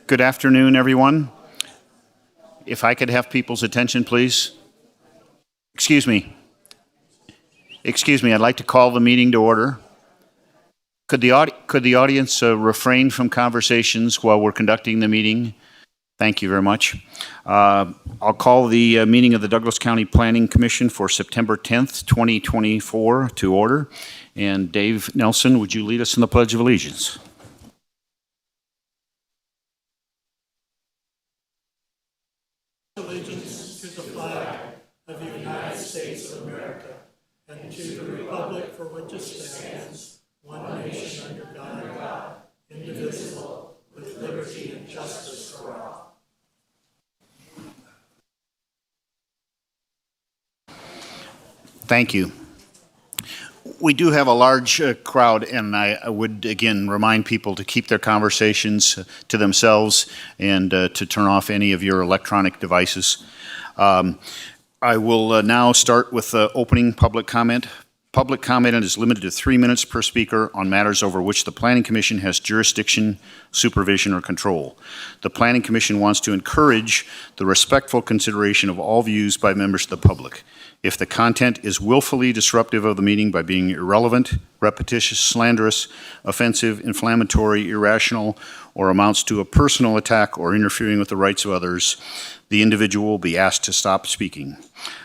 Good afternoon, everyone. If I could have people's attention, please. Excuse me, I'd like to call the meeting to order. Could the audience refrain from conversations while we're conducting the meeting? Thank you very much. I'll call the meeting of the Douglas County Planning Commission for September 10th, 2024 to order. And Dave Nelson, would you lead us in the Pledge of Allegiance? Allegiance to the flag of the United States of America and to the republic for which it stands, one nation under God, indivisible, with liberty and justice for all. Thank you. We do have a large crowd, and I would again remind people to keep their conversations to themselves and to turn off any of your electronic devices. I will now start with opening public comment. Public comment is limited to 3 minutes per speaker on matters over which the Planning Commission has jurisdiction, supervision, or control. The Planning Commission wants to encourage the respectful consideration of all views by members of the public. If the content is willfully disruptive of the meeting by being irrelevant, repetitious, slanderous, offensive, inflammatory, irrational, or amounts to a personal attack or interfering with the rights of others, the individual will be asked to stop speaking.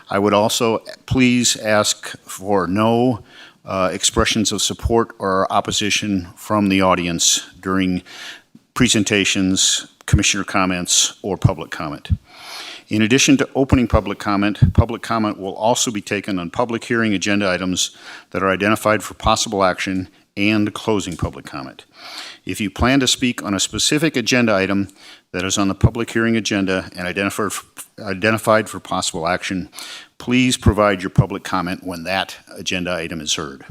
I would also please ask for no expressions of support or opposition from the audience during presentations, commissioner comments, or public comment. In addition to opening public comment will also be taken on public hearing agenda items that are identified for possible action and closing public comment. If you plan to speak on a specific agenda item that is on the public hearing agenda and identified for possible action, please provide your public comment when that agenda item is heard.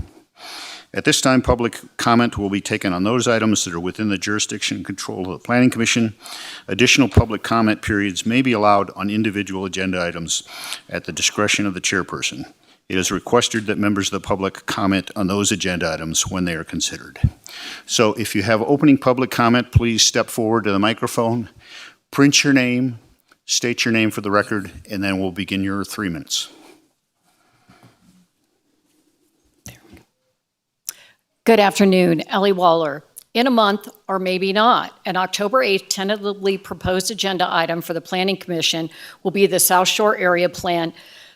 At this time, public comment will be taken on those items that are within the jurisdiction and control of the Planning Commission. Additional public comment periods may be allowed on individual agenda items at the discretion of the chairperson. It is requested that members of the public comment on those agenda items when they are considered. So if you have opening public comment, please step forward to the microphone, print your name, state your name for the record, and then we'll begin your 3 minutes. Good afternoon, Ellie Waller. In a month, or maybe not, an October 8th tentatively proposed agenda item for the Planning Commission will be the South Shore Area Plan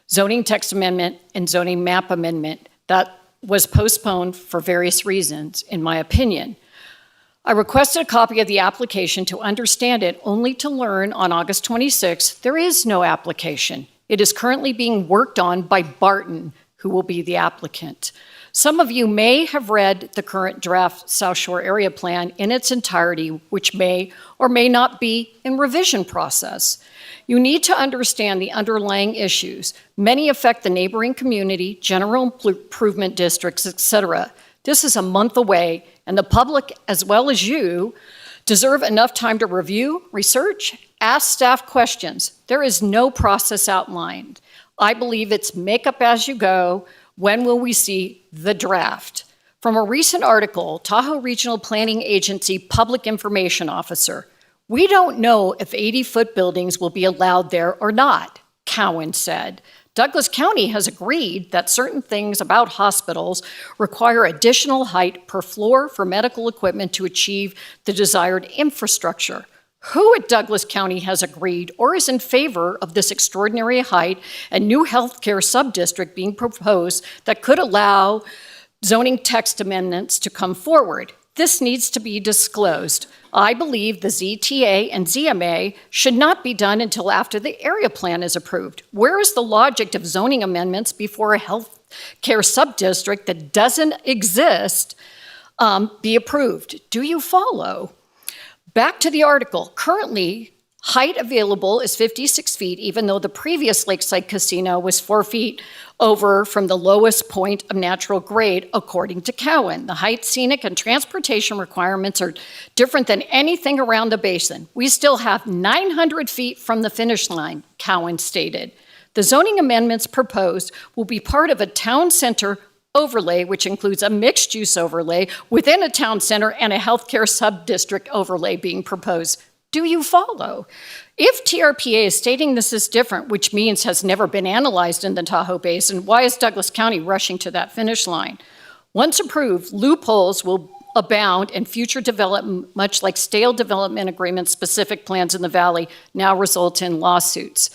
zoning text amendment and zoning map amendment that was postponed for various reasons, in my opinion. I requested a copy of the application to understand it, only to learn on August 26th there is no application. It is currently being worked on by Barton, who will be the applicant. Some of you may have read the current draft South Shore Area Plan in its entirety, which may or may not be in revision process. You need to understand the underlying issues. Many affect the neighboring community, general improvement districts, etc. This is a month away, and the public, as well as you, deserve enough time to review, research, ask staff questions. There is no process outlined. I believe it's make up as you go. When will we see the draft? From a recent article, Tahoe Regional Planning Agency Public Information Officer, we don't know if 80-foot buildings will be allowed there or not, Cowan said. Douglas County has agreed that certain things about hospitals require additional height per floor for medical equipment to achieve the desired infrastructure. Who at Douglas County has agreed or is in favor of this extraordinary height and new healthcare subdistrict being proposed that could allow zoning text amendments to come forward? This needs to be disclosed. I believe the ZTA and ZMA should not be done until after the area plan is approved. Where is the logic of zoning amendments before a health care subdistrict that doesn't exist be approved? Do you follow? Back to the article. Currently, height available is 56 feet, even though the previous Lakeside Casino was 4 feet over from the lowest point of natural grade, according to Cowan. The height, scenic, and transportation requirements are different than anything around the basin. We still have 900 feet from the finish line, Cowan stated. The zoning amendments proposed will be part of a town center overlay, which includes a mixed-use overlay within a town center and a healthcare sub-district overlay being proposed. do you follow? If TRPA is stating this is different, which means has never been analyzed in the Tahoe Basin, why is Douglas County rushing to that finish line? Once approved, loopholes will abound and future development, much like stale development agreements, specific plans in the valley now result in lawsuits.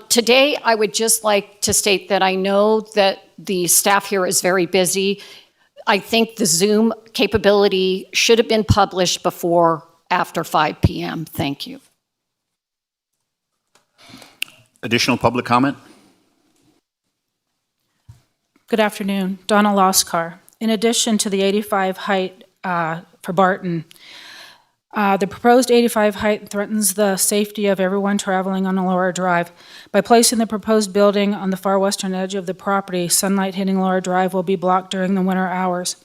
Today, I would just like to state that I know that the staff here is very busy. I think the Zoom capability should have been published before after 5 p.m. Thank you. Additional public comment? Good afternoon. Donna Loskar. In addition to the 85 height for Barton, the proposed 85 height threatens the safety of everyone traveling on Laura Drive. By placing the proposed building on the far western edge of the property, sunlight hitting Laura Drive will be blocked during the winter hours,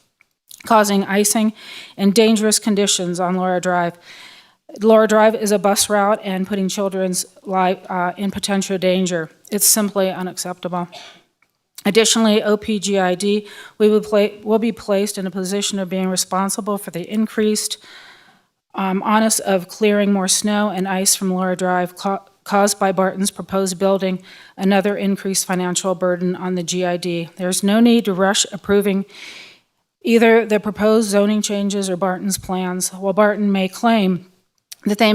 causing icing and dangerous conditions on Laura Drive. Laura Drive is a bus route and putting children's life in potential danger. It's simply unacceptable. Additionally, OPGID will be placed in a position of being responsible for the increased onus of clearing more snow and ice from Laura Drive caused by Barton's proposed building, another increased financial burden on the GID. There's no need to rush approving either the proposed zoning changes or Barton's plans. While Barton may claim that they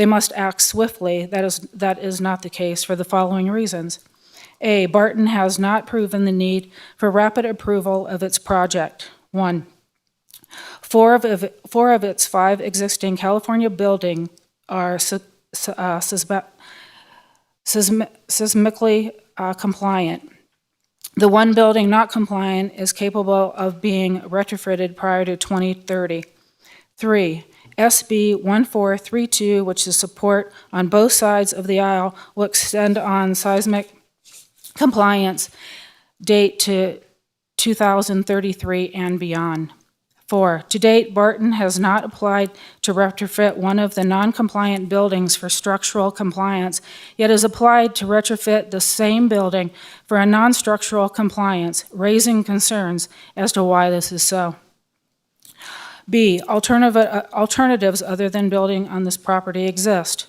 must act swiftly, that is not the case for the following reasons. A, Barton has not proven the need for rapid approval of its project. 1, four of its 5 existing California buildings are seismically compliant. The one building not compliant is capable of being retrofitted prior to 2030. 3, SB 1432, which is support on both sides of the aisle, will extend on seismic compliance date to 2033 and beyond. 4, to date, Barton has not applied to retrofit one of the non-compliant buildings for structural compliance, yet has applied to retrofit the same building for a non-structural compliance, raising concerns as to why this is so. B, alternatives other than building on this property exist.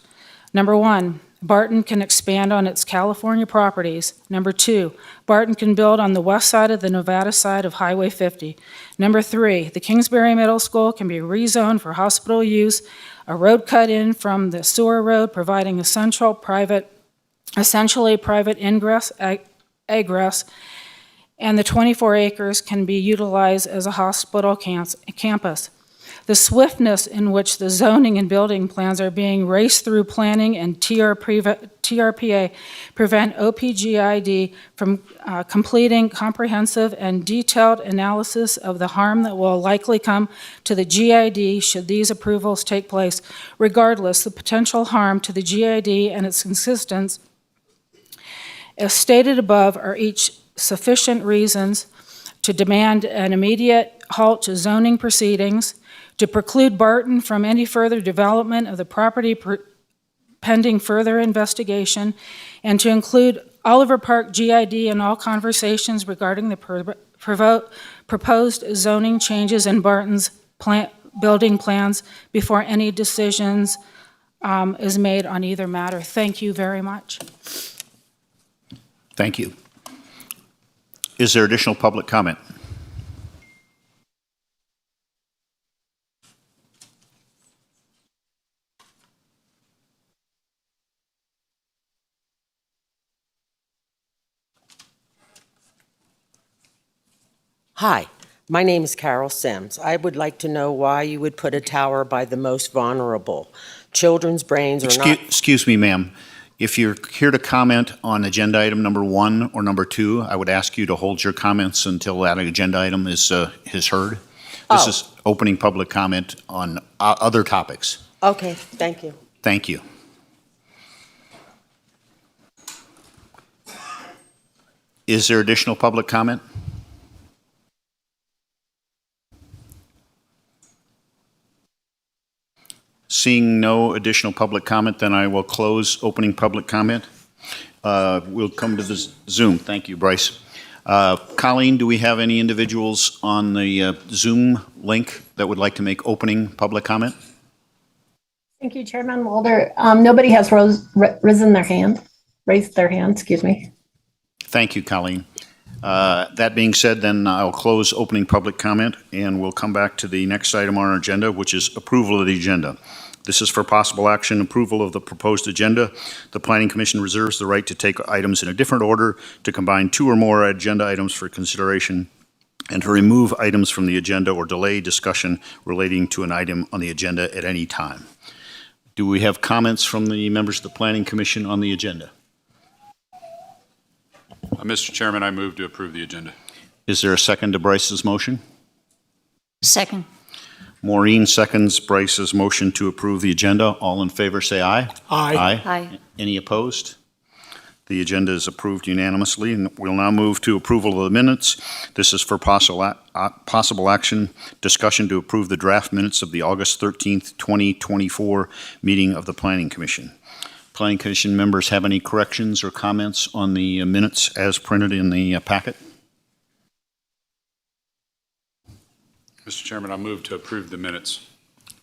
Number 1, Barton can expand on its California properties. Number 2, Barton can build on the west side of the Nevada side of Highway 50. Number 3, the Kingsbury Middle School can be rezoned for hospital use, a road cut in from the sewer road providing essentially private ingress, egress, and the 24 acres can be utilized as a hospital campus. The swiftness in which the zoning and building plans are being raced through planning and TRPA prevent OPGID from completing comprehensive and detailed analysis of the harm that will likely come to the GID should these approvals take place. Regardless, the potential harm to the GID and its consistence, as stated above, are each sufficient reasons to demand an immediate halt to zoning proceedings, to preclude Barton from any further development of the property pending further investigation, and to include Oliver Park GID in all conversations regarding the proposed zoning changes in Barton's building plans before any decisions is made on either matter. Thank you very much. Thank you. Is there additional public comment? Hi, my name is Carol Sims. I would like to know why you would put a tower by the most vulnerable. Children's brains are not... Excuse me, ma'am. If you're here to comment on agenda item number 1 or number 2, I would ask you to hold your comments until that agenda item is heard. This is opening public comment on other topics. Okay, thank you. Thank you. Is there additional public comment? Seeing no additional public comment, then I will close opening public comment. We'll come to the Zoom. Thank you, Bryce. Colleen, do we have any individuals on the Zoom link that would like to make opening public comment? Thank you, Chairman Walder. Nobody has raised their hand, excuse me. Thank you, Colleen. That being said, then I'll close opening public comment, and we'll come back to the next item on our agenda, which is approval of the agenda. This is for possible action, approval of the proposed agenda. The Planning Commission reserves the right to take items in a different order, to combine two or more agenda items for consideration, and to remove items from the agenda or delay discussion relating to an item on the agenda at any time. Do we have comments from the members of the Planning Commission on the agenda? Mr. Chairman, I move to approve the agenda. Is there a second to Bryce's motion? Second. Maureen seconds Bryce's motion to approve the agenda. All in favor, say aye. Aye. Aye. Any opposed? The agenda is approved unanimously, and we'll now move to approval of the minutes. This is for possible action, discussion to approve the draft minutes of the August 13th, 2024 meeting of the Planning Commission. Planning Commission members have any corrections or comments on the minutes as printed in the packet? Mr. Chairman, I move to approve the minutes.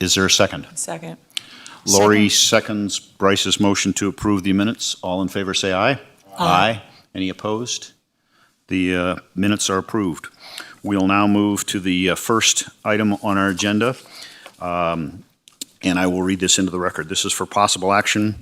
Is there a second? Second. Lori seconds Bryce's motion to approve the minutes. All in favor, say aye. Aye. Any opposed? The minutes are approved. We'll now move to the first item on our agenda, and I will read this into the record. This is for possible action,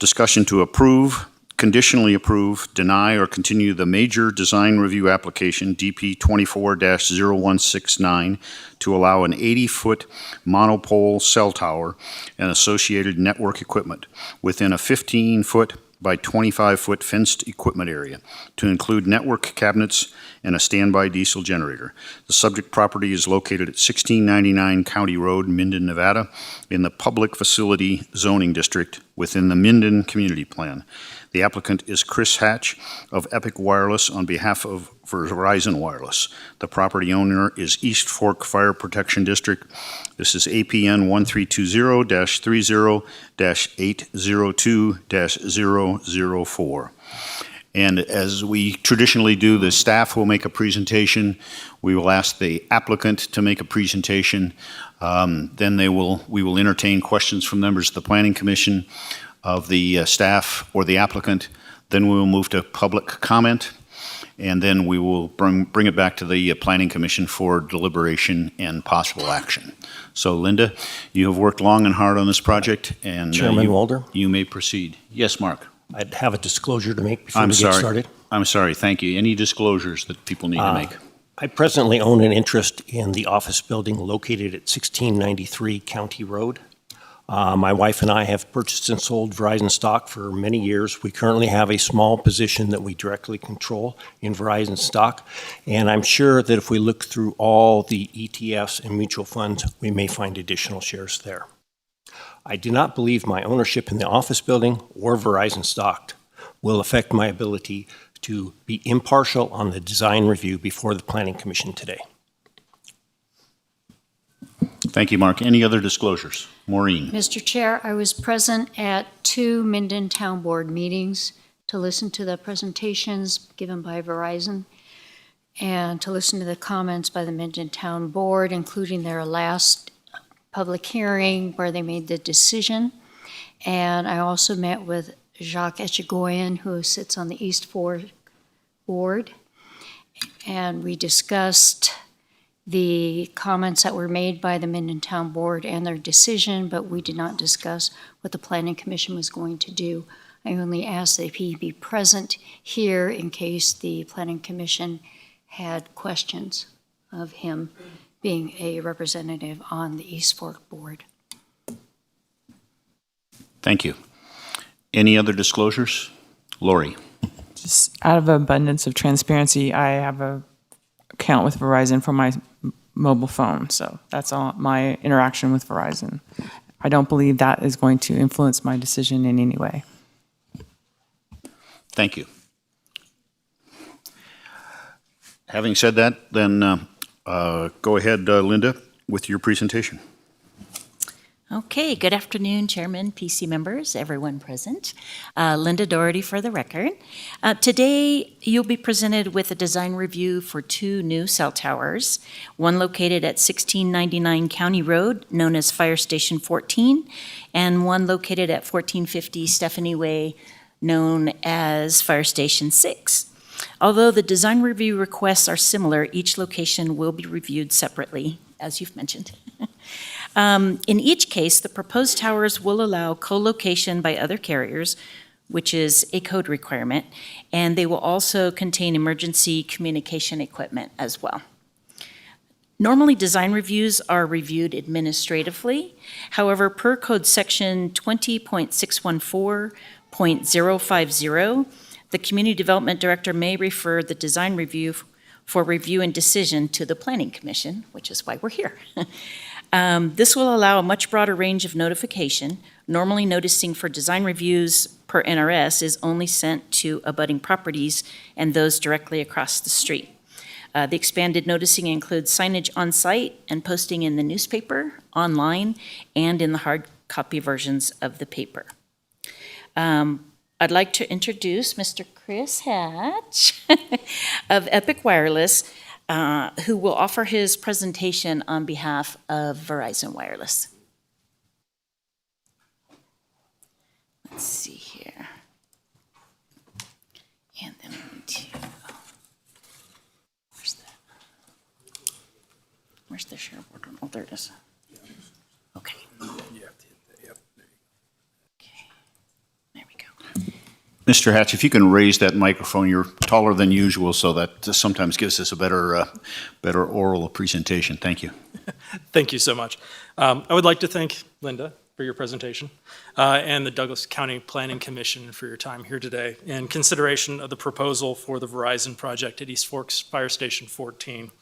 discussion to approve, conditionally approve, deny, or continue the major design review application, DP 24-0169, to allow an 80-foot monopole cell tower and associated network equipment within a 15-foot by 25-foot fenced equipment area to include network cabinets and a standby diesel generator. The subject property is located at 1699 County Road, Minden, Nevada, in the Public Facility Zoning District within the Minden Community Plan. The applicant is Chris Hatch of Epic Wireless on behalf of Verizon Wireless. The property owner is East Fork Fire Protection District. This is APN 1320-30-802-004. And as we traditionally do, the staff will make a presentation. We will ask the applicant to make a presentation. Then we will entertain questions from members of the Planning Commission, of the staff or the applicant. Then we will move to public comment, and then we will bring it back to the Planning Commission for deliberation and possible action. So, Linda, you have worked long and hard on this project, and Chairman Walder, you may proceed. Yes, Mark. I'd have a disclosure to make before we get started. I'm sorry. Thank you. Any disclosures that people need to make? I presently own an interest in the office building located at 1693 County Road. My wife and I have purchased and sold Verizon stock for many years. We currently have a small position that we directly control in Verizon stock, and I'm sure that if we look through all the ETFs and mutual funds, we may find additional shares there. I do not believe my ownership in the office building or Verizon stock will affect my ability to be impartial on the design review before the Planning Commission today. Thank you, Mark. Any other disclosures? Maureen. Mr. Chair, I was present at 2 Minden Town Board meetings to listen to the presentations given by Verizon and to listen to the comments by the Minden Town Board, including their last public hearing where they made the decision. And I also met with Jacques Echegoyen, who sits on the East Fork Board, and we discussed the comments that were made by the Minden Town Board and their decision, but we did not discuss what the Planning Commission was going to do. I only asked that he be present here in case the Planning Commission had questions of him being a representative on the East Fork Board. Thank you. Any other disclosures? Lori. Just out of abundance of transparency, I have a account with Verizon for my mobile phone, so that's all my interaction with Verizon. I don't believe that is going to influence my decision in any way. Thank you. Having said that, then go ahead, Linda, with your presentation. Okay, good afternoon, Chairman, PC members, everyone present. Linda Doherty for the record. Today, you'll be presented with a design review for 2 new cell towers, one located at 1699 County Road, known as Fire Station 14, and one located at 1450 Stephanie Way, known as Fire Station 6. Although the design review requests are similar, each location will be reviewed separately, as you've mentioned. In each case, the proposed towers will allow co-location by other carriers, which is a code requirement, and they will also contain emergency communication equipment as well. Normally, design reviews are reviewed administratively. However, per code section 20.614.050, the Community Development Director may refer the design review for review and decision to the Planning Commission, which is why we're here. This will allow a much broader range of notification. Normally, noticing for design reviews per NRS is only sent to abutting properties and those directly across the street. The expanded noticing includes signage on site and posting in the newspaper, online, and in the hard copy versions of the paper. I'd like to introduce Mr. Chris Hatch of Epic Wireless, who will offer his presentation on behalf of Verizon Wireless. Let's see here. And then we need to, where's the share board? Oh, there it is. Okay. There we go. Mr. Hatch, if you can raise that microphone, you're taller than usual, so that sometimes gives us a better oral presentation. Thank you. Thank you so much. I would like to thank Linda for your presentation and the Douglas County Planning Commission for your time here today in consideration of the proposal for the Verizon project at East Forks Fire Station 14.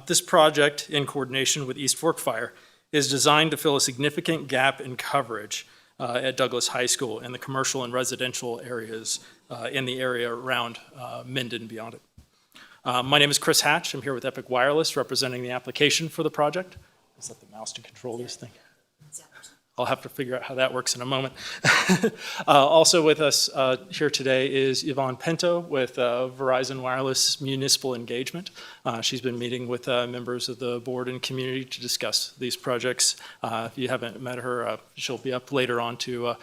This project, in coordination with East Fork Fire, is designed to fill a significant gap in coverage at Douglas High School and the commercial and residential areas in the area around Minden and beyond it. My name is Chris Hatch. I'm here with Epic Wireless, representing the application for the project. Is that the mouse to control this thing? I'll have to figure out how that works in a moment. Also with us here today is Yvonne Pinto with Verizon Wireless Municipal Engagement. She's been meeting with members of the board and community to discuss these projects. If you haven't met her, she'll be up later on to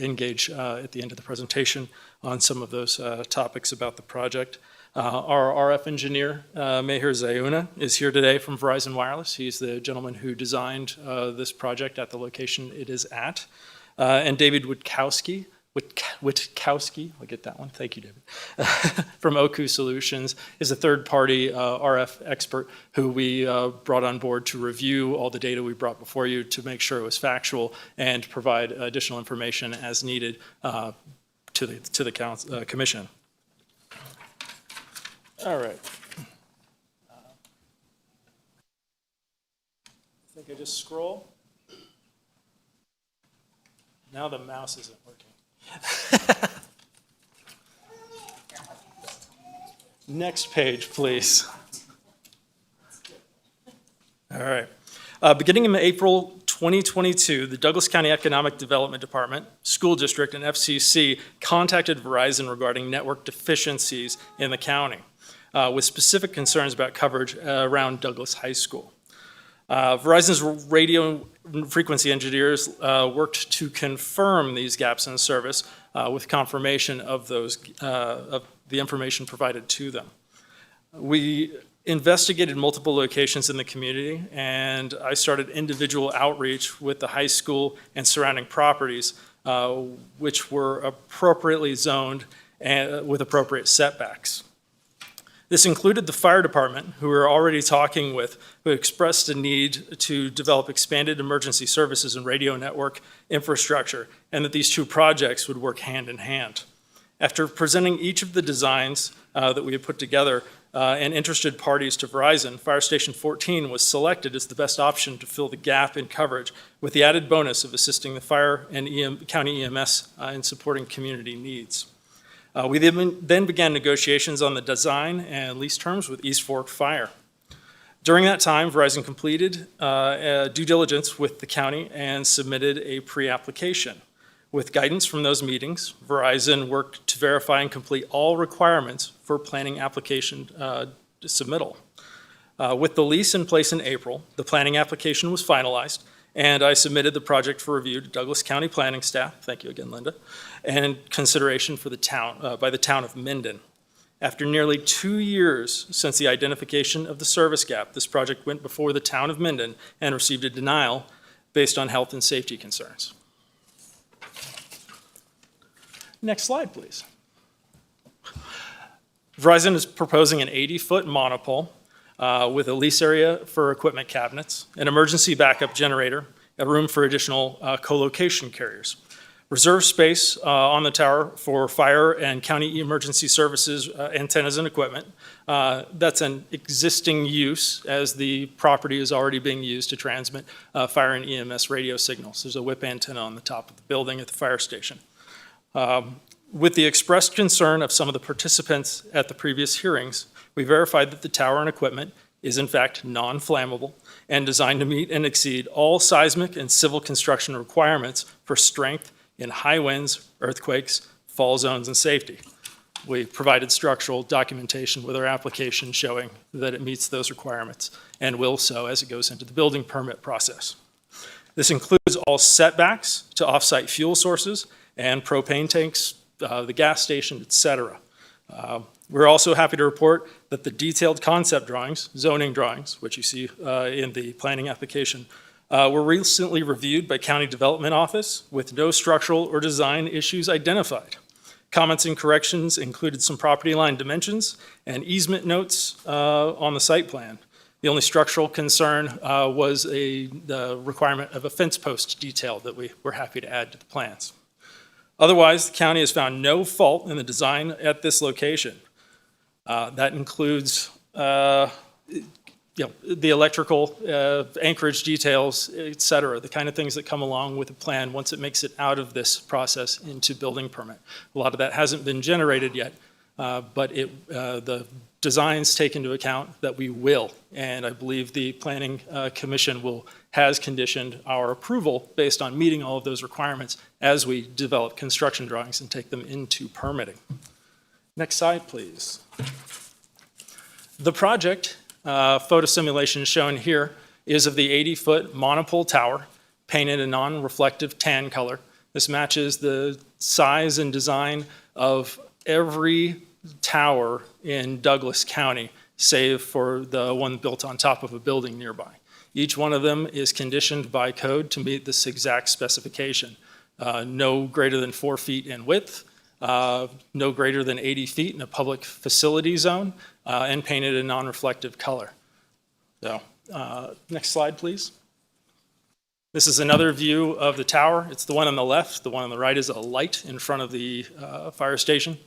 engage at the end of the presentation on some of those topics about the project. Our RF engineer, Meher Zayuna, is here today from Verizon Wireless. He's the gentleman who designed this project at the location it is at. And David Witkowski, I'll get that one, thank you, David, from Oku Solutions, is a third-party RF expert who we brought on board to review all the data we brought before you to make sure it was factual and provide additional information as needed to the commission. All right. I think I just scroll. Now the mouse isn't working. Next page, please. All right. Beginning in April 2022, the Douglas County Economic Development Department, School District, and FCC contacted Verizon regarding network deficiencies in the county, with specific concerns about coverage around Douglas High School. Verizon's radio frequency engineers worked to confirm these gaps in service with confirmation of the information provided to them. We investigated multiple locations in the community, and I started individual outreach with the high school and surrounding properties, which were appropriately zoned and with appropriate setbacks. This included the fire department, who we were already talking with, who expressed a need to develop expanded emergency services and radio network infrastructure, and that these two projects would work hand in hand. After presenting each of the designs that we had put together and interested parties to Verizon, Fire Station 14 was selected as the best option to fill the gap in coverage, with the added bonus of assisting the fire and county EMS in supporting community needs. We then began negotiations on the design and lease terms with East Fork Fire. During that time, Verizon completed due diligence with the county and submitted a pre-application. With guidance from those meetings, Verizon worked to verify and complete all requirements for planning application submittal. With the lease in place in April, the planning application was finalized, and I submitted the project for review to Douglas County planning staff, thank you again, Linda, and consideration for the town, by the town of Minden. After nearly 2 years since the identification of the service gap, this project went before the town of Minden and received a denial based on health and safety concerns. Next slide, please. Verizon is proposing an 80-foot monopole with a lease area for equipment cabinets, an emergency backup generator, a room for additional co-location carriers. Reserve space on the tower for fire and county emergency services antennas and equipment. That's an existing use as the property is already being used to transmit fire and EMS radio signals. There's a whip antenna on the top of the building at the fire station. With the expressed concern of some of the participants at the previous hearings, we verified that the tower and equipment is in fact non-flammable and designed to meet and exceed all seismic and civil construction requirements for strength in high winds, earthquakes, fall zones, and safety. We provided structural documentation with our application showing that it meets those requirements and will so as it goes into the building permit process. This includes all setbacks to off-site fuel sources and propane tanks, the gas station, et cetera. We're also happy to report that the detailed concept drawings, zoning drawings, which you see in the planning application, were recently reviewed by County Development Office with no structural or design issues identified. Comments and corrections included some property line dimensions and easement notes on the site plan. The only structural concern was the requirement of a fence post detail that we were happy to add to the plans. Otherwise, the county has found no fault in the design at this location. That includes the electrical anchorage details, et cetera, the kind of things that come along with a plan once it makes it out of this process into building permit. A lot of that hasn't been generated yet, but the designs take into account that we will, and I believe the Planning Commission has conditioned our approval based on meeting all of those requirements as we develop construction drawings and take them into permitting. Next slide, please. The project photo simulation shown here is of the 80-foot monopole tower painted a non-reflective tan color. This matches the size and design of every tower in Douglas County, save for the one built on top of a building nearby. Each one of them is conditioned by code to meet this exact specification. No greater than 4 feet in width, no greater than 80 feet in a public facility zone, and painted a non-reflective color. So, next slide, please. This is another view of the tower. It's the one on the left. The one on the right is a light in front of the fire station.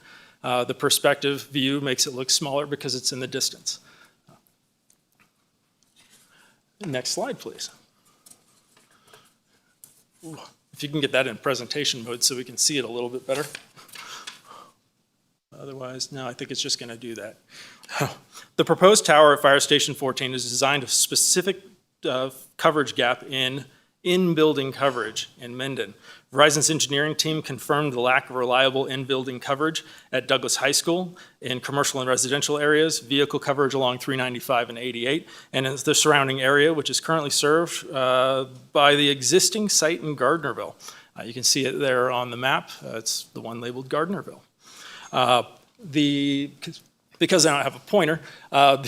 The perspective view makes it look smaller because it's in the distance. Next slide, please. Ooh, if you can get that in presentation mode so we can see it a little bit better. Otherwise, no, I think it's just going to do that. The proposed tower at Fire Station 14 is designed a specific coverage gap in building coverage in Minden. Verizon's engineering team confirmed the lack of reliable in-building coverage at Douglas High School in commercial and residential areas, vehicle coverage along 395 and 88, and in the surrounding area, which is currently served by the existing site in Gardnerville. You can see it there on the map. It's the one labeled Gardnerville. Because I don't have a pointer, I'll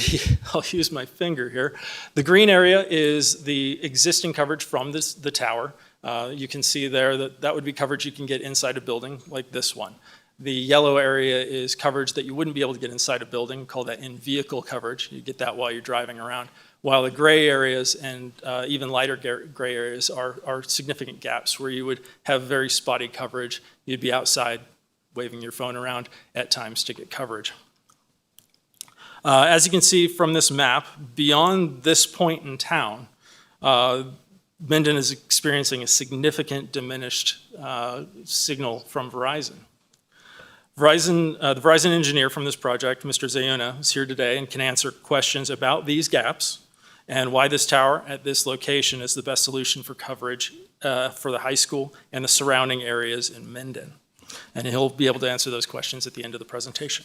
use my finger here. The green area is the existing coverage from the tower. You can see there that would be coverage you can get inside a building like this one. The yellow area is coverage that you wouldn't be able to get inside a building, call that in-vehicle coverage. You get that while you're driving around. While the gray areas and even lighter gray areas are significant gaps where you would have very spotty coverage. You'd be outside waving your phone around at times to get coverage. As you can see from this map, beyond this point in town, Minden is experiencing a significant diminished signal from Verizon. The Verizon engineer from this project, Mr. Zayuna, is here today and can answer questions about these gaps and why this tower at this location is the best solution for coverage for the high school and the surrounding areas in Minden. And he'll be able to answer those questions at the end of the presentation.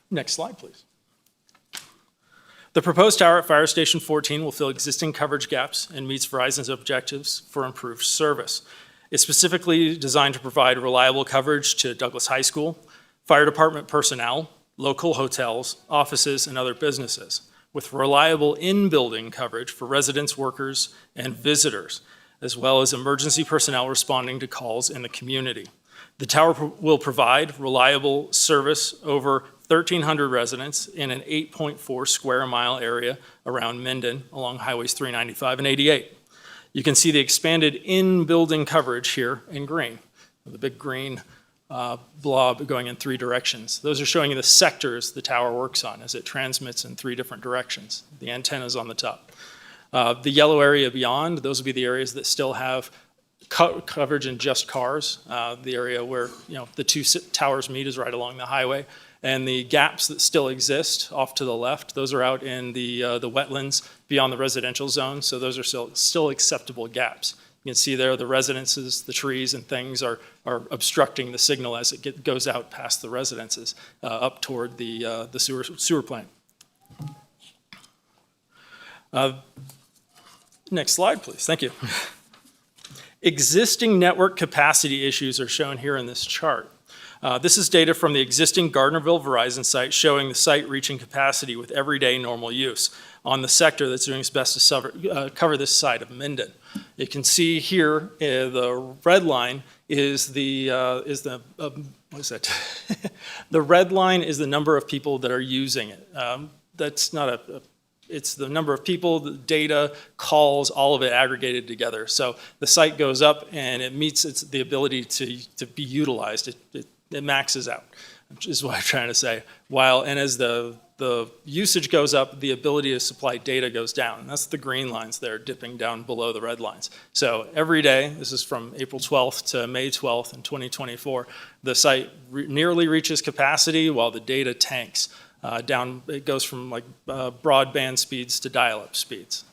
Next slide, please. The proposed tower at Fire Station 14 will fill existing coverage gaps and meets Verizon's objectives for improved service. It's specifically designed to provide reliable coverage to Douglas High School, fire department personnel, local hotels, offices, and other businesses, with reliable in-building coverage for residents, workers, and visitors, as well as emergency personnel responding to calls in the community. The tower will provide reliable service over 1,300 residents in an 8.4 square mile area around Minden along Highways 395 and 88. You can see the expanded in-building coverage here in green, the big green blob going in 3 directions. Those are showing you the sectors the tower works on as it transmits in 3 different directions. The antenna's on the top. The yellow area beyond, those will be the areas that still have coverage in just cars. The area where the 2 towers meet is right along the highway. And the gaps that still exist off to the left, those are out in the wetlands beyond the residential zone. So those are still acceptable gaps. You can see there the residences, the trees and things are obstructing the signal as it goes out past the residences up toward the sewer plant. Next slide, please. Thank you. Existing network capacity issues are shown here in this chart. This is data from the existing Gardnerville Verizon site showing the site reaching capacity with everyday normal use on the sector that's doing its best to cover this side of Minden. You can see here the red line is the red line is the number of people that are using it. That's not it's the number of people, the data, calls, all of it aggregated together. So the site goes up and it meets the ability to be utilized. It maxes out, which is what I'm trying to say. And as the usage goes up, the ability to supply data goes down. And that's the green lines there dipping down below the red lines. So every day, this is from April 12th to May 12th in 2024, the site nearly reaches capacity while the data tanks down. It goes from like broadband speeds to dial-up speeds.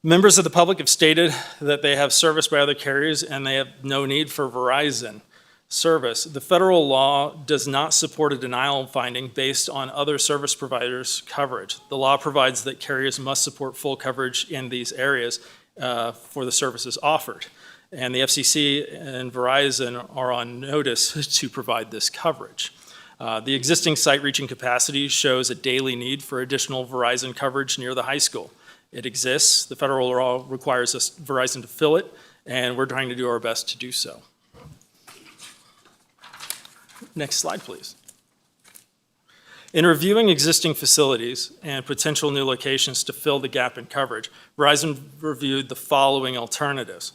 Members of the public have stated that they have service by other carriers and they have no need for Verizon service. The federal law does not support a denial finding based on other service providers' coverage. The law provides that carriers must support full coverage in these areas for the services offered. And the FCC and Verizon are on notice to provide this coverage. The existing site reaching capacity shows a daily need for additional Verizon coverage near the high school. It exists. The federal law requires Verizon to fill it, and we're trying to do our best to do so. Next slide, please. In reviewing existing facilities and potential new locations to fill the gap in coverage, Verizon reviewed the following alternatives.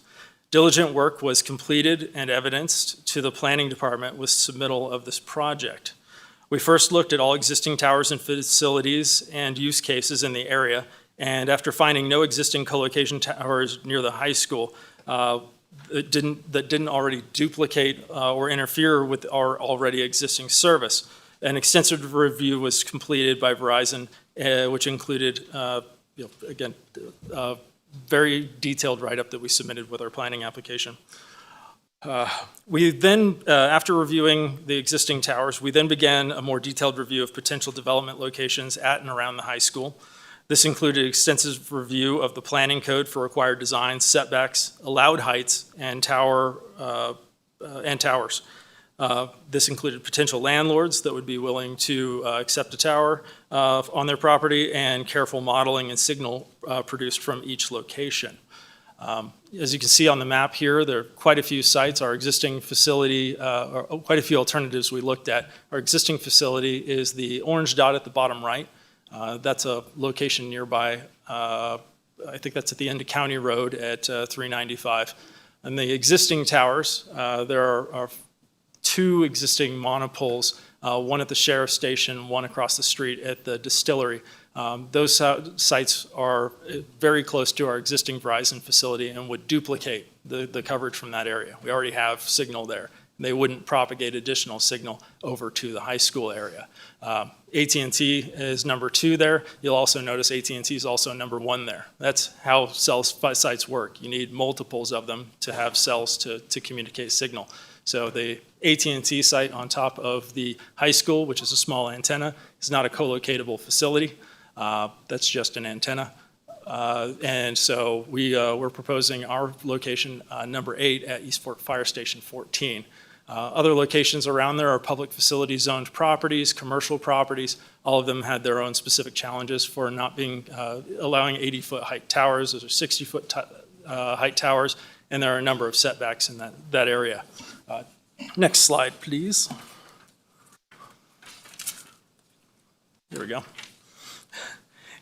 Diligent work was completed and evidenced to the planning department with submittal of this project. We first looked at all existing towers and facilities and use cases in the area, and after finding no existing co-location towers near the high school that didn't already duplicate or interfere with our already existing service, an extensive review was completed by Verizon, which included, again, very detailed write-up that we submitted with our planning application. We then, after reviewing the existing towers, we then began a more detailed review of potential development locations at and around the high school. This included extensive review of the planning code for required designs, setbacks, allowed heights, and towers. This included potential landlords that would be willing to accept a tower on their property and careful modeling and signal produced from each location. As you can see on the map here, there are quite a few sites. Our existing facility, or quite a few alternatives we looked at. Our existing facility is the orange dot at the bottom right. That's a location nearby. I think that's at the end of County Road at 395. And the existing towers, there are 2 existing monopoles, one at the sheriff's station, one across the street at the distillery. Those sites are very close to our existing Verizon facility and would duplicate the coverage from that area. We already have signal there. They wouldn't propagate additional signal over to the high school area. AT&T is number 2 there. You'll also notice AT&T is also number 1 there. That's how cell sites work. You need multiples of them to have cells to communicate signal. So the AT&T site on top of the high school, which is a small antenna, is not a co-locatable facility. That's just an antenna. And so we're proposing our location, number 8, at East Fork Fire Station 14. Other locations around there are public facility zoned properties, commercial properties. All of them had their own specific challenges for not being, allowing 80-foot height towers. Those are 60-foot height towers, and there are a number of setbacks in that area. Next slide, please. Here we go.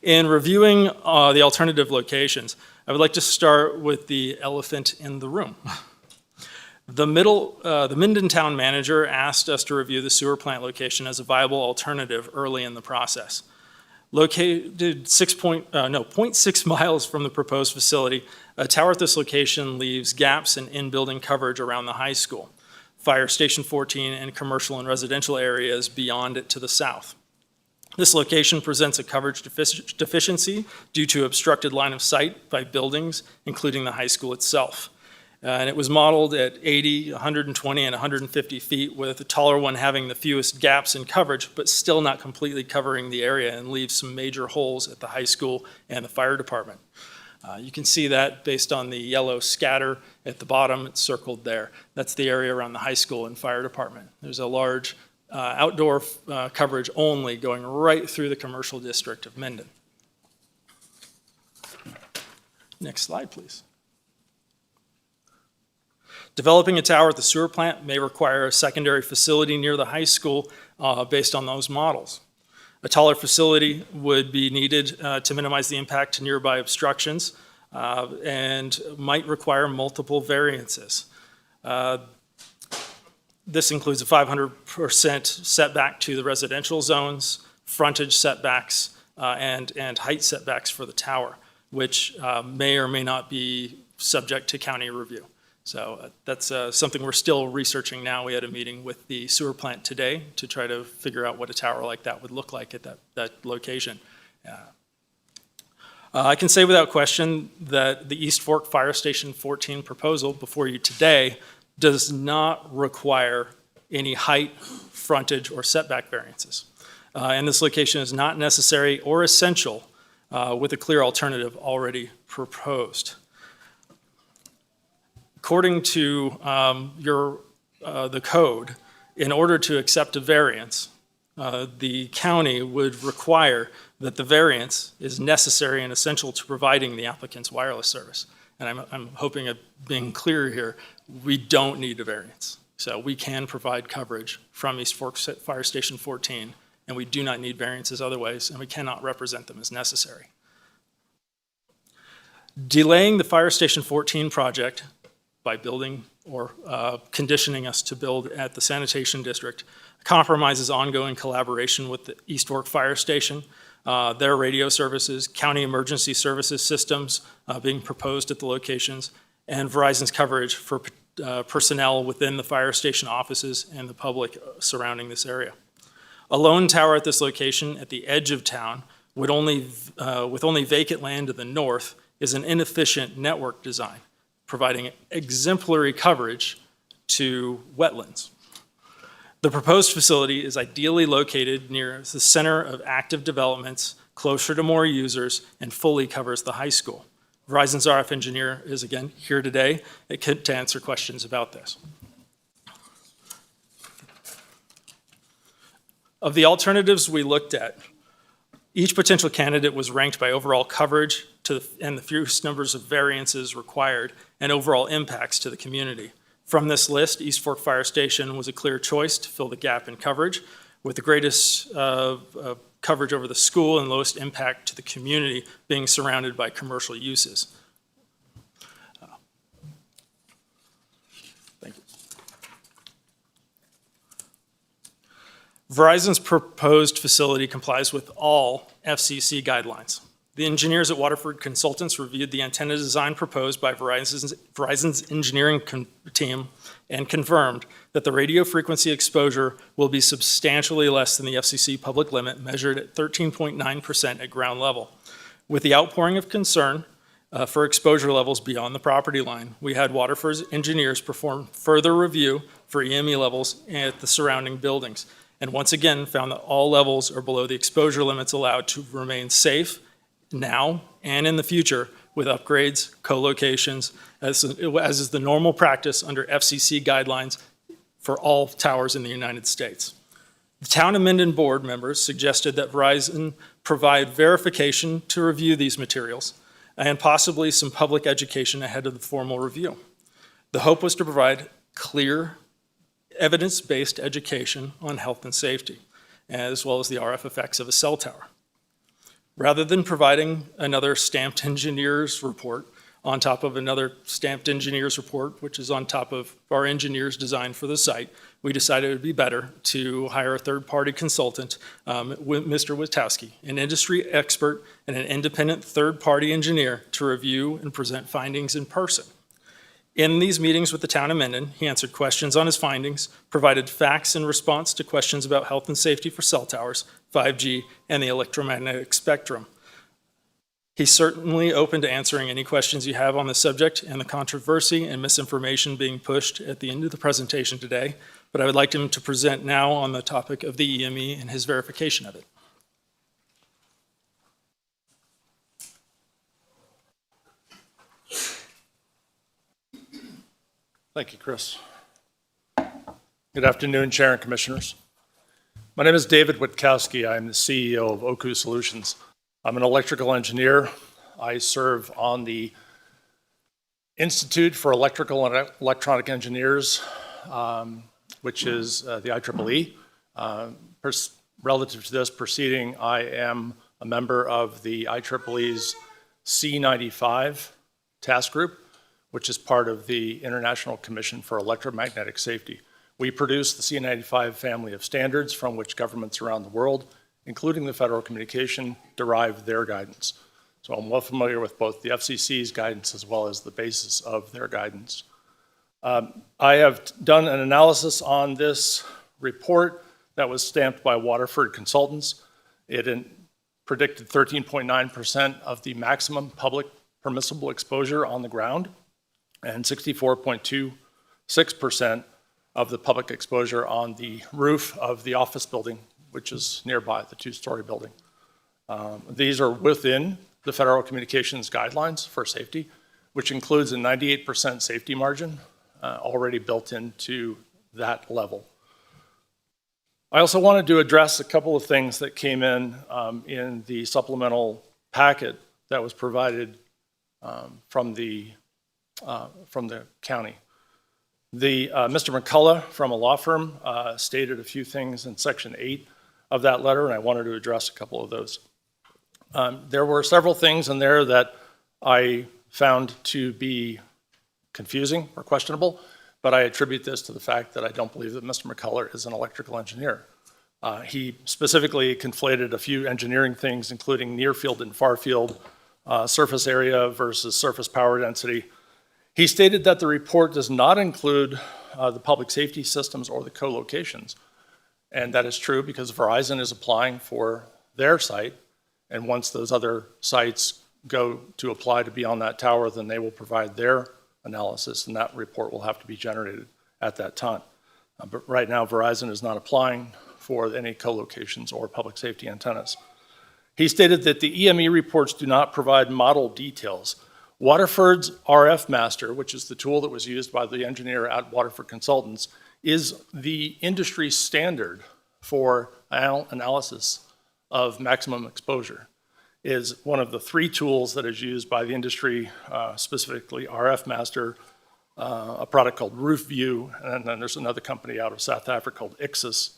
In reviewing the alternative locations, I would like to start with the elephant in the room. The Minden Town Manager asked us to review the sewer plant location as a viable alternative early in the process. Located 0.6 miles from the proposed facility, a tower at this location leaves gaps in in-building coverage around the high school, Fire Station 14, and commercial and residential areas beyond it to the south. This location presents a coverage deficiency due to obstructed line of sight by buildings, including the high school itself. And it was modeled at 80, 120, and 150 feet, with the taller one having the fewest gaps in coverage, but still not completely covering the area and leaves some major holes at the high school and the fire department. You can see that based on the yellow scatter at the bottom, it's circled there. That's the area around the high school and fire department. There's a large outdoor coverage only going right through the commercial district of Minden. Next slide, please. Developing a tower at the sewer plant may require a secondary facility near the high school based on those models. A taller facility would be needed to minimize the impact to nearby obstructions and might require multiple variances. This includes a 500% setback to the residential zones, frontage setbacks, and height setbacks for the tower, which may or may not be subject to county review. So that's something we're still researching now. We had a meeting with the sewer plant today to try to figure out what a tower like that would look like at that location. I can say without question that the East Fork Fire Station 14 proposal before you today does not require any height, frontage, or setback variances. And this location is not necessary or essential with a clear alternative already proposed. According to the code, in order to accept a variance, the county would require that the variance is necessary and essential to providing the applicant's wireless service. And I'm hoping at being clear here, we don't need a variance. So we can provide coverage from East Fork Fire Station 14, and we do not need variances otherwise, and we cannot represent them as necessary. Delaying the Fire Station 14 project by building or conditioning us to build at the sanitation district compromises ongoing collaboration with the East Fork Fire Station, their radio services, county emergency services systems being proposed at the locations, and Verizon's coverage for personnel within the fire station offices and the public surrounding this area. A lone tower at this location at the edge of town with only vacant land to the north is an inefficient network design, providing exemplary coverage to wetlands. The proposed facility is ideally located near the center of active developments, closer to more users, and fully covers the high school. Verizon's RF engineer is again here today to answer questions about this. Of the alternatives we looked at, each potential candidate was ranked by overall coverage and the fewest numbers of variances required and overall impacts to the community. From this list, East Fork Fire Station was a clear choice to fill the gap in coverage, with the greatest coverage over the school and lowest impact to the community being surrounded by commercial uses. Thank you. Verizon's proposed facility complies with all FCC guidelines. The engineers at Waterford Consultants reviewed the antenna design proposed by Verizon's engineering team and confirmed that the radio frequency exposure will be substantially less than the FCC public limit measured at 13.9% at ground level. With the outpouring of concern for exposure levels beyond the property line, we had Waterford's engineers perform further review for EME levels at the surrounding buildings, and once again found that all levels are below the exposure limits allowed to remain safe now and in the future with upgrades, co-locations, as is the normal practice under FCC guidelines for all towers in the United States. The Town of Minden board members suggested that Verizon provide verification to review these materials and possibly some public education ahead of the formal review. The hope was to provide clear, evidence-based education on health and safety, as well as the RF effects of a cell tower. Rather than providing another stamped engineer's report on top of another stamped engineer's report, which is on top of our engineer's design for the site, we decided it would be better to hire a third-party consultant, Mr. Witowski, an industry expert and an independent third-party engineer to review and present findings in person. In these meetings with the Town of Minden, he answered questions on his findings, provided facts in response to questions about health and safety for cell towers, 5G, and the electromagnetic spectrum. He's certainly open to answering any questions you have on the subject and the controversy and misinformation being pushed at the end of the presentation today, but I would like him to present now on the topic of the EME and his verification of it. Thank you, Chris. Good afternoon, Chair and Commissioners. My name is David Witkowski. I'm the CEO of Oku Solutions. I'm an electrical engineer. I serve on the Institute for Electrical and Electronic Engineers, which is the IEEE. Relative to this proceeding, I am a member of the IEEE's C95 task group, which is part of the International Commission for Electromagnetic Safety. We produce the C95 family of standards from which governments around the world, including the Federal Communication, derive their guidance. So I'm well familiar with both the FCC's guidance as well as the basis of their guidance. I have done an analysis on this report that was stamped by Waterford Consultants. It predicted 13.9% of the maximum public permissible exposure on the ground and 64.26% of the public exposure on the roof of the office building, which is nearby, the two-story building. These are within the Federal Communications Guidelines for safety, which includes a 98% safety margin already built into that level. I also wanted to address a couple of things that came in the supplemental packet that was provided from the county. Mr. McCullough from a law firm stated a few things in Section 8 of that letter, and I wanted to address a couple of those. There were several things in there that I found to be confusing or questionable, but I attribute this to the fact that I don't believe that Mr. McCullough is an electrical engineer. He specifically conflated a few engineering things, including near field and far field, surface area versus surface power density. He stated that the report does not include the public safety systems or the co-locations. And that is true because Verizon is applying for their site. And once those other sites go to apply to be on that tower, then they will provide their analysis, and that report will have to be generated at that time. But right now, Verizon is not applying for any co-locations or public safety antennas. He stated that the EME reports do not provide model details. Waterford's RF Master, which is the tool that was used by the engineer at Waterford Consultants, is the industry standard for analysis of maximum exposure. Is one of the three tools that is used by the industry, specifically RF Master, a product called RoofView, and then there's another company out of South Africa called Ixus.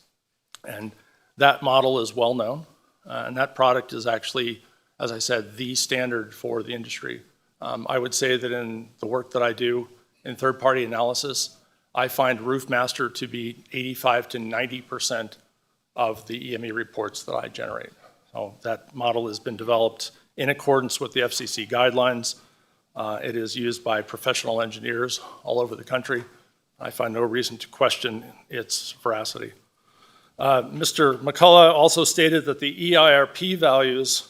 And that model is well known, and that product is actually, as I said, the standard for the industry. I would say that in the work that I do in third-party analysis, I find RoofMaster to be 85 to 90% of the EME reports that I generate. So that model has been developed in accordance with the FCC guidelines. It is used by professional engineers all over the country. I find no reason to question its veracity. Mr. McCullough also stated that the EIRP values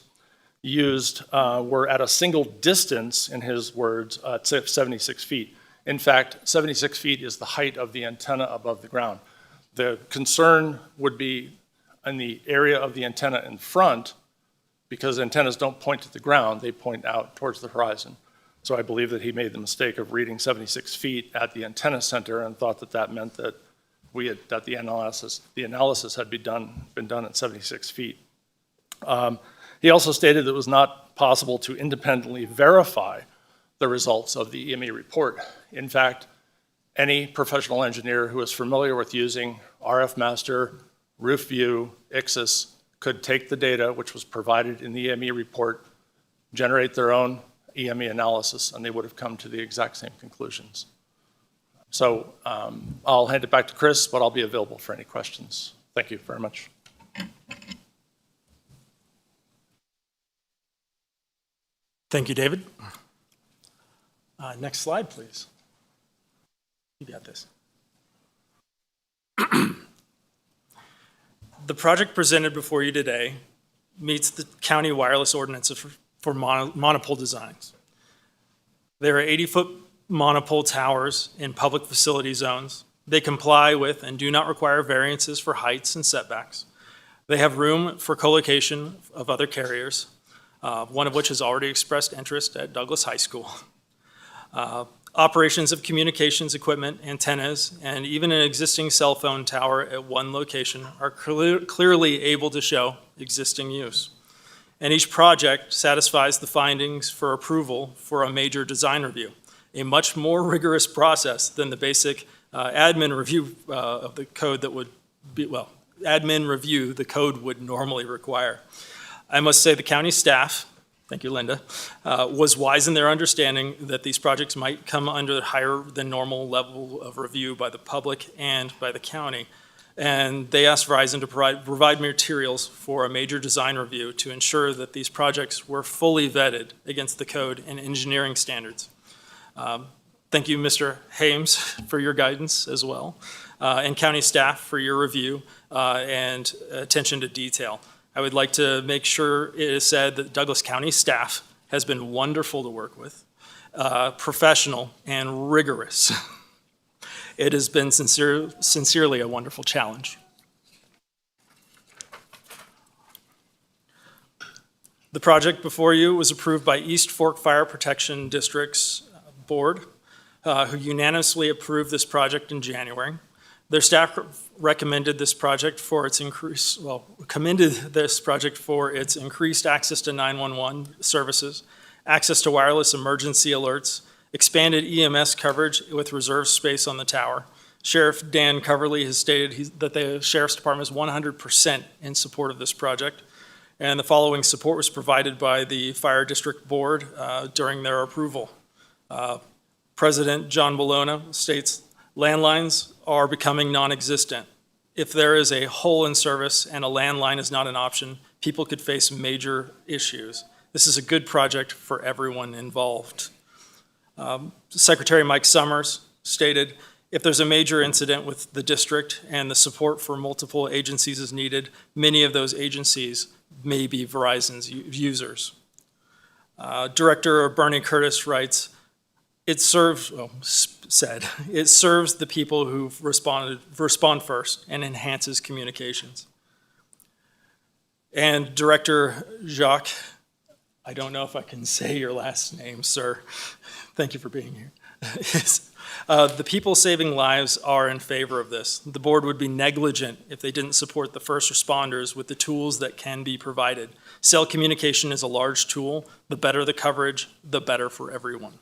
used were at a single distance, in his words, at 76 feet. In fact, 76 feet is the height of the antenna above the ground. The concern would be in the area of the antenna in front, because antennas don't point to the ground, they point out towards the horizon. So I believe that he made the mistake of reading 76 feet at the antenna center and thought that that meant that that the analysis had been done at 76 feet. He also stated that it was not possible to independently verify the results of the EME report. In fact, any professional engineer who is familiar with using RF-Master, RoofView, IXIS could take the data which was provided in the EME report, generate their own EME analysis, and they would have come to the exact same conclusions. So I'll hand it back to Chris, but I'll be available for any questions. Thank you very much. Thank you, David. Next slide, please. You got this. The project presented before you today meets the county wireless ordinance for monopole designs. There are 80-foot monopole towers in public facility zones. They comply with and do not require variances for heights and setbacks. They have room for co-location of other carriers, one of which has already expressed interest at Douglas High School. Operations of communications equipment, antennas, and even an existing cell phone tower at one location are clearly able to show existing use. And each project satisfies the findings for approval for a major design review, a much more rigorous process than the basic admin review of the code that would be, well, admin review the code would normally require. I must say the county staff, thank you, Linda, was wise in their understanding that these projects might come under higher than normal level of review by the public and by the county. And they asked Verizon to provide materials for a major design review to ensure that these projects were fully vetted against the code and engineering standards. Thank you, Mr. Hames, for your guidance as well, and county staff for your review and attention to detail. I would like to make sure it is said that Douglas County staff has been wonderful to work with, professional and rigorous. It has been sincerely a wonderful challenge. The project before you was approved by East Fork Fire Protection District's board, who unanimously approved this project in January. Their staff recommended this project for its commended this project for its increased access to 911 services, access to wireless emergency alerts, expanded EMS coverage with reserve space on the tower. Sheriff Dan Coverly has stated that the Sheriff's Department is 100% in support of this project. And the following support was provided by the Fire District Board during their approval. President John Bologna states, landlines are becoming non-existent. If there is a hole in service and a landline is not an option, people could face major issues. This is a good project for everyone involved. Secretary Mike Summers stated, if there's a major incident with the district and the support for multiple agencies is needed, many of those agencies may be Verizon's users. Director Bernie Curtis writes, it serves the people who respond first and enhances communications. And Director Jacques, I don't know if I can say your last name, sir. Thank you for being here. The people saving lives are in favor of this. The board would be negligent if they didn't support the first responders with the tools that can be provided. Cell communication is a large tool. The better the coverage, the better for everyone.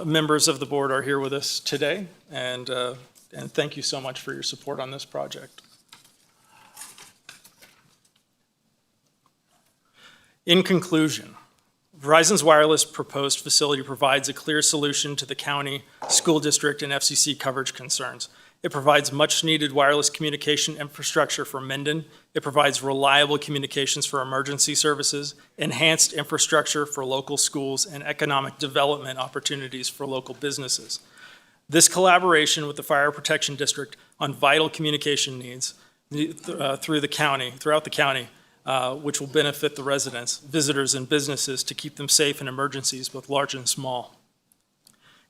Members of the board are here with us today, and thank you so much for your support on this project. In conclusion, Verizon's wireless proposed facility provides a clear solution to the county, school district, and FCC coverage concerns. It provides much-needed wireless communication infrastructure for Minden. It provides reliable communications for emergency services, enhanced infrastructure for local schools, and economic development opportunities for local businesses. This collaboration with the Fire Protection District on vital communication needs throughout the county, which will benefit the residents, visitors, and businesses to keep them safe in emergencies, both large and small.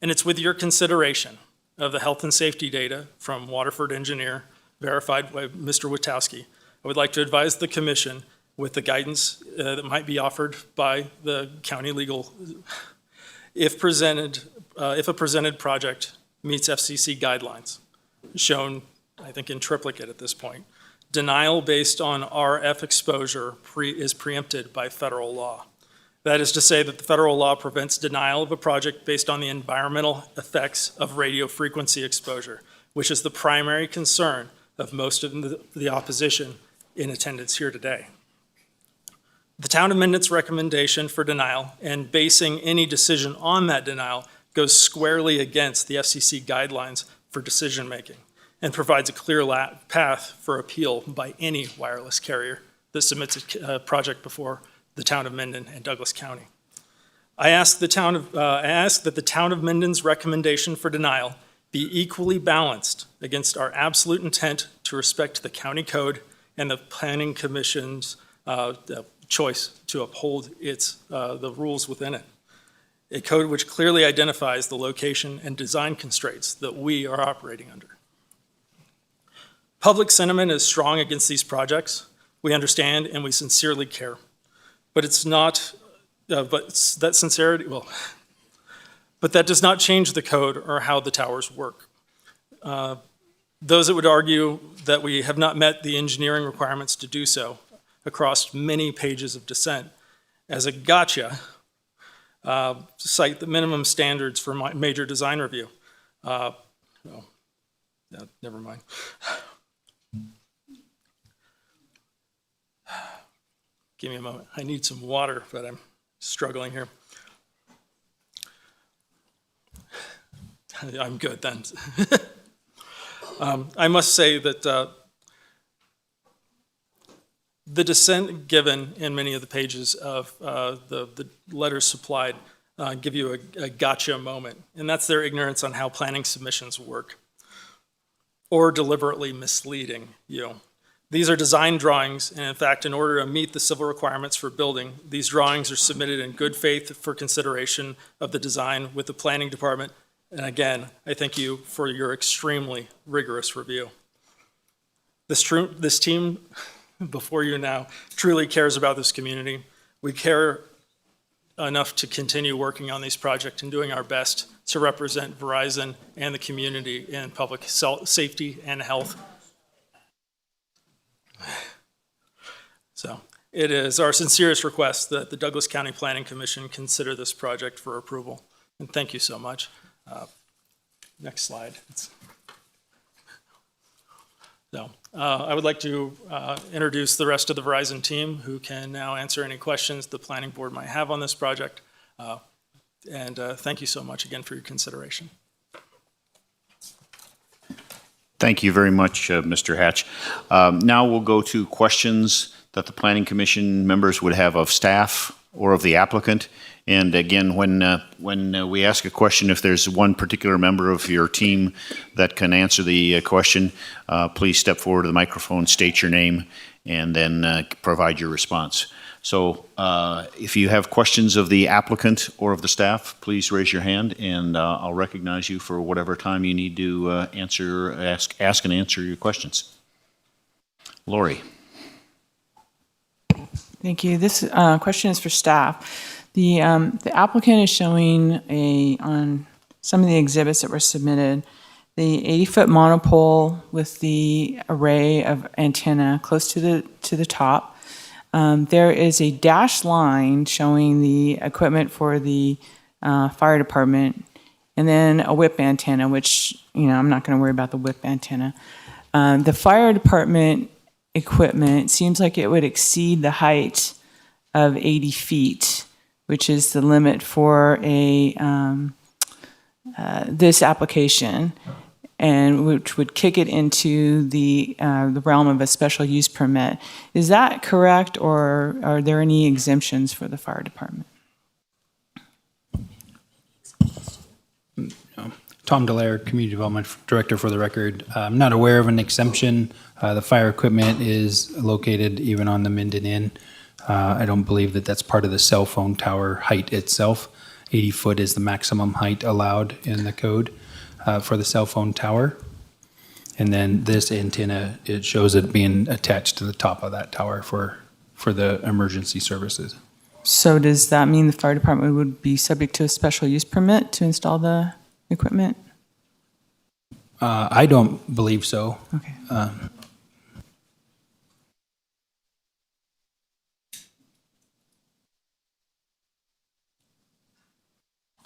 And it's with your consideration of the health and safety data from Waterford Engineer, verified by Mr. Witowski, I would like to advise the commission with the guidance that might be offered by the county legal, if a presented project meets FCC guidelines, shown, I think, in triplicate at this point. Denial based on RF exposure is preempted by federal law. That is to say that the federal law prevents denial of a project based on the environmental effects of radio frequency exposure, which is the primary concern of most of the opposition in attendance here today. The Town of Minden's recommendation for denial and basing any decision on that denial goes squarely against the FCC guidelines for decision-making and provides a clear path for appeal by any wireless carrier that submits a project before the Town of Minden and Douglas County. I ask that the Town of Minden's recommendation for denial be equally balanced against our absolute intent to respect the county code and the Planning Commission's choice to uphold the rules within it. A code which clearly identifies the location and design constraints that we are operating under. Public sentiment is strong against these projects. We understand and we sincerely care. But it's not, but that sincerity, but that does not change the code or how the towers work. Those that would argue that we have not met the engineering requirements to do so across many pages of dissent, as a gotcha, cite the minimum standards for major design review. Never mind. Give me a moment. I need some water, but I'm struggling here. I'm good then. I must say that the dissent given in many of the pages of the letters supplied give you a gotcha moment, and that's their ignorance on how planning submissions work, or deliberately misleading you. These are design drawings, and in fact, in order to meet the civil requirements for building, these drawings are submitted in good faith for consideration of the design with the planning department. And again, I thank you for your extremely rigorous review. This team before you now truly cares about this community. We care enough to continue working on these projects and doing our best to represent Verizon and the community in public safety and health. So it is our sincerest request that the Douglas County Planning Commission consider this project for approval. And thank you so much. Next slide. I would like to introduce the rest of the Verizon team who can now answer any questions the planning board might have on this project. Thank you so much again for your consideration. Thank you very much, Mr. Hatch. Now we'll go to questions that the Planning Commission members would have of staff or of the applicant. And again, when we ask a question, if there's one particular member of your team that can answer the question, please step forward to the microphone, state your name, and then provide your response. So if you have questions of the applicant or of the staff, please raise your hand, and I'll recognize you for whatever time you need to ask and answer your questions. Lori. Thank you. This question is for staff. The applicant is showing on some of the exhibits that were submitted, the 80-foot monopole with the array of antenna close to the top. There is a dashed line showing the equipment for the fire department, and then a whip antenna, which, I'm not going to worry about the whip antenna. The fire department equipment seems like it would exceed the height of 80 feet, which is the limit for this application. and which would kick it into the realm of a special use permit. Is that correct, or are there any exemptions for the fire department? Tom Delaire, Community Development Director for the record. I'm not aware of an exemption. The fire equipment is located even on the Minden Inn. I don't believe that that's part of the cell phone tower height itself. 80 foot is the maximum height allowed in the code for the cell phone tower. And then this antenna, it shows it being attached to the top of that tower for the emergency services. So does that mean the fire department would be subject to a special use permit to install the equipment? I don't believe so. Okay.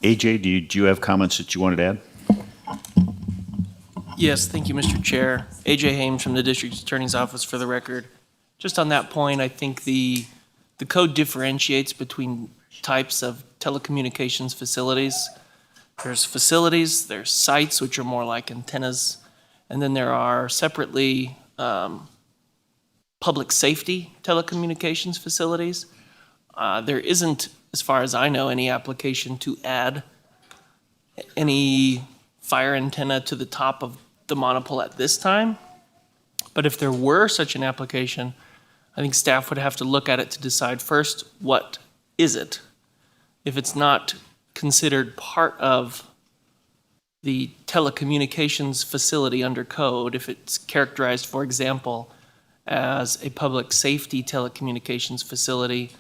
AJ, do you have comments that you wanted to add? Yes, thank you, Mr. Chair. AJ Hames from the District Attorney's Office for the record. Just on that point, I think the code differentiates between types of telecommunications facilities. There's facilities, there's sites, which are more like antennas, and then there are separately public safety telecommunications facilities. There isn't, as far as I know, any application to add any fire antenna to the top of the monopole at this time. But if there were such an application, I think staff would have to look at it to decide first, what is it? If it's not considered part of the telecommunications facility under code, if it's characterized, for example, as a public safety telecommunications facility,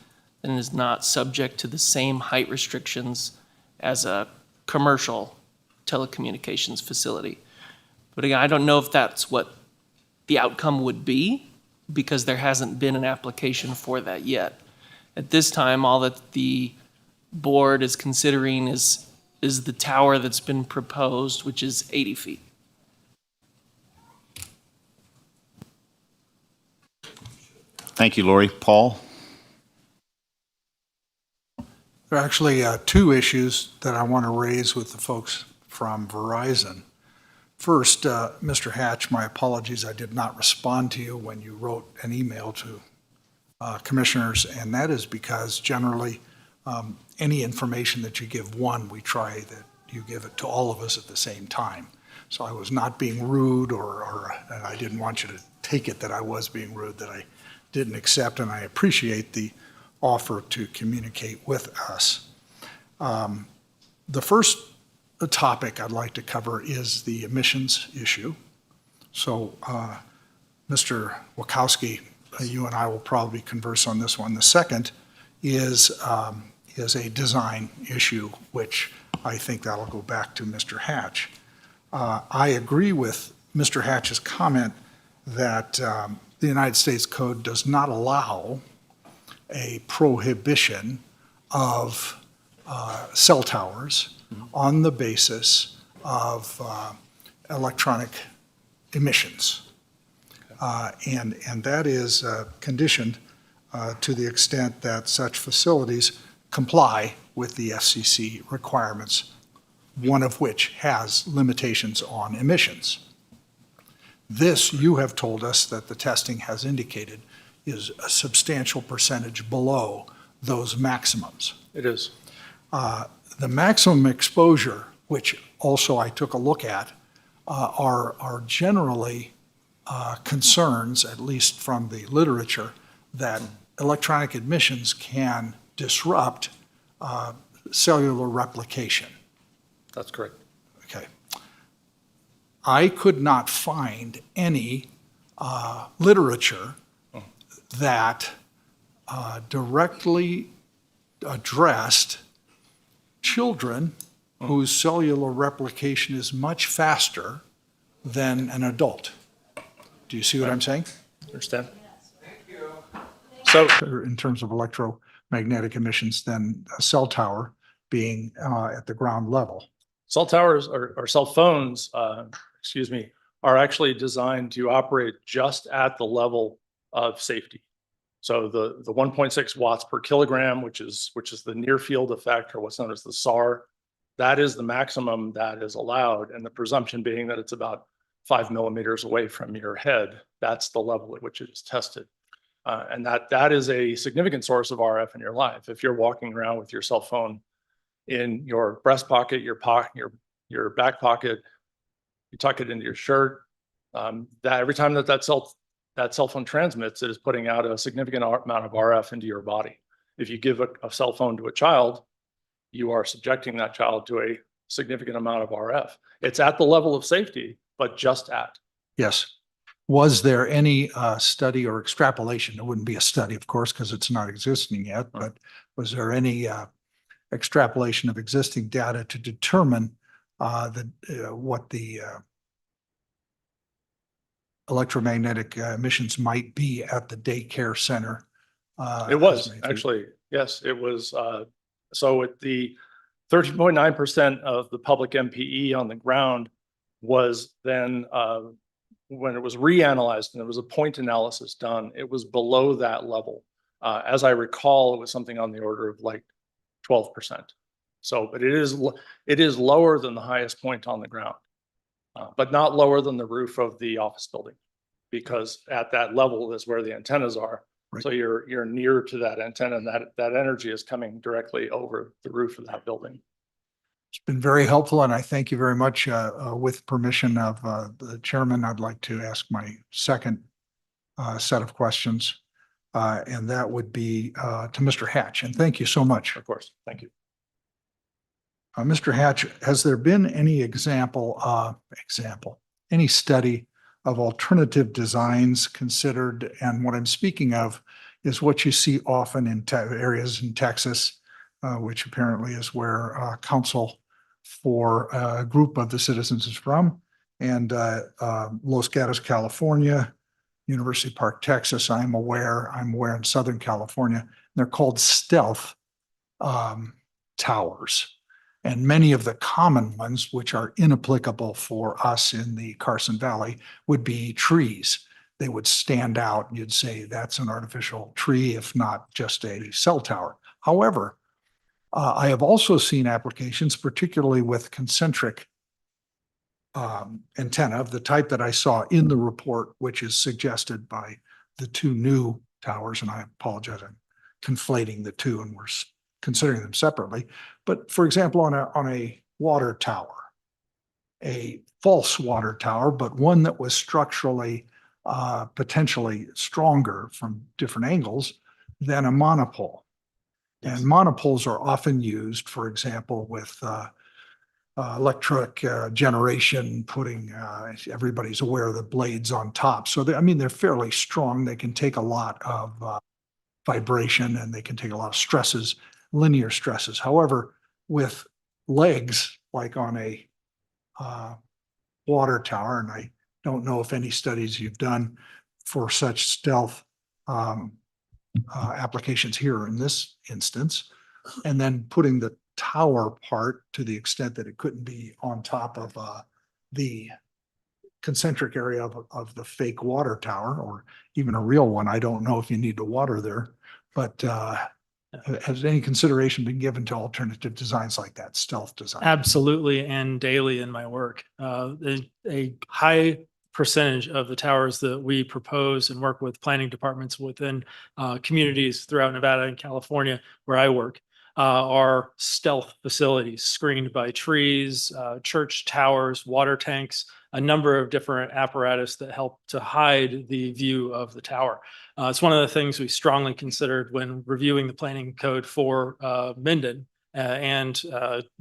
then it is not subject to the same height restrictions as a commercial telecommunications facility. But again, I don't know if that's what the outcome would be, because there hasn't been an application for that yet. At this time, all that the board is considering is the tower that's been proposed, which is 80 feet. Thank you, Lori. Paul? There are actually two issues that I want to raise with the folks from Verizon. First, Mr. Hatch, my apologies, I did not respond to you when you wrote an email to commissioners, and that is because generally any information that you give one, we try that you give it to all of us at the same time. So I was not being rude, or I didn't want you to take it that I was being rude, that I didn't accept, and I appreciate the offer to communicate with us. The first topic I'd like to cover is the emissions issue. So, Mr. Wachowski, you and I will probably converse on this one. The second is a design issue, which I think that'll go back to Mr. Hatch. I agree with Mr. Hatch's comment that the United States Code does not allow a prohibition of cell towers on the basis of electronic emissions. And that is conditioned to the extent that such facilities comply with the FCC requirements, one of which has limitations on emissions. This, you have told us that the testing has indicated, is a substantial percentage below those maximums. It is. The maximum exposure, which also I took a look at, are generally concerns, at least from the literature, that electronic emissions can disrupt cellular replication. That's correct. Okay. I could not find any literature that directly addressed children whose cellular replication is much faster than an adult. Do you see what I'm saying? Understand? So, In terms of electromagnetic emissions than a cell tower being at the ground level. cell towers or cell phones, are actually designed to operate just at the level of safety. So the 1.6 watts per kilogram, which is the near field effect, or what's known as the SAR That is the maximum that is allowed, and the presumption being that it's about 5 millimeters away from your head. That's the level at which it is tested. And that is a significant source of RF in your life. If you're walking around with your cell phone in your breast pocket, your back pocket, you tuck it into your shirt, that every time that cell phone transmits, it is putting out a significant amount of RF into your body. If you give a cell phone to a child, you are subjecting that child to a significant amount of RF. It's at the level of safety, but just at. Yes. Was there any study or extrapolation? It wouldn't be a study, of course, because it's not existing yet, but was there any extrapolation of existing data to determine what the electromagnetic emissions might be at the daycare center? It was actually, yes, it was. So at the 13.9% of the public MPE on the ground was then, when it was reanalyzed and there was a point analysis done, it was below that level. As I recall, it was something on the order of like 12%. So, but it is lower than the highest point on the ground, but not lower than the roof of the office building, because at that level is where the antennas are. Right. So you're near to that antenna, and that energy is coming directly over the roof of that building. It's been very helpful, and I thank you very much. With permission of the chairman, I'd like to ask my second set of questions, and that would be to Mr. Hatch. And thank you so much. Of course, thank you. Mr. Hatch, has there been any any study of alternative designs considered? And what I'm speaking of is what you see often in areas in Texas, which apparently is where counsel for a group of the citizens is from, and Los Gatos, California, University Park, Texas. I'm aware in Southern California. They're called stealth towers. And many of the common ones, which are inapplicable for us in the Carson Valley, would be trees. They would stand out. You'd say that's an artificial tree, if not just a cell tower. However, I have also seen applications, particularly with concentric antenna of the type that I saw in the report, which is suggested by the two new towers. And I apologize, I'm conflating the two, and we're considering them separately. But for example, on a water tower, a false water tower, but one that was structurally potentially stronger from different angles than a monopole. And monopoles are often used, for example, with electric generation, putting, everybody's aware of the blades on top. So they're fairly strong. They can take a lot of vibration, and they can take a lot of stresses, linear stresses. However, with legs, like on a water tower, and I don't know if any studies you've done for such stealth applications here in this instance, and then putting the tower part to the extent that it couldn't be on top of the concentric area of the fake water tower, or even a real one. I don't know if you need to water there, but has any consideration been given to alternative designs like that, stealth design? Absolutely, and daily in my work. A high percentage of the towers that we propose and work with planning departments within communities throughout Nevada and California, where I work, are stealth facilities screened by trees, church towers, water tanks, a number of different apparatus that help to hide the view of the tower. It's one of the things we strongly considered when reviewing the planning code for Minden and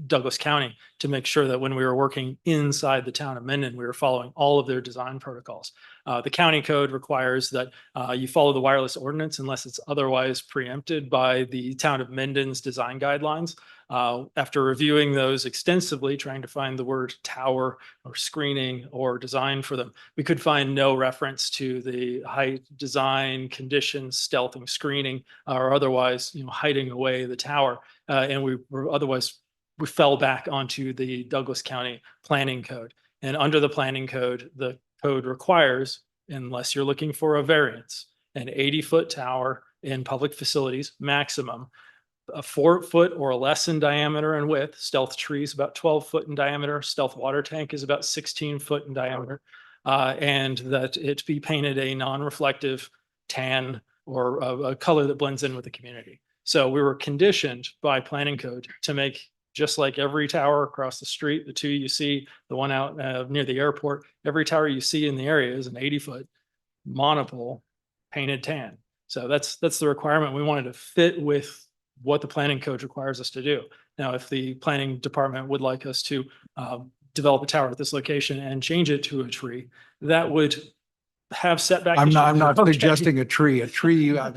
Douglas County, to make sure that when we were working inside the town of Minden, we were following all of their design protocols. The county code requires that you follow the wireless ordinance unless it's otherwise preempted by the town of Minden's design guidelines. After reviewing those extensively, trying to find the word tower or screening or design for them, we could find no reference to the height, design, conditions, stealthing, screening, or otherwise, hiding away the tower. And we fell back onto the Douglas County planning code. And under the planning code, the code requires, unless you're looking for a variance, an 80-foot tower in public facilities maximum, a 4 foot or less in diameter and width. Stealth tree is about 12 foot in diameter. Stealth water tank is about 16 foot in diameter. And that it be painted a non-reflective tan or a color that blends in with the community. So we were conditioned by planning code to make, just like every tower across the street, the two you see, the one out near the airport, every tower you see in the area is an 80-foot monopole painted tan. So that's the requirement. We wanted to fit with what the planning code requires us to do. Now, if the planning department would like us to develop a tower at this location and change it to a tree, that would have setback. I'm not issues. suggesting a tree,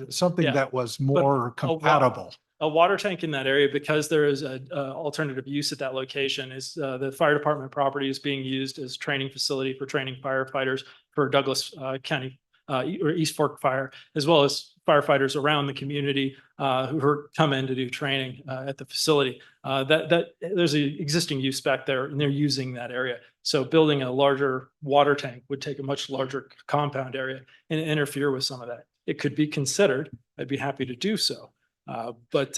something Yeah. that was more compatible. A water tank in that area, because there is a alternative use at that location, is the fire department property is being used as training facility for training firefighters for Douglas County or East Fork Fire, as well as firefighters around the community who come in to do training at the facility. That there's an existing use back there, and they're using that area. So building a larger water tank would take a much larger compound area and interfere with some of that. It could be considered. I'd be happy to do so. But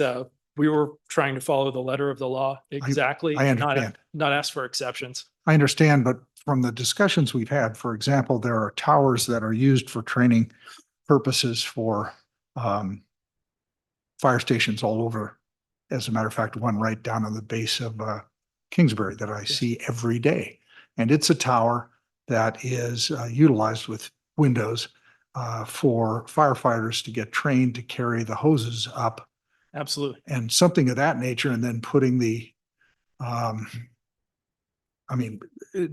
we were trying to follow the letter of the law exactly. I understand. Not ask for exceptions. I understand, but from the discussions we've had, for example, there are towers that are used for training purposes for fire stations all over. As a matter of fact, one right down on the base of Kingsbury that I see every day. And it's a tower that is utilized with windows for firefighters to get trained to carry the hoses up Absolutely. and something of that nature, and then putting the,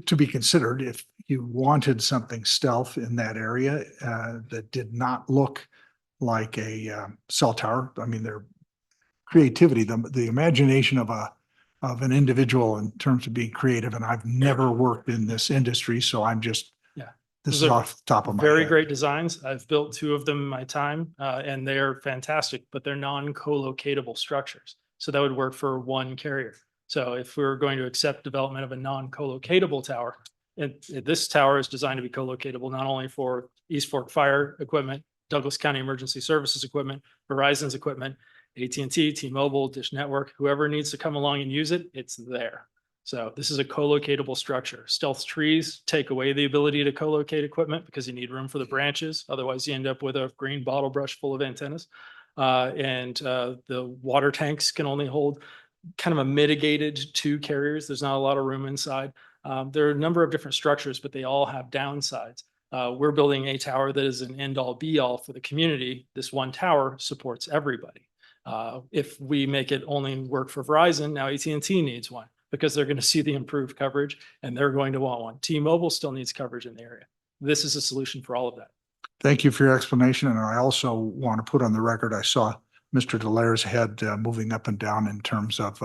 to be considered if you wanted something stealth in that area that did not look like a cell tower. I mean, their creativity, the imagination of an individual in terms of being creative, and I've never worked in this industry, so I'm just, this is Those are off the top of my head. Very great designs. I've built 2 of them in my time, and they're fantastic, but they're non-co-locatable structures. So that would work for one carrier. So if we were going to accept development of a non-co-locatable tower, and this tower is designed to be co-locatable not only for East Fork Fire equipment, Douglas County Emergency Services equipment, Verizon's equipment, AT&T, T-Mobile, Dish Network, whoever needs to come along and use it, it's there. So this is a co-locatable structure. Stealth trees take away the ability to co-locate equipment because you need room for the branches. Otherwise, you end up with a green bottle brush full of antennas. The water tanks can only hold kind of a mitigated 2 carriers. There's not a lot of room inside. There are a number of different structures, but they all have downsides. We're building a tower that is an end-all be-all for the community. This one tower supports everybody. If we make it only work for Verizon, now AT&T needs one because they're going to see the improved coverage and they're going to want one. T-Mobile still needs coverage in the area. This is a solution for all of that. Thank you for your explanation. And I also want to put on the record, I saw Mr. Delaire's head moving up and down in terms of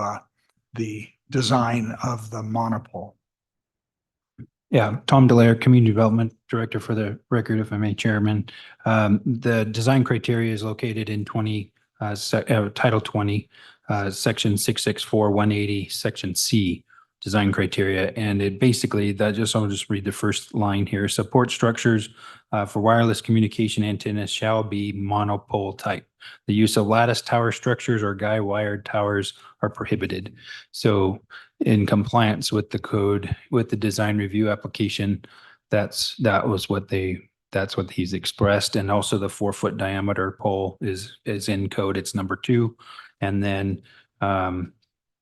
the design of the monopole. Yeah, Tom Delaire, Community Development Director for the record, if I may, Chairman. The design criteria is located in Title 20, Section 664-180, Section C, design criteria. And it basically, I'll just read the first line here. Support structures for wireless communication antennas shall be monopole type. The use of lattice tower structures or guy wired towers are prohibited. So in compliance with the code, with the design review application, that's what he's expressed. And also the 4-foot diameter pole is in code. It's number 2. And then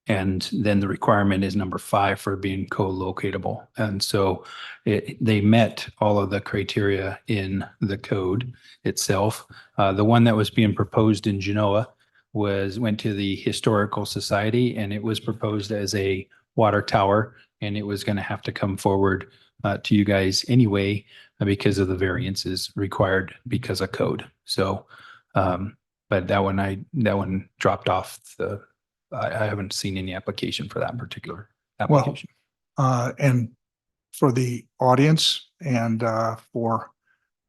the requirement is number 5 for being co-locatable. And so they met all of the criteria in the code itself. The one that was being proposed in Genoa went to the Historical Society, and it was proposed as a water tower, and it was going to have to come forward to you guys anyway because of the variances required because of code. So, but that one dropped off I haven't seen any application for that particular application. And for the audience and for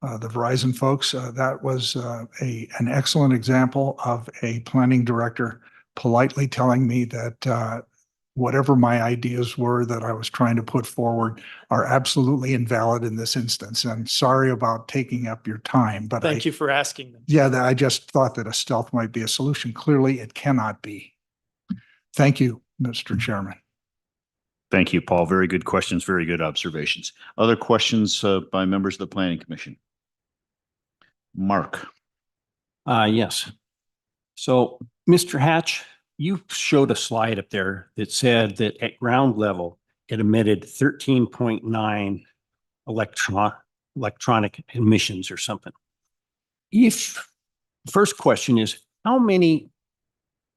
the Verizon folks, that was an excellent example of a planning director politely telling me that whatever my ideas were that I was trying to put forward are absolutely invalid in this instance. And sorry about taking up your time, but Thank you for asking them. yeah, I just thought that a stealth might be a solution. Clearly, it cannot be. Thank you, Mr. Chairman. Thank you, Paul. Very good questions, very good observations. Other questions by members of the Planning Commission? Mark. Yes. So, Mr. Hatch, you showed a slide up there that said that at ground level, it emitted 13.9 electronic emissions or something. First question is, how many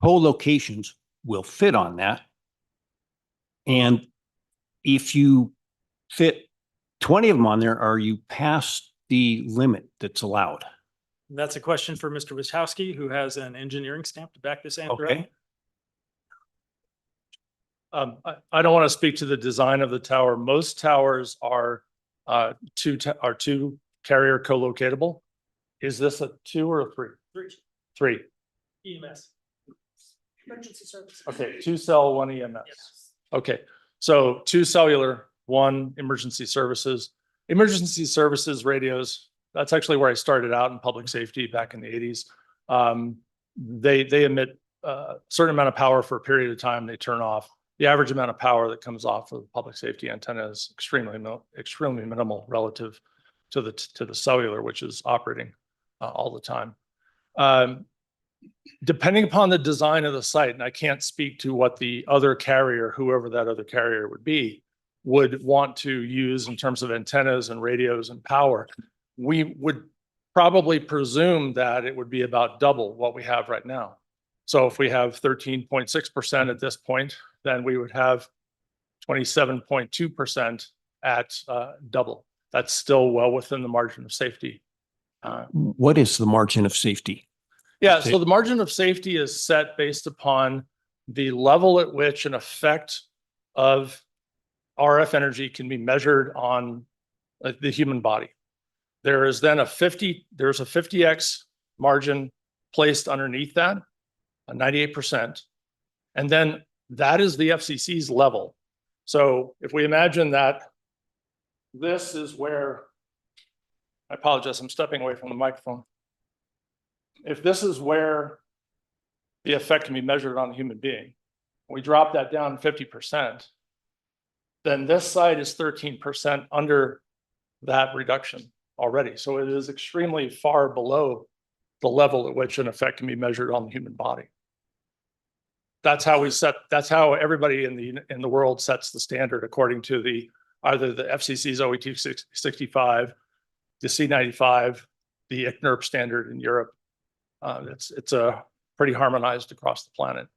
co-locations will fit on that? And if you fit 20 of them on there, are you past the limit that's allowed? That's a question for Mr. Wachowski, who has an engineering stamp to back this answer up. Okay. I don't want to speak to the design of the tower. Most towers are two carrier co-locatable. Is this a 2 or a 3? 3. EMS. Emergency services. Okay, 2 cell, 1 EMS. Okay, so 2 cellular, 1 emergency services. Emergency services radios, that's actually where I started out in public safety back in the 80s. They emit a certain amount of power for a period of time, they turn off. The average amount of power that comes off of the public safety antenna is extremely minimal relative to the cellular, which is operating all the time. Depending upon the design of the site, and I can't speak to what the other carrier, whoever that other carrier would be, would want to use in terms of antennas and radios and power, we would probably presume that it would be about double what we have right now. So if we have 13.6% at this point, then we would have 27.2% at double. That's still well within the margin of safety. What is the margin of safety? Yeah, so the margin of safety is set based upon the level at which an effect of RF energy can be measured on the human body. There is then there's a 50x margin placed underneath that, a 98%. And then that is the FCC's level. So if we imagine that this is where, I apologize, I'm stepping away from the microphone. If this is where the effect can be measured on a human being, we drop that down 50%, then this side is 13% under that reduction already. So it is extremely far below the level at which an effect can be measured on the human body. That's how everybody in the world sets the standard according to either the FCC's OET 65, the C95, the ICNIRP standard in Europe. It's a pretty harmonized across the planet.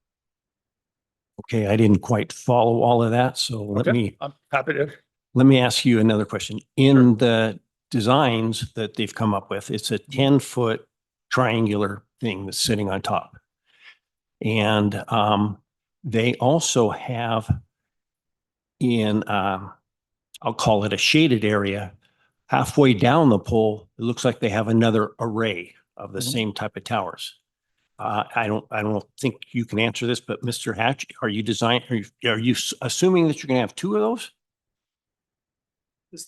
Okay, I didn't quite follow all of that, so I'm happy to. let me ask you another question. In the designs that they've come up with, it's a 10-foot triangular thing that's sitting on top. And they also have I'll call it a shaded area, halfway down the pole, it looks like they have another array of the same type of towers. I don't think you can answer this, but Mr. Hatch, are you assuming that you're going to have 2 of those?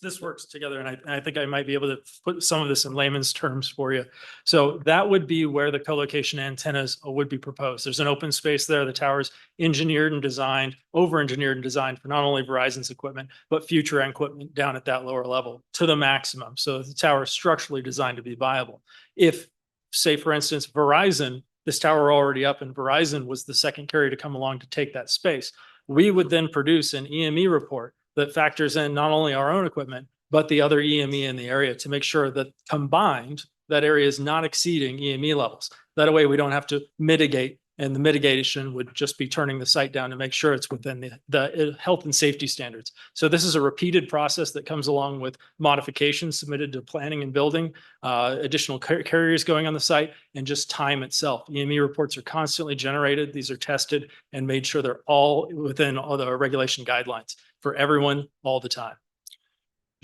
This works together, and I think I might be able to put some of this in layman's terms for you. So that would be where the co-location antennas would be proposed. There's an open space there. The tower's engineered and designed, over-engineered and designed for not only Verizon's equipment, but future equipment down at that lower level to the maximum. So the tower is structurally designed to be viable. If, say, for instance, Verizon, this tower already up and Verizon was the second carrier to come along to take that space, we would then produce an EME report that factors in not only our own equipment, but the other EME in the area to make sure that combined, that area is not exceeding EME levels. That way we don't have to mitigate, and the mitigation would just be turning the site down to make sure it's within the health and safety standards. So this is a repeated process that comes along with modifications submitted to planning and building, additional carriers going on the site, and just time itself. EME reports are constantly generated. These are tested and made sure they're all within all the regulation guidelines for everyone all the time.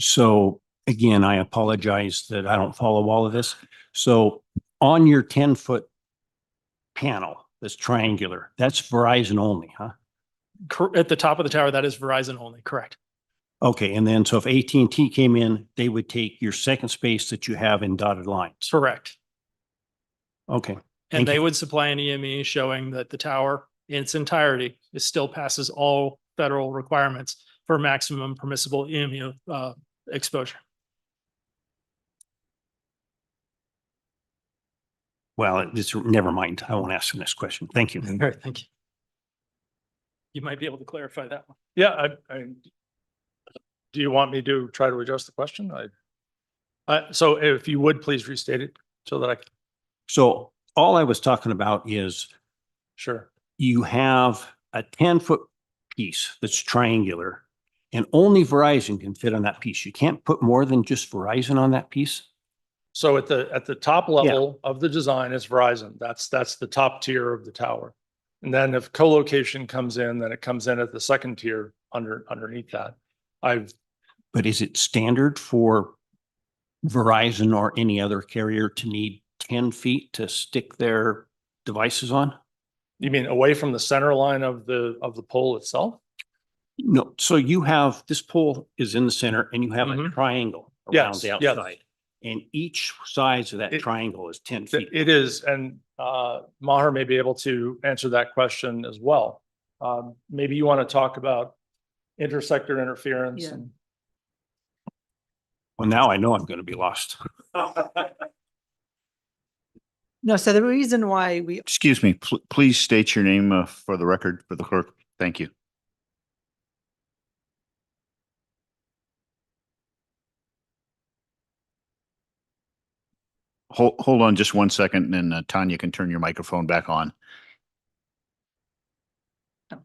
So again, I apologize that I don't follow all of this. So on your 10-foot panel, that's triangular, that's Verizon only, huh? At the top of the tower, that is Verizon only, correct? Okay, and then so if AT&T came in, they would take your second space that you have in dotted lines. Correct. Okay. And Thank they you. would supply an EME showing that the tower in its entirety is still passes all federal requirements for maximum permissible EMU exposure. Well, never mind. I won't ask the next question. Thank you. All right, thank you. You might be able to clarify that one. Yeah, do you want me to try to address the question? So if you would, please restate it so that I can. So all I was talking about is Sure. you have a 10-foot piece that's triangular and only Verizon can fit on that piece. You can't put more than just Verizon on that piece? So at the top level of the design is Verizon. That's the top tier of the tower. And then if co-location comes in, then it comes in at the second tier underneath that. But is it standard for Verizon or any other carrier to need 10 feet to stick their devices on? You mean away from the center line of the pole itself? No, so you have, this pole is in the center and you have a triangle around the Yes. outside. And each size of that triangle is 10 feet. It is, and Maher may be able to answer that question as well. Maybe you want to talk about intersector interference and. Well, now I know I'm going to be lost. No, so the reason why we Excuse me, please state your name for the record, for the clerk. Thank you. Hold on just one second, and then Tanya can turn your microphone back on.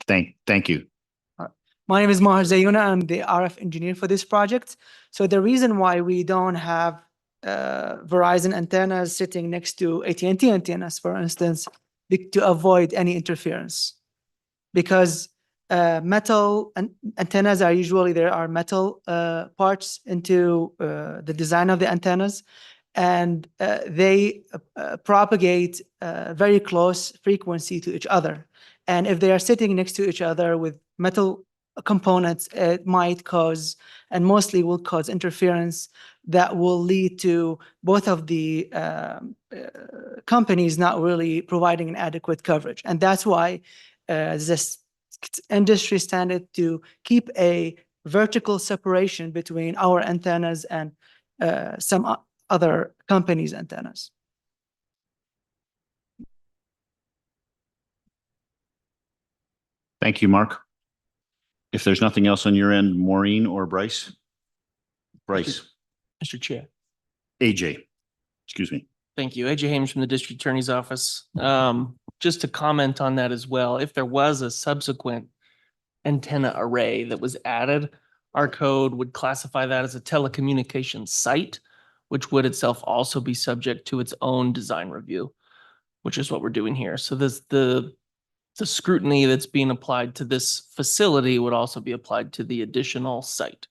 Thank you. My name is Maher Zayuna. I'm the RF engineer for this project. So the reason why we don't have Verizon antennas sitting next to AT&T antennas, for instance, to avoid any interference, because metal antennas are usually, there are metal parts into the design of the antennas, and they propagate very close frequency to each other. And if they are sitting next to each other with metal components, it might cause, and mostly will cause, interference that will lead to both of the companies not really providing an adequate coverage. And that's why this industry standard to keep a vertical separation between our antennas and some other companies' antennas. Thank you, Mark. If there's nothing else on your end, Maureen or Bryce? Bryce. Mr. Chair. AJ, excuse me. Thank you. AJ Hames from the District Attorney's Office. Just to comment on that as well, if there was a subsequent antenna array that was added, our code would classify that as a telecommunications site, which would itself also be subject to its own design review, which is what we're doing here. So the scrutiny that's being applied to this facility would also be applied to the additional site.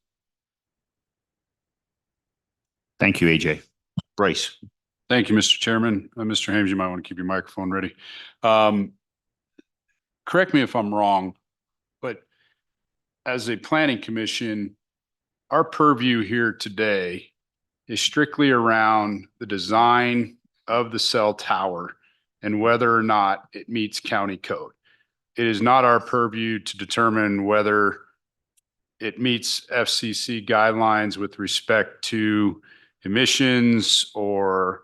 Thank you, AJ. Bryce. Thank you, Mr. Chairman. Mr. Hames, you might want to keep your microphone ready. Correct me if I'm wrong, but as a planning commission, our purview here today is strictly around the design of the cell tower and whether or not it meets county code. It is not our purview to determine whether it meets FCC guidelines with respect to emissions or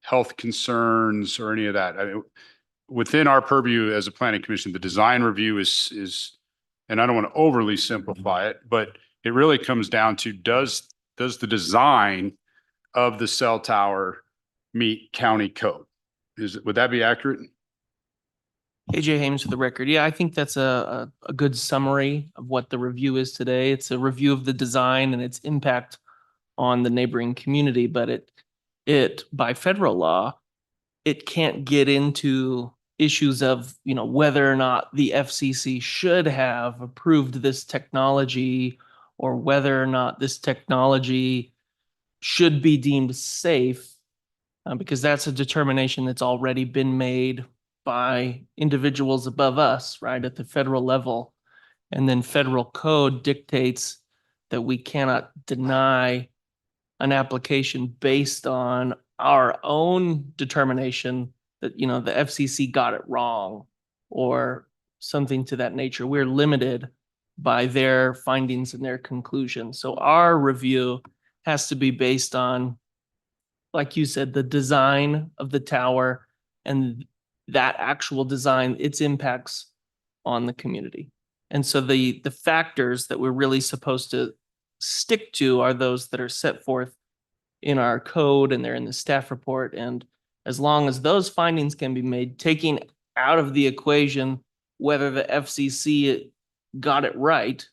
health concerns or any of that. I mean, within our purview as a planning commission, the design review is, and I don't want to overly simplify it, but it really comes down to does the design of the cell tower meet county code? Would that be accurate? AJ Hames for the record. Yeah, I think that's a good summary of what the review is today. It's a review of the design and its impact on the neighboring community, but it by federal law, it can't get into issues of, whether or not the FCC should have approved this technology or whether or not this technology should be deemed safe, because that's a determination that's already been made by individuals above us, right, at the federal level. And then federal code dictates that we cannot deny an application based on our own determination that, you know, the FCC got it wrong or something to that nature. We're limited by their findings and their conclusions. So our review has to be based on, like you said, the design of the tower and that actual design, its impacts on the community. And so the factors that we're really supposed to stick to are those that are set forth in our code and they're in the staff report. And as long as those findings can be made, taking out of the equation whether the FCC got it right,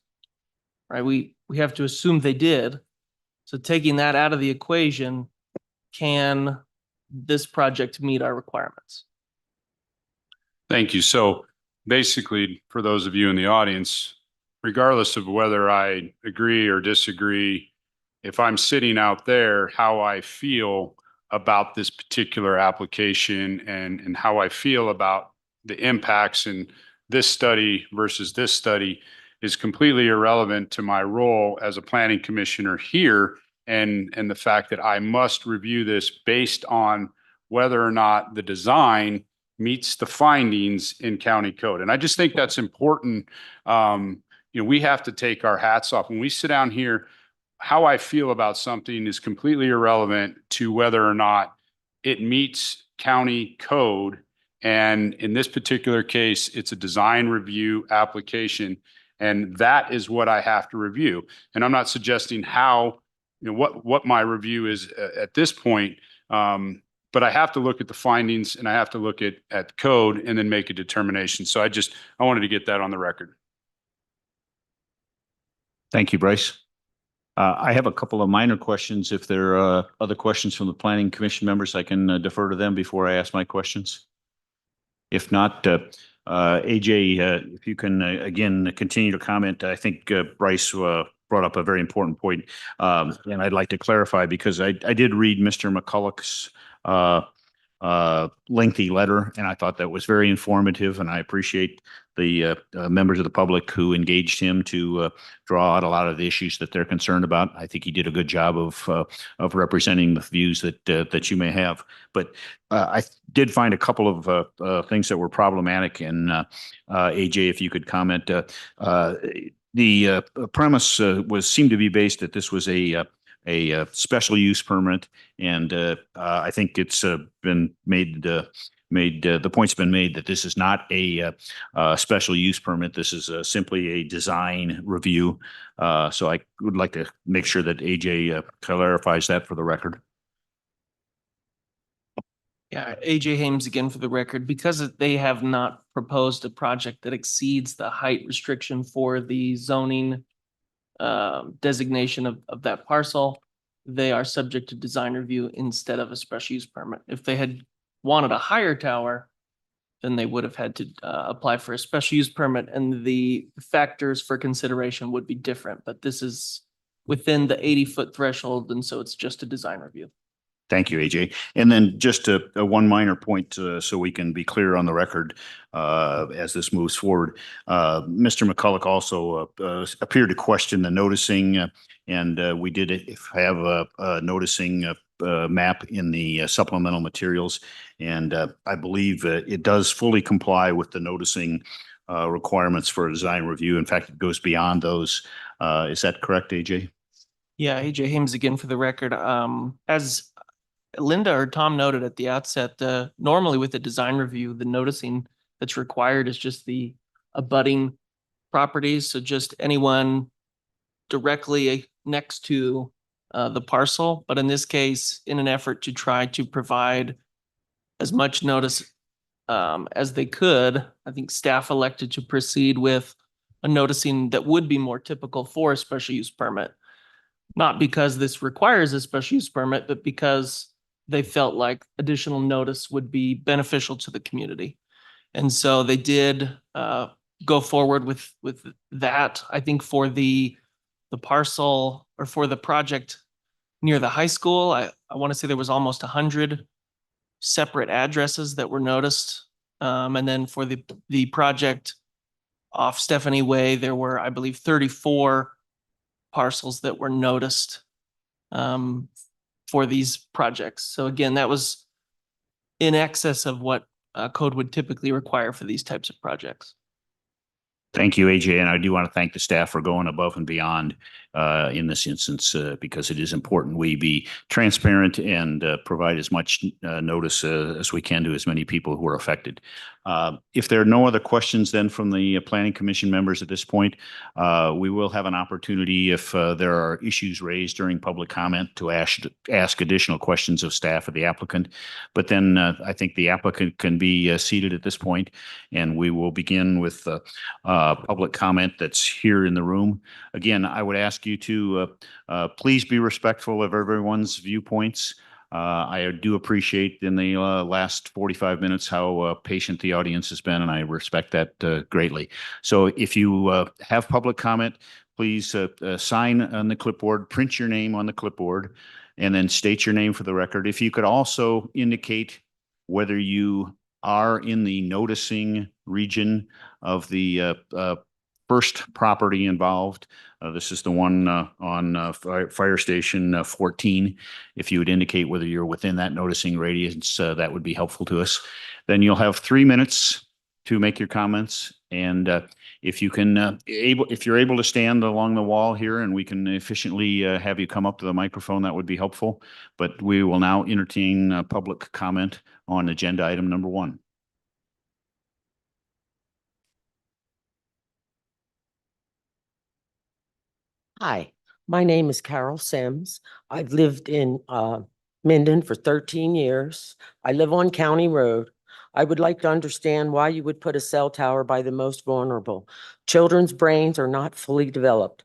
we have to assume they did. So taking that out of the equation, can this project meet our requirements? Thank you. So basically, for those of you in the audience, regardless of whether I agree or disagree, if I'm sitting out there, how I feel about this particular application and how I feel about the impacts in this study versus this study is completely irrelevant to my role as a planning commissioner here and the fact that I must review this based on whether or not the design meets the findings in county code. And I just think that's important. We have to take our hats off. When we sit down here, how I feel about something is completely irrelevant to whether or not it meets county code. And in this particular case, it's a design review application. And that is what I have to review. And I'm not suggesting how, what my review is at this point. But I have to look at the findings and I have to look at code and then make a determination. So I wanted to get that on the record. Thank you, Bryce. I have a couple of minor questions. If there are other questions from the Planning Commission members, I can defer to them before I ask my questions. If not, AJ, if you can again continue to comment. I think Bryce brought up a very important point, and I'd like to clarify because I did read Mr. McCulloch's lengthy letter, and I thought that was very informative, and I appreciate the members of the public who engaged him to draw out a lot of the issues that they're concerned about. I think he did a good job of representing the views that you may have. But I did find a couple of things that were problematic, and AJ, if you could comment. The premise seemed to be based that this was a special use permit, and I think it's been made. The point's been made that this is not a special use permit. This is simply a design review. So I would like to make sure that AJ clarifies that for the record. Yeah, AJ Hames again for the record, because they have not proposed a project that exceeds the height restriction for the zoning designation of that parcel, they are subject to design review instead of a special use permit. If they had wanted a higher tower, then they would have had to apply for a special use permit, and the factors for consideration would be different. But this is within the 80-foot threshold, and so it's just a design review. Thank you, AJ. And then just a one minor point so we can be clear on the record as this moves forward. Mr. McCulloch also appeared to question the noticing, and we did have a noticing map in the supplemental materials. And I believe it does fully comply with the noticing requirements for a design review. In fact, it goes beyond those. Is that correct, AJ? Yeah, AJ Hames again for the record. As Linda or Tom noted at the outset, normally with the design review, the noticing that's required is just the abutting properties. So just anyone directly next to the parcel. But in this case, in an effort to try to provide as much notice as they could, I think staff elected to proceed with a noticing that would be more typical for a special use permit. Not because this requires a special use permit, but because they felt like additional notice would be beneficial to the community. And so they did go forward with that. I think for the parcel or for the project near the high school, I want to say there was almost 100 separate addresses that were noticed. And then for the project off Stephanie Way, there were, I believe, 34 parcels that were noticed for these projects. So again, that was in excess of what code would typically require for these types of projects. Thank you, AJ, and I do want to thank the staff for going above and beyond in this instance because it is important we be transparent and provide as much notice as we can to as many people who are affected. If there are no other questions then from the Planning Commission members at this point, we will have an opportunity if there are issues raised during public comment to ask additional questions of staff or the applicant. But then I think the applicant can be seated at this point, and we will begin with public comment that's here in the room. Again, I would ask you to please be respectful of everyone's viewpoints. I do appreciate in the last 45 minutes how patient the audience has been, and I respect that greatly. So if you have public comment, please sign on the clipboard, print your name on the clipboard, and then state your name for the record. If you could also indicate whether you are in the noticing region of the first property involved. This is the one on Fire Station 14. If you would indicate whether you're within that noticing radius, that would be helpful to us. Then you'll have 3 minutes to make your comments. And if you can, if you're able to stand along the wall here and we can efficiently have you come up to the microphone, that would be helpful. But we will now entertain public comment on agenda item number 1. Hi, my name is Carol Sims. I've lived in Minden for 13 years. I live on County Road. I would like to understand why you would put a cell tower by the most vulnerable. Children's brains are not fully developed.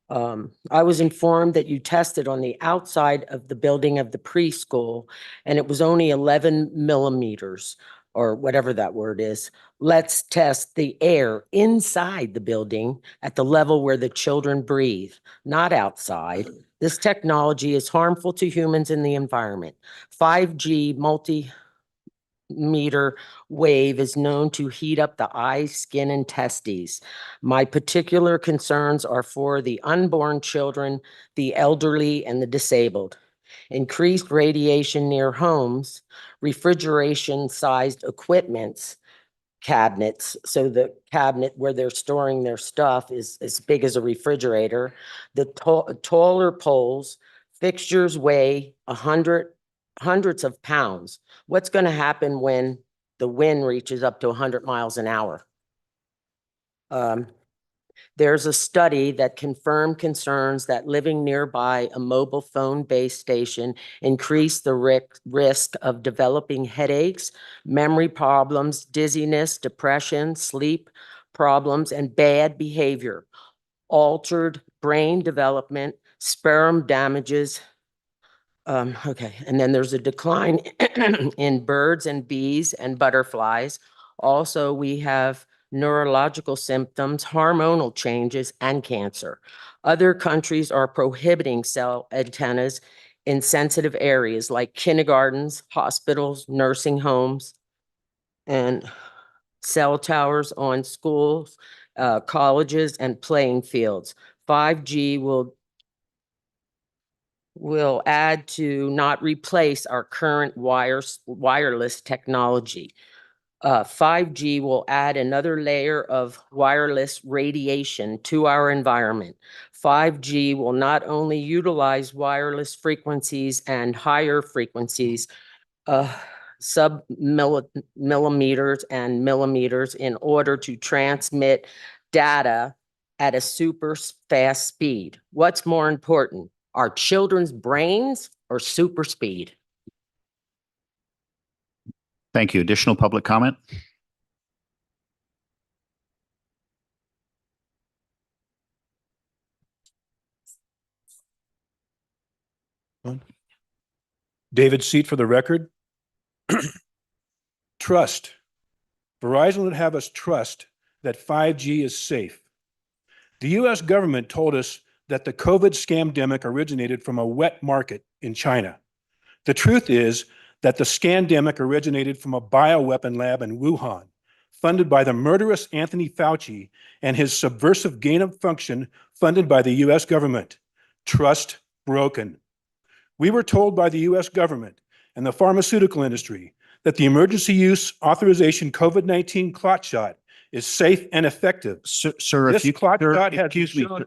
I was informed that you tested on the outside of the building of the preschool, and it was only 11 millimeters, or whatever that word is. Let's test the air inside the building at the level where the children breathe, not outside. This technology is harmful to humans and the environment. 5G multimeter wave is known to heat up the eyes, skin, and testes. My particular concerns are for the unborn children, the elderly, and the disabled. Increased radiation near homes, refrigeration-sized equipments, cabinets, so the cabinet where they're storing their stuff is as big as a refrigerator. The taller poles, fixtures weigh hundreds of pounds. What's going to happen when the wind reaches up to 100 miles an hour? There's a study that confirmed concerns that living nearby a mobile phone base station increased the risk of developing headaches, memory problems, dizziness, depression, sleep problems, and bad behavior, altered brain development, sperm damages. Okay, and then there's a decline in birds and bees and butterflies. Also, we have neurological symptoms, hormonal changes, and cancer. Other countries are prohibiting cell antennas in sensitive areas like kindergartens, hospitals, nursing homes, and cell towers on schools, colleges, and playing fields. 5G will add to, not replace, our current wireless technology. 5G will add another layer of wireless radiation to our environment. 5G will not only utilize wireless frequencies and higher frequencies, sub-millimeters and millimeters in order to transmit data at a super fast speed. What's more important, our children's brains or super speed? Thank you. Additional public comment? David Seat for the record. Trust. Verizon would have us trust that 5G is safe. The US government told us that the COVID scamdemic originated from a wet market in China. The truth is that the scandemic originated from a bioweapon lab in Wuhan. funded by the murderous Anthony Fauci and his subversive gain of function funded by the US government. Trust broken. We were told by the US government and the pharmaceutical industry that the emergency use authorization COVID-19 clot shot is safe and effective. Sir, if This you, clot sir, shot has excuse me, shown-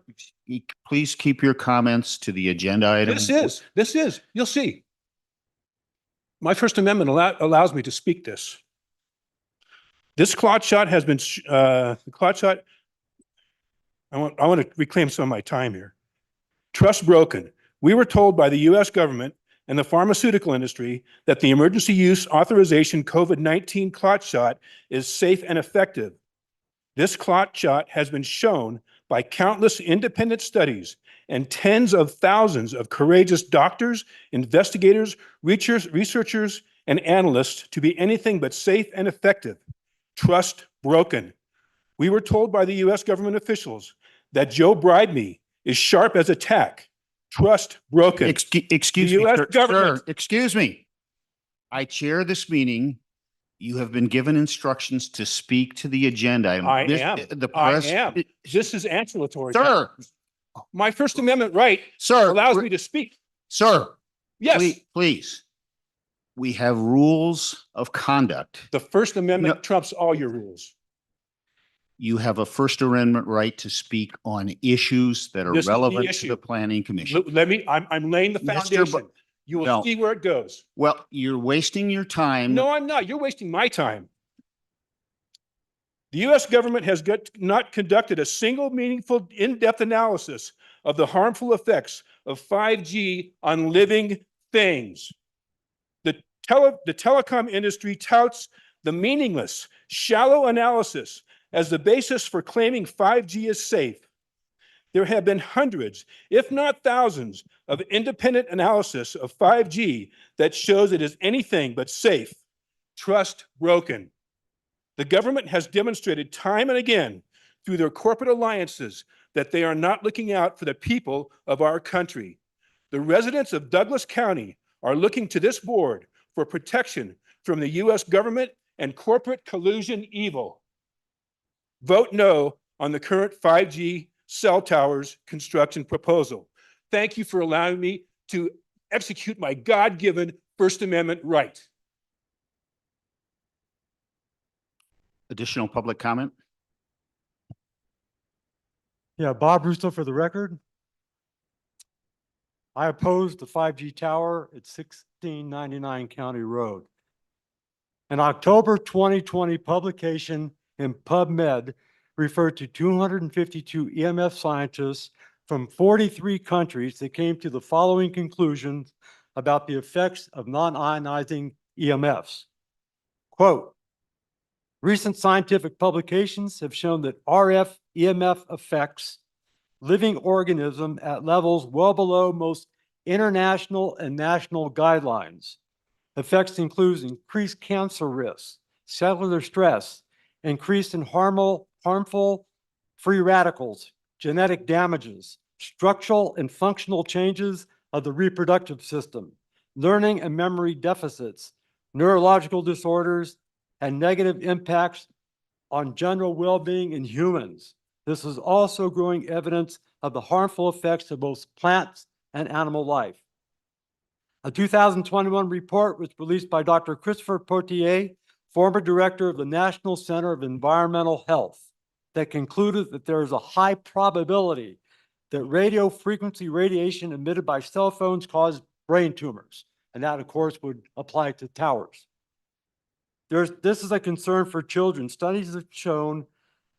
please keep your comments to the agenda item. This is, you'll see. My First Amendment allows me to speak this. This clot shot has been, the clot shot, I want to reclaim some of my time here. Trust broken. We were told by the US government and the pharmaceutical industry that the emergency use authorization COVID-19 clot shot is safe and effective. This clot shot has been shown by countless independent studies and tens of thousands of courageous doctors, investigators, researchers, and analysts to be anything but safe and effective. Trust broken. We were told by the US government officials that Joe Bride Me is sharp as a tack. Trust broken. Excuse The me, US sir, government- sir, excuse me. I chair this meeting. You have been given instructions to speak to the agenda item. I This- am. The I press. am. This is ancillary. Sir, My First Amendment right sir, allows me to speak. sir, Yes, please. We have rules of conduct. the First Amendment trumps all your rules. You have a First Amendment right to speak on issues that are This is the relevant to issue. the Planning Commission. Let me, I'm laying the Mr. foundation. You will No. see where it goes. Well, you're wasting your time. No, I'm not. You're wasting my time. The US government has not conducted a single meaningful in-depth analysis of the harmful effects of 5G on living things. The telecom industry touts the meaningless, shallow analysis as the basis for claiming 5G is safe. There have been hundreds, if not thousands, of independent analysis of 5G that shows it is anything but safe. Trust broken. The government has demonstrated time and again through their corporate alliances that they are not looking out for the people of our country. The residents of Douglas County are looking to this board for protection from the US government and corporate collusion evil. Vote no on the current 5G cell towers construction proposal. Thank you for allowing me to execute my God-given First Amendment right. Additional public comment? Yeah, Bob Russo for the record. I oppose the 5G tower at 1699 County Road. An October 2020 publication in PubMed referred to 252 EMF scientists from 43 countries that came to the following conclusions about the effects of non-ionizing EMFs. Quote, recent scientific publications have shown that RF EMF affects living organisms at levels well below most international and national guidelines. Effects include increased cancer risks, cellular stress, increase in harmful free radicals, genetic damages, structural and functional changes of the reproductive system, learning and memory deficits, neurological disorders, and negative impacts on general well-being in humans. This is also growing evidence of the harmful effects of both plants and animal life. A 2021 report was released by Dr. Christopher Potier, former director of the National Center of Environmental Health, that concluded that there is a high probability that radio frequency radiation emitted by cell phones cause brain tumors. And that, of course, would apply to towers. This is a concern for children. Studies have shown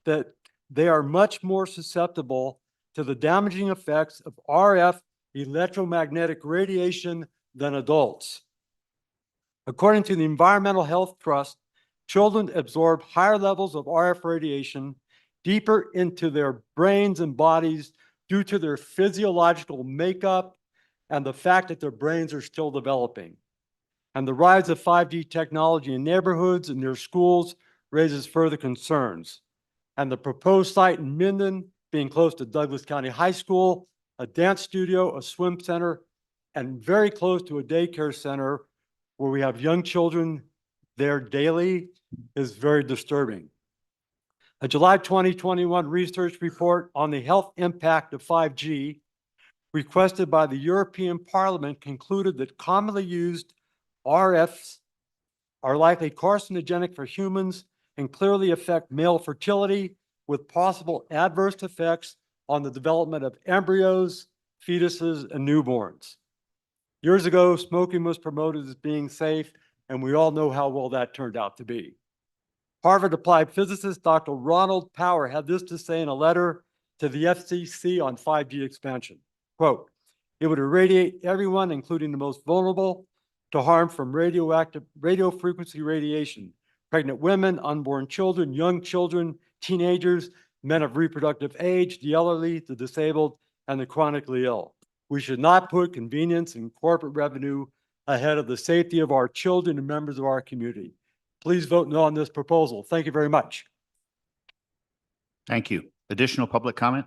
that they are much more susceptible to the damaging effects of RF electromagnetic radiation than adults. According to the Environmental Health Trust, children absorb higher levels of RF radiation deeper into their brains and bodies due to their physiological makeup and the fact that their brains are still developing. And the rise of 5G technology in neighborhoods and near schools raises further concerns. And the proposed site in Minden, being close to Douglas County High School, a dance studio, a swim center, and very close to a daycare center where we have young children there daily is very disturbing. A July 2021 research report on the health impact of 5G requested by the European Parliament concluded that commonly used RFs are likely carcinogenic for humans and clearly affect male fertility with possible adverse effects on the development of embryos, fetuses, and newborns. Years ago, smoking was promoted as being safe, and we all know how well that turned out to be. Harvard applied physicist Dr. Ronald Power had this to say in a letter to the FCC on 5G expansion. Quote, "It would irradiate everyone, including the most vulnerable, to harm from radio frequency radiation, pregnant women, unborn children, young children, teenagers, men of reproductive age, the elderly, the disabled, and the chronically ill. We should not put convenience and corporate revenue ahead of the safety of our children and members of our community. Please vote no on this proposal. Thank you very much." Thank you. Additional public comment?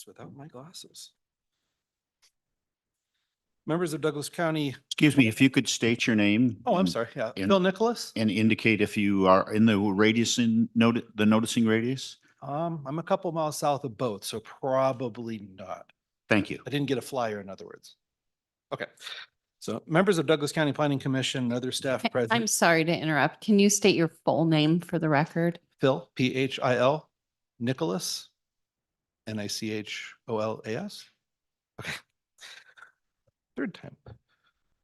Without my glasses. Members of Douglas County. Excuse me, if you could state your name. Oh, I'm sorry. Yeah, and- Phil Nicholas. And indicate if you are in the radius the noticing radius? I'm a couple miles south of both, so probably not. Thank you. I didn't get a flyer, in other words. Okay. So members of Douglas County Planning Commission, and other staff I'm present. sorry to interrupt. Can you state your full name for the record? Phil, Phil, Nicholas, Nicholas. Okay. Third time.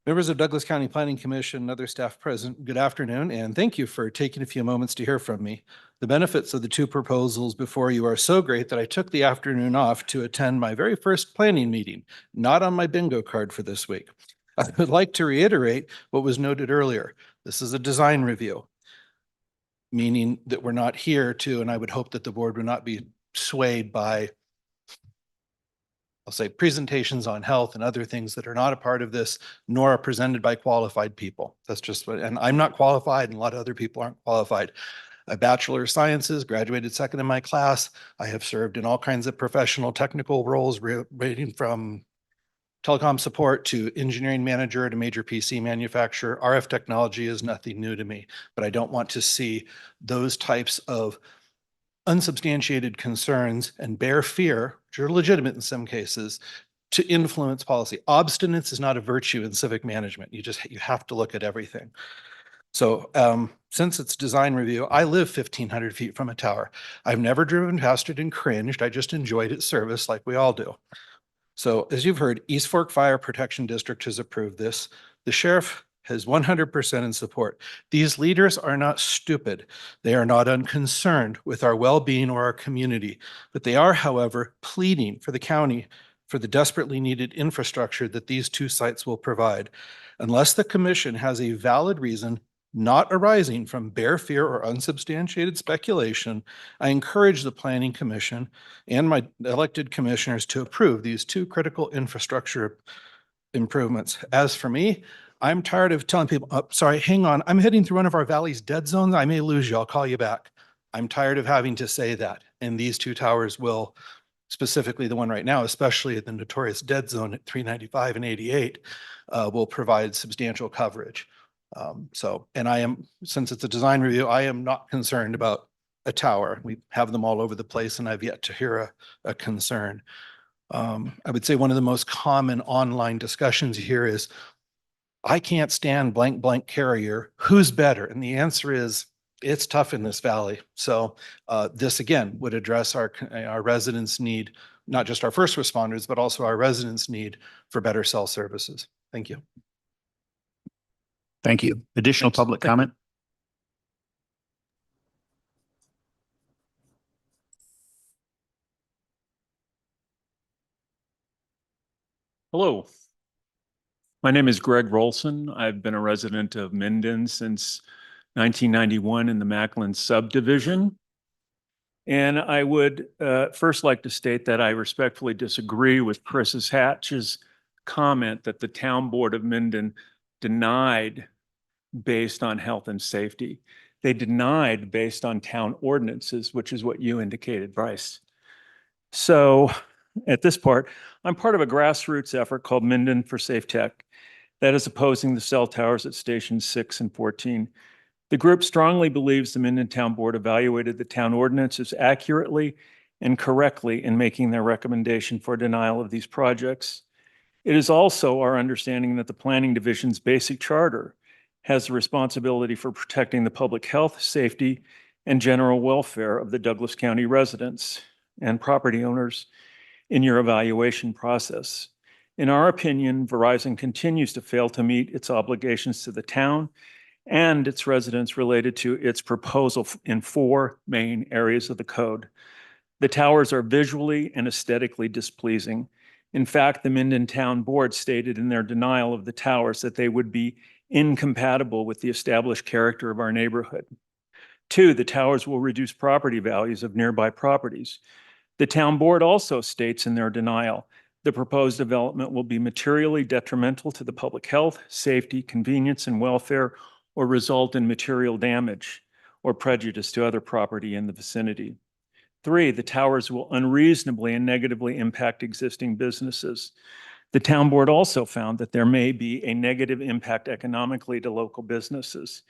Members of Douglas County Planning Commission and other staff present, good afternoon, and thank you for taking a few moments to hear from me. The benefits of the two proposals before you are so great that I took the afternoon off to attend my very first planning meeting, not on my bingo card for this week. I would like to reiterate what was noted earlier. This is a design review, meaning that we're not here to, and I would hope that the board would not be swayed by, I'll say, presentations on health and other things that are not a part of this, nor are presented by qualified people. That's just what, and I'm not qualified and a lot of other people aren't qualified. A Bachelor of Sciences, graduated second in my class. I have served in all kinds of professional technical roles, ranging from telecom support to engineering manager at a major PC manufacturer. RF technology is nothing new to me, but I don't want to see those types of unsubstantiated concerns and bare fear, which are legitimate in some cases, to influence policy. Obstinance is not a virtue in civic management. You have to look at everything. So since it's design review, I live 1,500 feet from a tower. I've never driven past it and cringed. I just enjoyed its service like we all do. So as you've heard, East Fork Fire Protection District has approved this. The sheriff has 100% in support. These leaders are not stupid. They are not unconcerned with our well-being or our community, but they are, however, pleading for the county for the desperately needed infrastructure that these two sites will provide. Unless the commission has a valid reason not arising from bare fear or unsubstantiated speculation, I encourage the Planning Commission and my elected commissioners to approve these two critical infrastructure improvements. As for me, I'm tired of telling people, oh, sorry, hang on, I'm heading through one of our valley's dead zones. I may lose you. I'll call you back. I'm tired of having to say that. And these two towers will, specifically the one right now, especially the notorious dead zone at 395 and 88, will provide substantial coverage. And I am, since it's a design review, I am not concerned about a tower. We have them all over the place and I've yet to hear a concern. I would say one of the most common online discussions here is, I can't stand blank, blank carrier. Who's better? And the answer is, it's tough in this valley. So this again would address our residents' need, not just our first responders, but also our residents' need for better cell services. Thank you. Thank you. Additional public comment? Hello. My name is Greg Rolson. I've been a resident of Minden since 1991 in the Macklin subdivision. And I would first like to state that I respectfully disagree with Chris's Hatch's comment that the town board of Minden denied based on health and safety. They denied based on town ordinances, which is what you indicated, Bryce. So at this part, I'm part of a grassroots effort called Minden for Safe Tech that is opposing the cell towers at stations 6 and 14. The group strongly believes the Minden Town Board evaluated the town ordinances accurately and correctly in making their recommendation for denial of these projects. It is also our understanding that the Planning Division's basic charter has the responsibility for protecting the public health, safety, and general welfare of the Douglas County residents and property owners in your evaluation process. In our opinion, Verizon continues to fail to meet its obligations to the town and its residents related to its proposal in 4 main areas of the code. The towers are visually and aesthetically displeasing. In fact, the Minden Town Board stated in their denial of the towers that they would be incompatible with the established character of our neighborhood. 2, the towers will reduce property values of nearby properties. The town board also states in their denial, the proposed development will be materially detrimental to the public health, safety, convenience, and welfare, or result in material damage or prejudice to other property in the vicinity. 3, the towers will unreasonably and negatively impact existing businesses. The town board also found that there may be a negative impact economically to local businesses.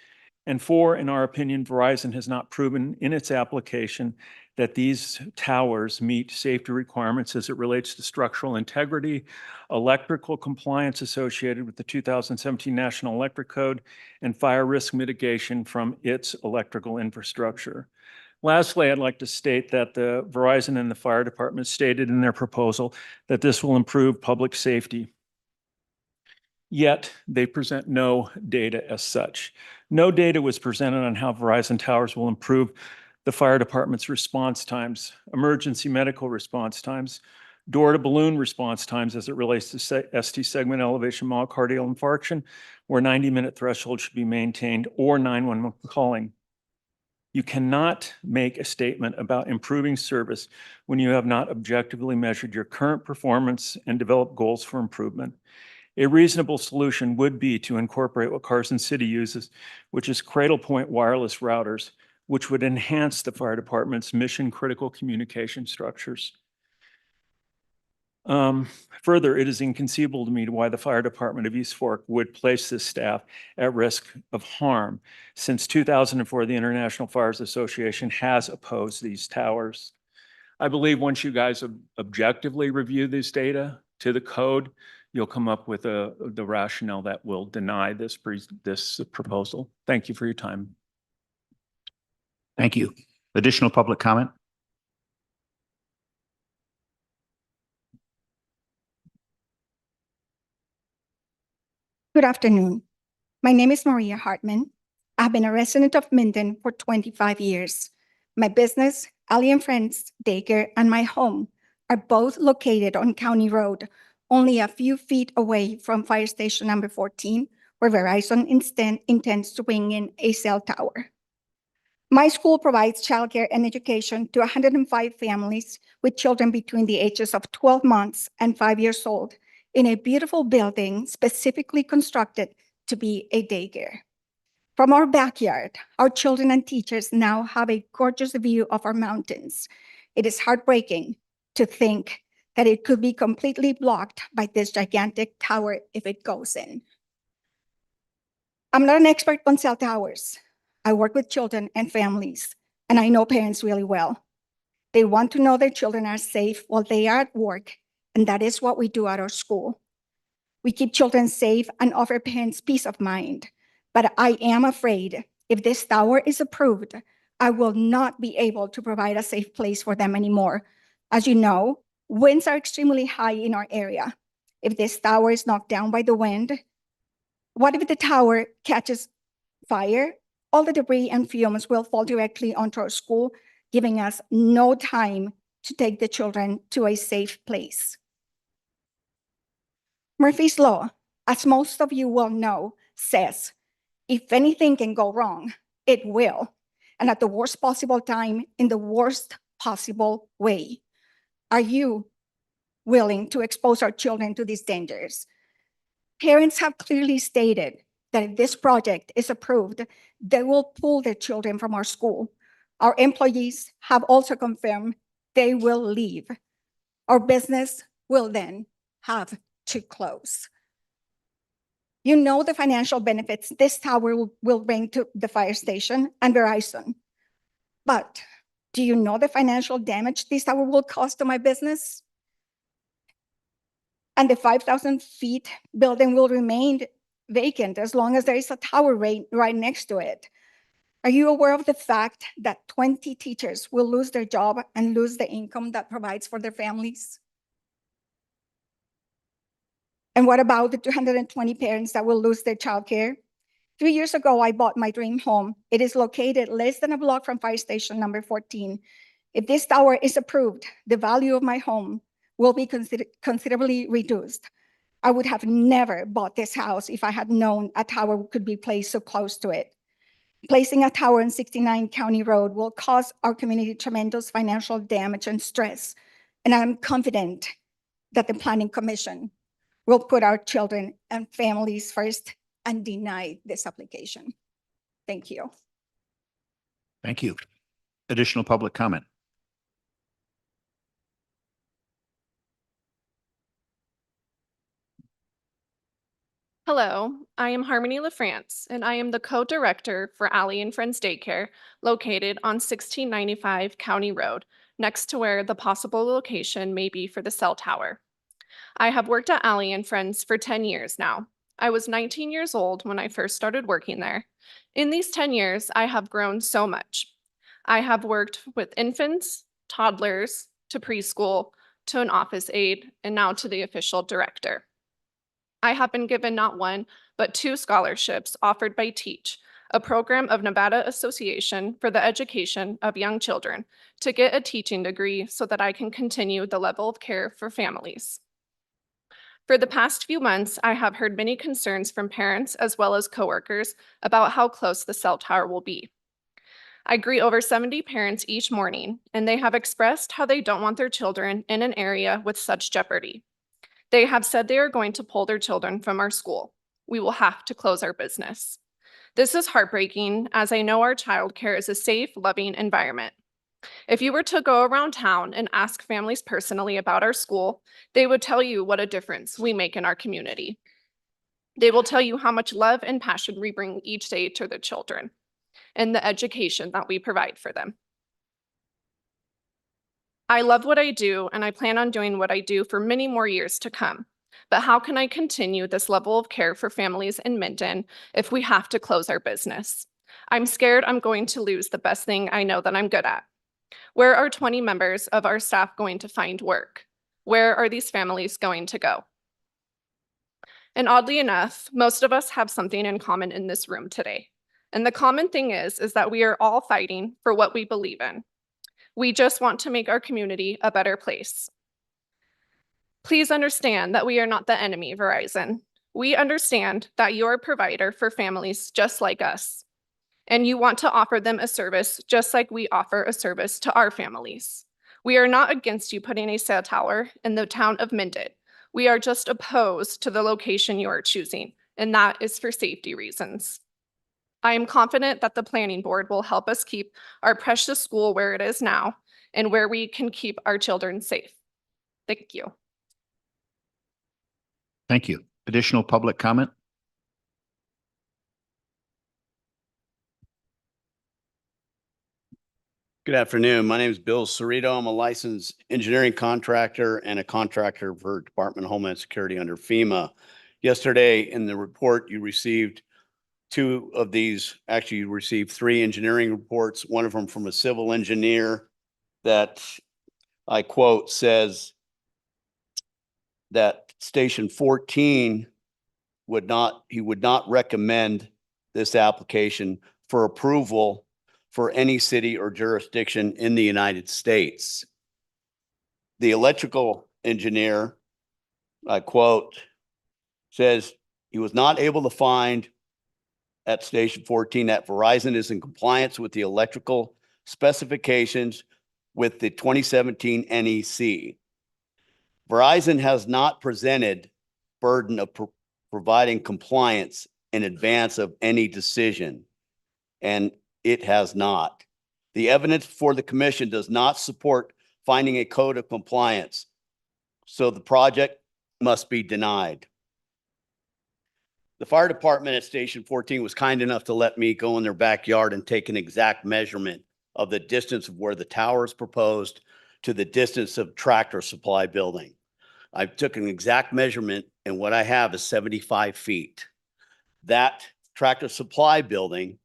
And 4, in our opinion, Verizon has not proven in its application that these towers meet safety requirements as it relates to structural integrity, electrical compliance associated with the 2017 National Electric Code, and fire risk mitigation from its electrical infrastructure. Lastly, I'd like to state that the Verizon and the fire department stated in their proposal that this will improve public safety. Yet they present no data as such. No data was presented on how Verizon towers will improve the fire department's response times, emergency medical response times, door-to-balloon response times as it relates to ST segment elevation myocardial infarction, where 90-minute threshold should be maintained, or 911 calling. You cannot make a statement about improving service when you have not objectively measured your current performance and developed goals for improvement. A reasonable solution would be to incorporate what Carson City uses, which is Cradlepoint wireless routers, which would enhance the fire department's mission-critical communication structures. Further, it is inconceivable to me why the fire department of East Fork would place this staff at risk of harm. Since 2004, the International Fires Association has opposed these towers. I believe once you guys objectively review this data to the code, you'll come up with the rationale that will deny this proposal. Thank you for your time. Thank you. Additional public comment? Good afternoon. My name is Maria Hartman. I've been a resident of Minden for 25 years. My business, Ali and Friends Daycare, and my home are both located on County Road, only a few feet away from Fire Station number 14, where Verizon intends to bring in a cell tower. My school provides childcare and education to 105 families with children between the ages of 12 months and 5 years old in a beautiful building specifically constructed to be a daycare. From our backyard, our children and teachers now have a gorgeous view of our mountains. It is heartbreaking to think that it could be completely blocked by this gigantic tower if it goes in. I'm not an expert on cell towers. I work with children and families, and I know parents really well. They want to know their children are safe while they are at work, and that is what we do at our school. We keep children safe and offer parents peace of mind, but I am afraid if this tower is approved, I will not be able to provide a safe place for them anymore. As you know, winds are extremely high in our area. If this tower is knocked down by the wind, what if the tower catches fire? All the debris and fumes will fall directly onto our school, giving us no time to take the children to a safe place. Murphy's Law, as most of you will know, says, if anything can go wrong, it will, and at the worst possible time, in the worst possible way. Are you willing to expose our children to these dangers? Parents have clearly stated that if this project is approved, they will pull their children from our school. Our employees have also confirmed they will leave. Our business will then have to close. You know the financial benefits this tower will bring to the fire station and Verizon. But do you know the financial damage this tower will cause to my business? And the 5,000 feet building will remain vacant as long as there is a tower right next to it. Are you aware of the fact that 20 teachers will lose their job and lose the income that provides for their families? And what about the 220 parents that will lose their childcare? 3 years ago, I bought my dream home. It is located less than a block from fire station number 14. If this tower is approved, the value of my home will be considerably reduced. I would have never bought this house if I had known a tower could be placed so close to it. Placing a tower on 69 County Road will cause our community tremendous financial damage and stress. And I'm confident that the Planning Commission will put our children and families first and deny this application. Thank you. Thank you. Additional public comment. Hello, I am Harmony LaFrance, and I am the co-director for Allie and Friends Daycare, located on 1695 County Road, next to where the possible location may be for the cell tower. I have worked at Allie and Friends for 10 years now. I was 19 years old when I first started working there. In these 10 years, I have grown so much. I have worked with infants, toddlers, to preschool, to an office aide, and now to the official director. I have been given not one, but 2 scholarships offered by TEACH, a program of Nevada Association for the Education of Young Children, to get a teaching degree so that I can continue the level of care for families. For the past few months, I have heard many concerns from parents as well as coworkers about how close the cell tower will be. I greet over 70 parents each morning, and they have expressed how they don't want their children in an area with such jeopardy. They have said they are going to pull their children from our school. We will have to close our business. This is heartbreaking, as I know our childcare is a safe, loving environment. If you were to go around town and ask families personally about our school, they would tell you what a difference we make in our community. They will tell you how much love and passion we bring each day to the children and the education that we provide for them. I love what I do, and I plan on doing what I do for many more years to come. But how can I continue this level of care for families in Minden if we have to close our business? I'm scared I'm going to lose the best thing I know that I'm good at. Where are 20 members of our staff going to find work? Where are these families going to go? And oddly enough, most of us have something in common in this room today. And the common thing is that we are all fighting for what we believe in. We just want to make our community a better place. Please understand that we are not the enemy, Verizon. We understand that you're a provider for families just like us, and you want to offer them a service just like we offer a service to our families. We are not against you putting a cell tower in the town of Minden. We are just opposed to the location you are choosing, and that is for safety reasons. I am confident that the planning board will help us keep our precious school where it is now and where we can keep our children safe. Thank you. Thank you. Additional public comment? Good afternoon. My name is Bill Cerrito. I'm a licensed engineering contractor and a contractor for Department of Homeland Security under FEMA. Yesterday in the report you received 2 of these, actually you received 3 engineering reports, one of them from a civil engineer that I quote says that Station 14 would not recommend this application for approval for any city or jurisdiction in the United States. The electrical engineer, I quote, says he was not able to find at Station 14 that Verizon is in compliance with the electrical specifications with the 2017 NEC. Verizon has not presented burden of providing compliance in advance of any decision, and it has not. The evidence before the commission does not support finding a code of compliance. So the project must be denied. The fire department at Station 14 was kind enough to let me go in their backyard and take an exact measurement of the distance of where the tower is proposed to the distance of Tractor Supply building. I took an exact measurement and what I have is 75 feet. That Tractor Supply building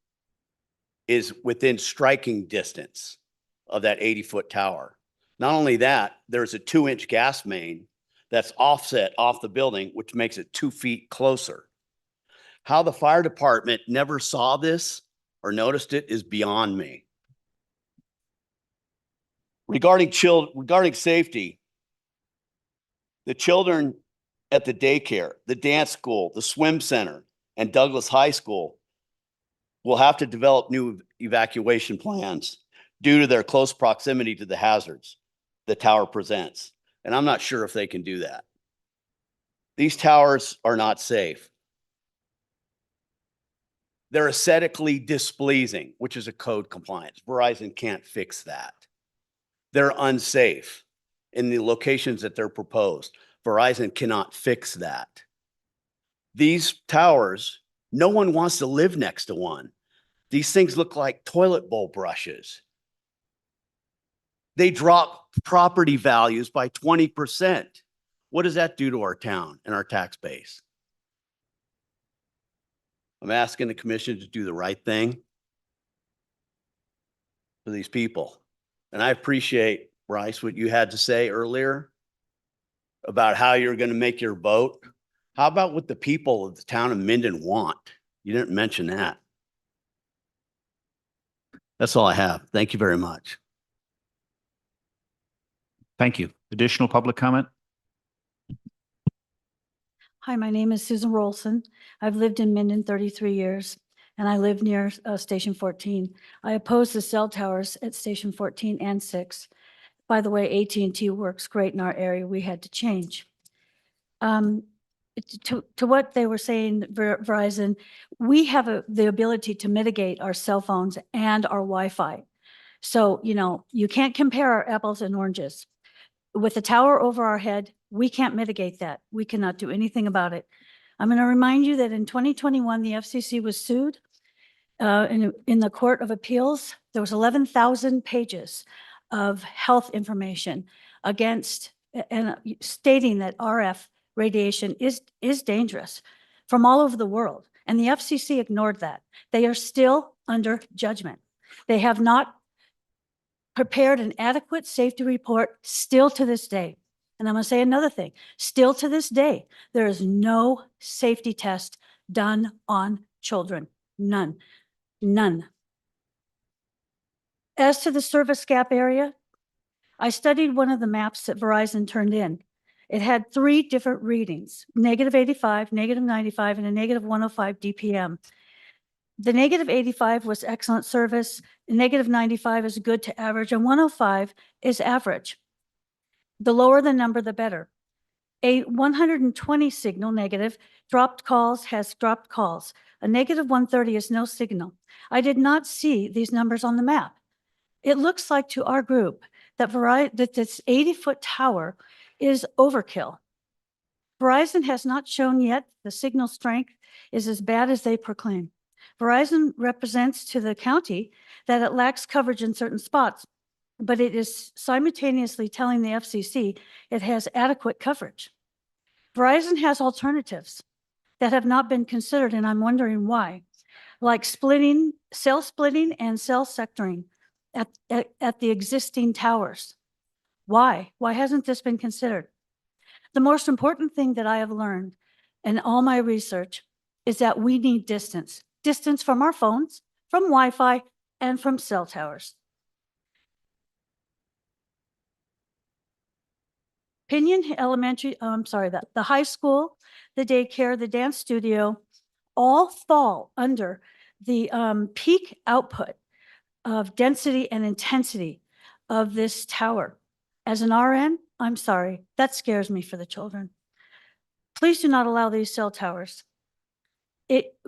is within striking distance of that 80-foot tower. Not only that, there's a 2-inch gas main that's offset off the building, which makes it 2 feet closer. How the fire department never saw this or noticed it is beyond me. Regarding safety, the children at the daycare, the dance school, the swim center, and Douglas High School will have to develop new evacuation plans due to their close proximity to the hazards the tower presents. And I'm not sure if they can do that. These towers are not safe. They're aesthetically displeasing, which is a code compliance. Verizon can't fix that. They're unsafe in the locations that they're proposed. Verizon cannot fix that. These towers, no one wants to live next to one. These things look like toilet bowl brushes. They drop property values by 20%. What does that do to our town and our tax base? I'm asking the commission to do the right thing for these people. And I appreciate, Bryce, what you had to say earlier about how you're going to make your vote. How about what the people of the town of Minden want? You didn't mention that. That's all I have. Thank you very much. Thank you. Additional public comment? Hi, my name is Susan Rolson. I've lived in Minden 33 years, and I live near Station 14. I oppose the cell towers at Station 14 and 6. By the way, AT&T works great in our area. We had to change. To what they were saying, Verizon, we have the ability to mitigate our cell phones and our Wi-Fi. So, you can't compare our apples and oranges. With the tower over our head, we can't mitigate that. We cannot do anything about it. I'm going to remind you that in 2021, the FCC was sued in the Court of Appeals. There was 11,000 pages of health information against and stating that RF radiation is dangerous from all over the world. And the FCC ignored that. They are still under judgment. They have not prepared an adequate safety report still to this day. And I'm going to say another thing. Still to this day, there is no safety test done on children. None. None. As to the service gap area, I studied one of the maps that Verizon turned in. It had 3 different readings, -85, -95, and a -105 DPM. The -85 was excellent service, -95 is good to average, and 105 is average. The lower the number, the better. A 120 signal negative has dropped calls. A -130 is no signal. I did not see these numbers on the map. It looks like to our group that this 80-foot tower is overkill. Verizon has not shown yet the signal strength is as bad as they proclaim. Verizon represents to the county that it lacks coverage in certain spots, but it is simultaneously telling the FCC it has adequate coverage. Verizon has alternatives that have not been considered, and I'm wondering why, like cell splitting and cell sectoring at the existing towers. Why? Why hasn't this been considered? The most important thing that I have learned in all my research is that we need distance. Distance from our phones, from Wi-Fi, and from cell towers. Pinion Elementary, the high school, the daycare, the dance studio, all fall under the peak output of density and intensity of this tower. As an RN, I'm sorry, that scares me for the children. Please do not allow these cell towers.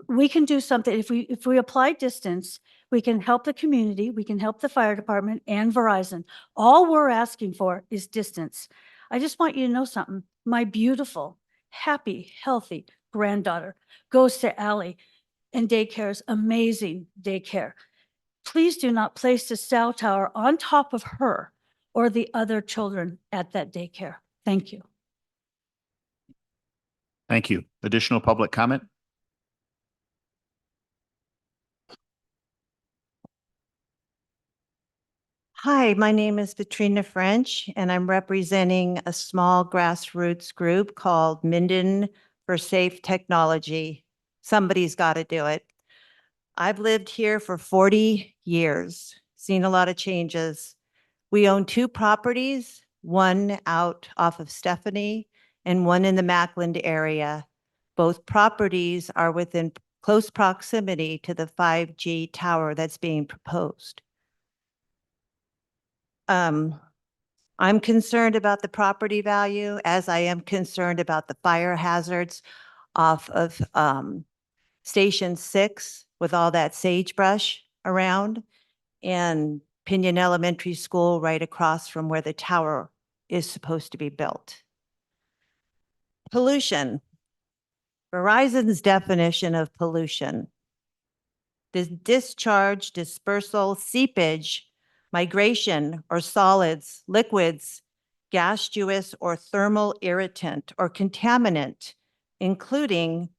We can do something. If we apply distance, we can help the community, we can help the fire department and Verizon. All we're asking for is distance. I just want you to know something. My beautiful, happy, healthy granddaughter goes to Allie and daycare's amazing daycare. Please do not place the cell tower on top of her or the other children at that daycare. Thank you. Thank you. Additional public comment? Hi, my name is Katrina French, and I'm representing a small grassroots group called Minden for Safe Technology. Somebody's got to do it. I've lived here for 40 years, seen a lot of changes. We own 2 properties, one out off of Stephanie and one in the Mackland area. Both properties are within close proximity to the 5G tower that's being proposed. I'm concerned about the property value, as I am concerned about the fire hazards off of Station 6 with all that sagebrush around, and Pinion Elementary School right across from where the tower is supposed to be built. Pollution. Verizon's definition of pollution: the discharge, dispersal, seepage, migration, or solids, liquids, gaseous or thermal irritant or contaminant, including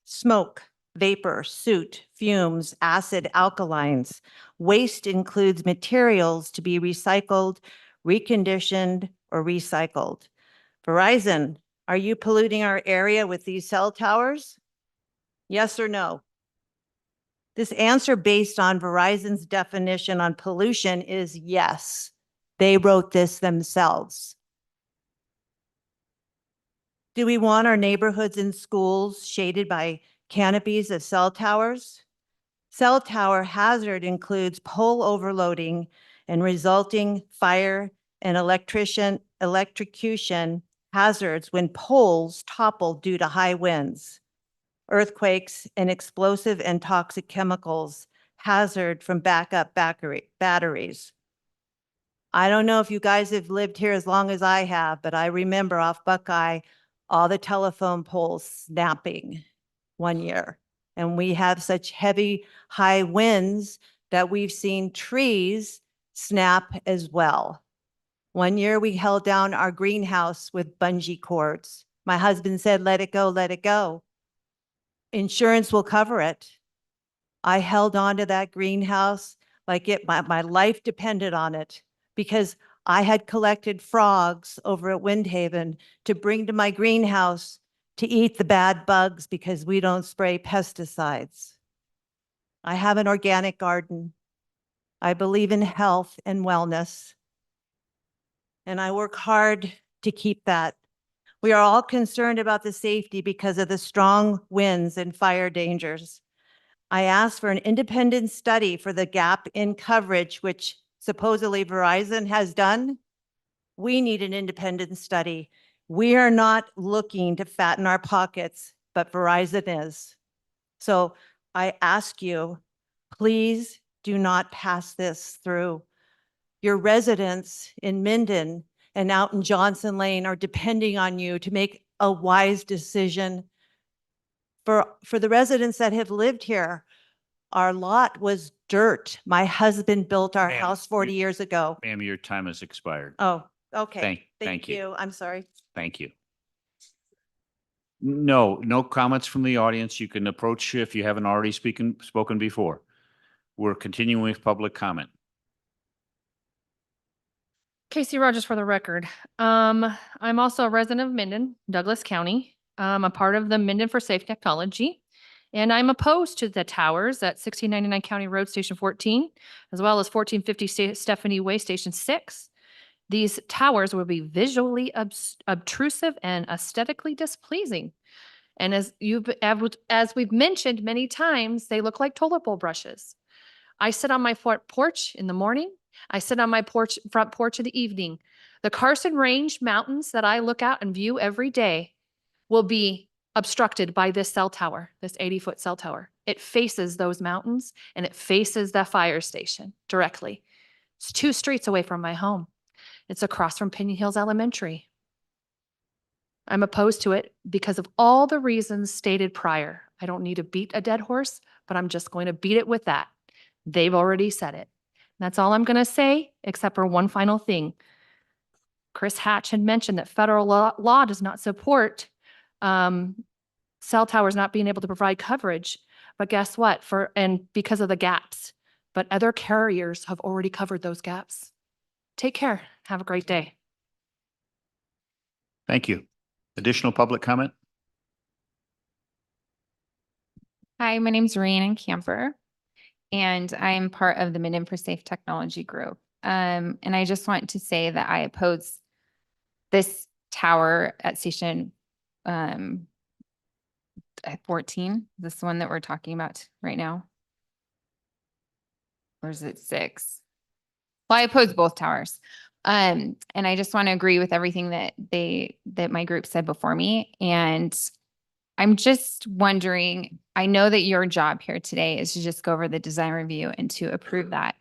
smoke, vapor, soot, fumes, acid, alkalines. Waste includes materials to be recycled, reconditioned, or recycled. Verizon, are you polluting our area with these cell towers? Yes or no? This answer based on Verizon's definition on pollution is yes. They wrote this themselves. Do we want our neighborhoods and schools shaded by canopies of cell towers? Cell tower hazard includes pole overloading and resulting fire and electrocution hazards when poles topple due to high winds, earthquakes, and explosive and toxic chemicals hazard from backup batteries. I don't know if you guys have lived here as long as I have, but I remember off Buckeye, all the telephone poles snapping one year. And we have such heavy, high winds that we've seen trees snap as well. One year we held down our greenhouse with bungee cords. My husband said, let it go, let it go. Insurance will cover it. I held on to that greenhouse like my life depended on it, because I had collected frogs over at Windhaven to bring to my greenhouse to eat the bad bugs because we don't spray pesticides. I have an organic garden. I believe in health and wellness, and I work hard to keep that. We are all concerned about the safety because of the strong winds and fire dangers. I asked for an independent study for the gap in coverage, which supposedly Verizon has done. We need an independent study. We are not looking to fatten our pockets, but Verizon is. So I ask you, please do not pass this through. Your residents in Minden and out in Johnson Lane are depending on you to make a wise decision. For the residents that have lived here, our lot was dirt. My husband built our Ma'am, house 40 years ago. Ma'am, your time has expired. Oh, okay. Thank you. you. I'm sorry. Thank you. No comments from the audience. You can approach if you haven't already spoken before. We're continuing with public comment. Casey Rogers for the record. I'm also a resident of Minden, Douglas County. I'm a part of the Minden for Safe Technology, and I'm opposed to the towers at 1699 County Road Station 14, as well as 1450 Stephanie Way Station 6. These towers will be visually obtrusive and aesthetically displeasing. And as we've mentioned many times, they look like toilet bowl brushes. I sit on my front porch in the morning. I sit on my front porch in the evening. The Carson Range mountains that I look out and view every day will be obstructed by this cell tower, this 80-foot cell tower. It faces those mountains and it faces the fire station directly. It's 2 streets away from my home. It's across from Pinion Hills Elementary. I'm opposed to it because of all the reasons stated prior. I don't need to beat a dead horse, but I'm just going to beat it with that. They've already said it. That's all I'm going to say, except for one final thing. Chris Hatch had mentioned that federal law does not support cell towers not being able to provide coverage. But guess what? Because of the gaps. But other carriers have already covered those gaps. Take care. Have a great day. Thank you. Additional public comment? Hi, my name's Rhiannon Camper, and I'm part of the Minden for Safe Technology group. And I just want to say that I oppose this tower at station 14, this one that we're talking about right now. Or is it 6? Well, I oppose both towers. And I just want to agree with everything that my group said before me. And I'm just wondering, I know that your job here today is to just go over the design review and to approve that.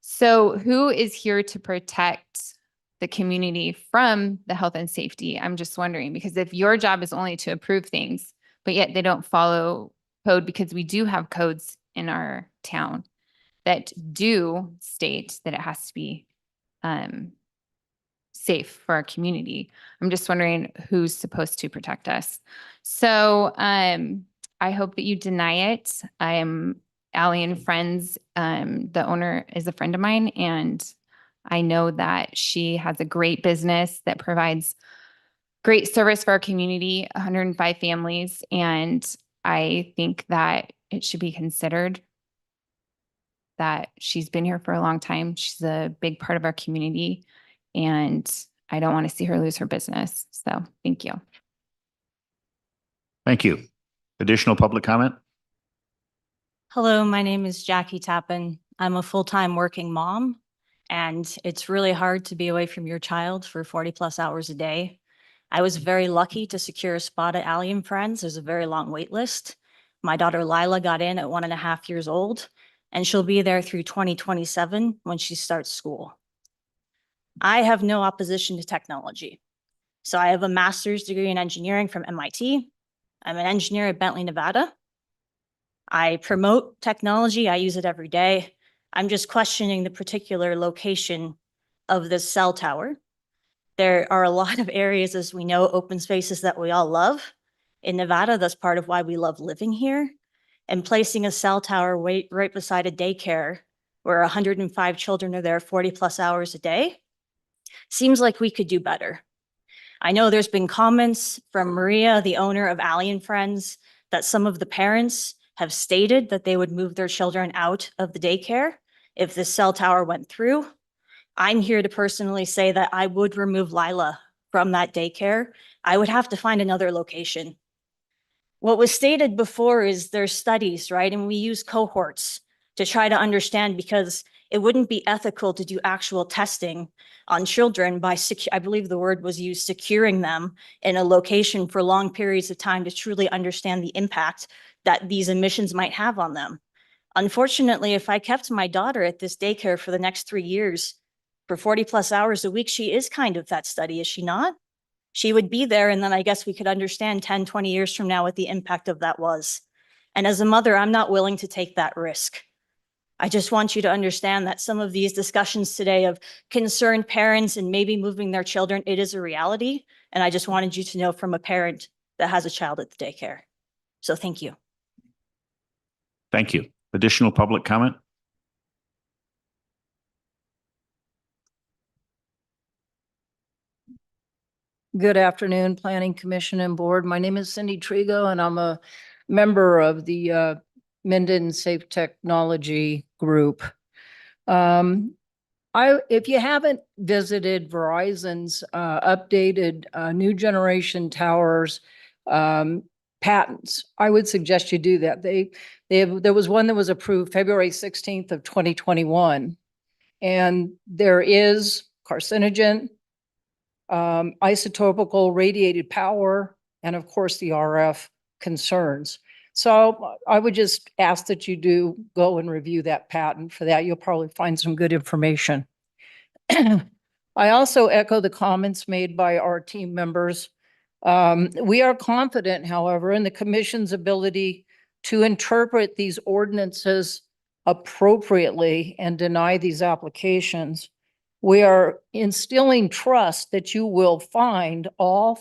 So who is here to protect the community from the health and safety? I'm just wondering, because if your job is only to approve things, but yet they don't follow code, because we do have codes in our town that do state that it has to be safe for our community. I'm just wondering who's supposed to protect us. So I hope that you deny it. I'm Allie and Friends. The owner is a friend of mine, and I know that she has a great business that provides great service for our community, 105 families. And I think that it should be considered that she's been here for a long time. She's a big part of our community, and I don't want to see her lose her business. So thank you. Thank you. Additional public comment? Hello, my name is Jackie Tappan. I'm a full-time working mom, and it's really hard to be away from your child for 40+ hours a day. I was very lucky to secure a spot at Allie and Friends. There's a very long wait list. My daughter Lila got in at 1.5 years old, and she'll be there through 2027 when she starts school. I have no opposition to technology. So I have a master's degree in engineering from MIT. I'm an engineer at Bentley, Nevada. I promote technology. I use it every day. I'm just questioning the particular location of this cell tower. There are a lot of areas, as we know, open spaces that we all love. In Nevada, that's part of why we love living here. And placing a cell tower right beside a daycare where 105 children are there 40+ hours a day seems like we could do better. I know there's been comments from Maria, the owner of Allie and Friends, that some of the parents have stated that they would move their children out of the daycare if this cell tower went through. I'm here to personally say that I would remove Lila from that daycare. I would have to find another location. What was stated before is there's studies, right? And we use cohorts to try to understand, because it wouldn't be ethical to do actual testing on children by, I believe the word was used, securing them in a location for long periods of time to truly understand the impact that these emissions might have on them. Unfortunately, if I kept my daughter at this daycare for the next 3 years for 40+ hours a week, she is kind of that study, is she not? She would be there, and then I guess we could understand 10, 20 years from now what the impact of that was. And as a mother, I'm not willing to take that risk. I just want you to understand that some of these discussions today of concerned parents and maybe moving their children, it is a reality. And I just wanted you to know from a parent that has a child at the daycare. So thank you. Thank you. Additional public comment? Good afternoon, Planning Commission and Board. My name is Cindy Trigo, and I'm a member of the Minden Safe Technology Group. If you haven't visited Verizon's updated new generation towers patents, I would suggest you do that. There was one that was approved February 16th of 2021, and there is carcinogen, isotopical radiated power, and of course the RF concerns. So I would just ask that you do go and review that patent. For that, you'll probably find some good information. I also echo the comments made by our team members. We are confident, however, in the commission's ability to interpret these ordinances appropriately and deny these applications. We are instilling trust that you will find all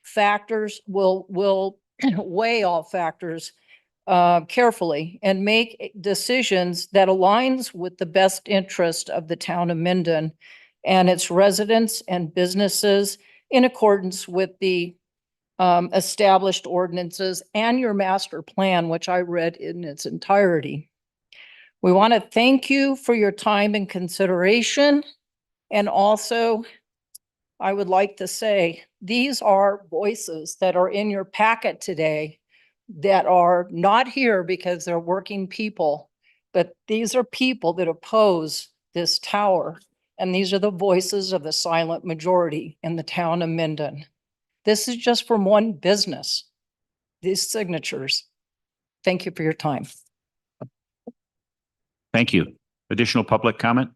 factors, will weigh all factors carefully and make decisions that aligns with the best interest of the town of Minden and its residents and businesses in accordance with the established ordinances and your master plan, which I read in its entirety. We want to thank you for your time and consideration. And also, I would like to say, these are voices that are in your packet today that are not here because they're working people, but these are people that oppose this tower. And these are the voices of the silent majority in the town of Minden. This is just from one business, these signatures. Thank you for your time. Thank you. Additional public comment?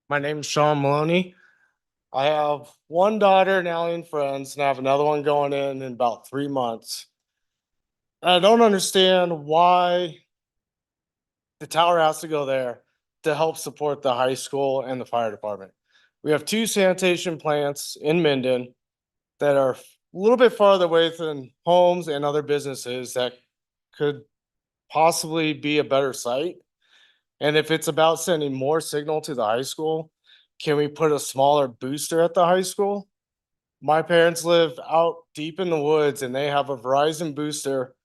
My name is Sean Maloney. I have one daughter and Allie and friends, and I have another one going in about 3 months. I don't understand why the tower has to go there to help support the high school and the fire department. We have 2 sanitation plants in Minden that are a little bit farther away than homes and other businesses that could possibly be a better site. And if it's about sending more signal to the high school, can we put a smaller booster at the high school? My parents live out deep in the woods and they have a Verizon booster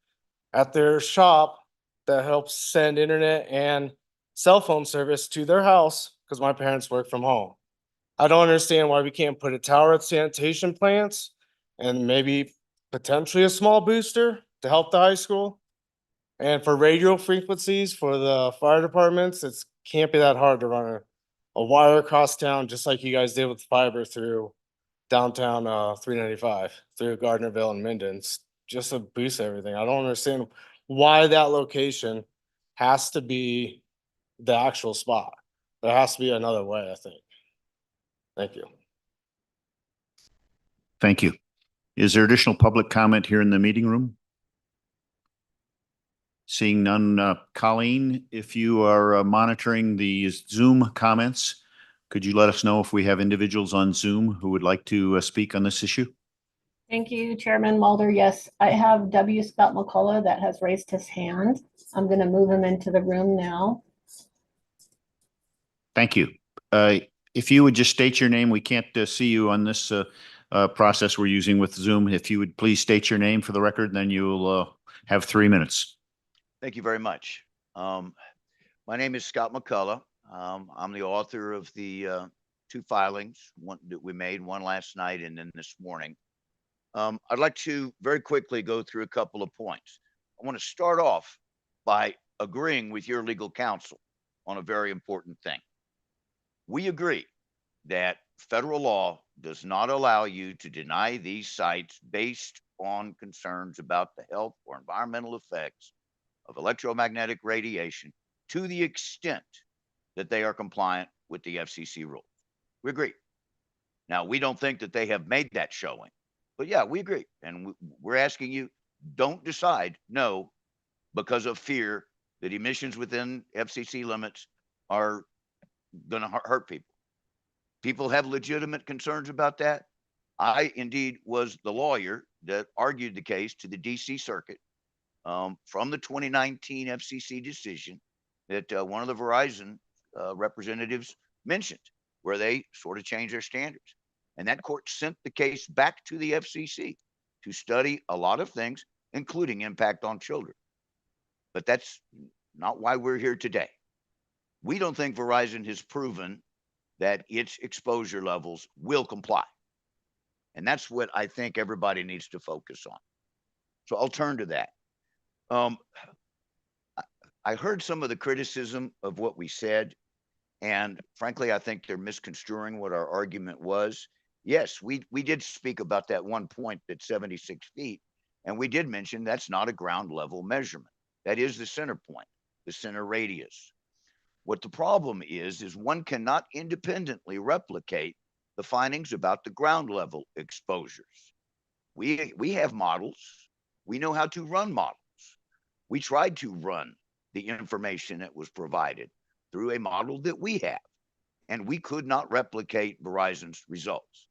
at their shop that helps send internet and cell phone service to their house because my parents work from home. I don't understand why we can't put a tower at sanitation plants and maybe potentially a small booster to help the high school. And for radio frequencies for the fire departments, it can't be that hard to run a wire across town, just like you guys did with fiber through downtown 395 through Gardnerville and Minden, just to boost everything. I don't understand why that location has to be the actual spot. There has to be another way, I think. Thank you. Thank you. Is there additional public comment here in the meeting room? Seeing none, Colleen, if you are monitoring the Zoom comments, could you let us know if we have individuals on Zoom who would like to speak on this issue? Thank you, Chairman Mulder. Yes, I have W. Scott McCullough that has raised his hand. I'm going to move him into the room now. Thank you. If you would just state your name, we can't see you on this process we're using with Zoom. If you would please state your name for the record, then you'll have 3 minutes. Thank you very much. My name is Scott McCullough. I'm the author of the 2 filings, one that we made, one last night and then this morning. I'd like to very quickly go through a couple of points. I want to start off by agreeing with your legal counsel on a very important thing. We agree that federal law does not allow you to deny these sites based on concerns about the health or environmental effects of electromagnetic radiation to the extent that they are compliant with the FCC rules. We agree. Now, we don't think that they have made that showing, but yeah, we agree. And we're asking you, don't decide no because of fear that emissions within FCC limits are going to hurt people. People have legitimate concerns about that. I indeed was the lawyer that argued the case to the DC Circuit from the 2019 FCC decision that one of the Verizon representatives mentioned, where they sort of changed their standards. And that court sent the case back to the FCC to study a lot of things, including impact on children. But that's not why we're here today. We don't think Verizon has proven that its exposure levels will comply. And that's what I think everybody needs to focus on. So I'll turn to that. I heard some of the criticism of what we said, and frankly, I think they're misconstruing what our argument was. Yes, we did speak about that one point, that 76 feet, And we did mention that's not a ground level measurement. That is the center point, the center radius. What the problem is one cannot independently replicate the findings about the ground level exposures. We have models. We know how to run models. We tried to run the information that was provided through a model that we have, and we could not replicate Verizon's results.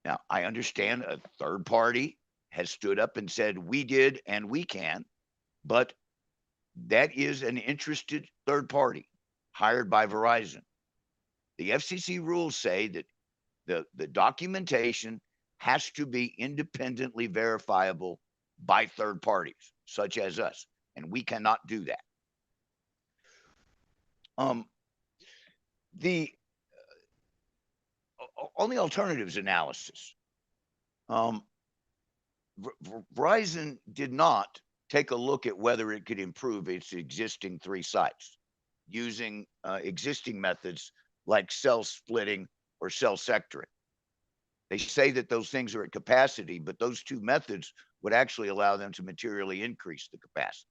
Now, I understand a third party has stood up and said we did and we can, but that is an interested third party hired by Verizon. The FCC rules say that the documentation has to be independently verifiable by third parties, such as us, and we cannot do that. On the alternatives analysis, Verizon did not take a look at whether it could improve its existing 3 sites using existing methods like cell splitting or cell sectoring. They say that those things are at capacity, but those 2 methods would actually allow them to materially increase the capacity.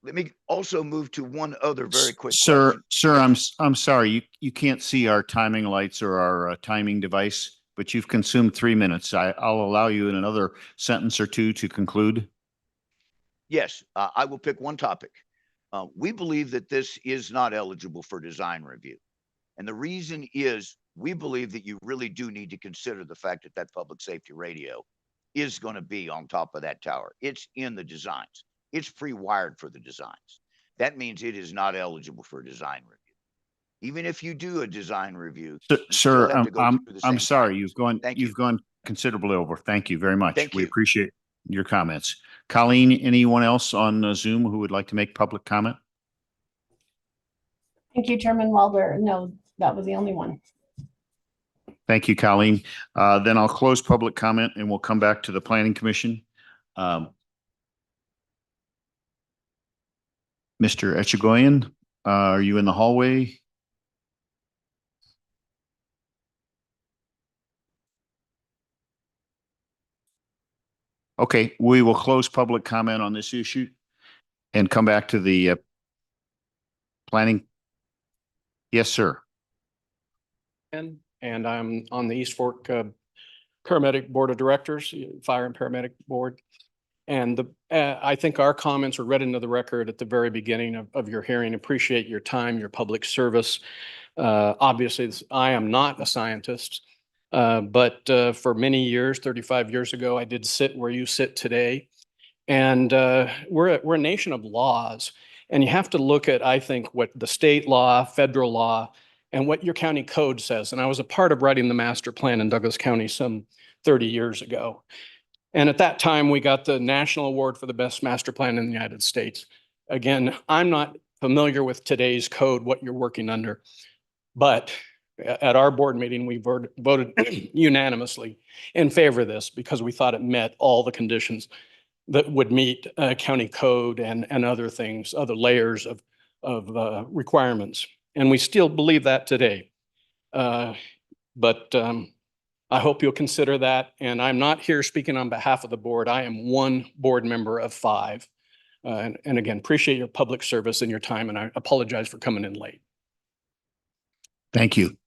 Let me also move to one other very quick question. Sir, I'm sorry. You can't see our timing lights or our timing device, but you've consumed 3 minutes. I'll allow you in another sentence or 2 to conclude. Yes, I will pick one topic. We believe that this is not eligible for design review. And the reason is we believe that you really do need to consider the fact that that public safety radio is going to be on top of that tower. It's in the designs. It's pre-wired for the designs. That means it is not eligible for design review. Even if you do a design review, Sir, I'm sorry. You've gone considerably over. Thank you very much. Thank We you. appreciate your comments. Colleen, anyone else on Zoom who would like to make public comment? Thank you, Chairman Walder. No, that was the only one. Thank you, Colleen. Then I'll close public comment and we'll come back to the Planning Commission. Mr. Echegoyen, are you in the hallway? Okay, we will close public comment on this issue and come back to the planning. Yes, sir. And I'm on the East Fork Paramedic Board of Directors, Fire and Paramedic Board. And I think our comments were read into the record at the very beginning of your hearing. Appreciate your time, your public service. Obviously, I am not a scientist, but for many years, 35 years ago, I did sit where you sit today. And we're a nation of laws. And you have to look at, I think, what the state law, federal law, and what your county code says. And I was a part of writing the master plan in Douglas County some 30 years ago. And at that time, we got the national award for the best master plan in the United States. Again, I'm not familiar with today's code, what you're working under, but at our board meeting, we voted unanimously in favor of this because we thought it met all the conditions that would meet county code and other things, other layers of requirements. And we still believe that today. But I hope you'll consider that. And I'm not here speaking on behalf of the board. I am one board member of 5. And again, appreciate your public service and your time. And I apologize for coming in late. Thank you.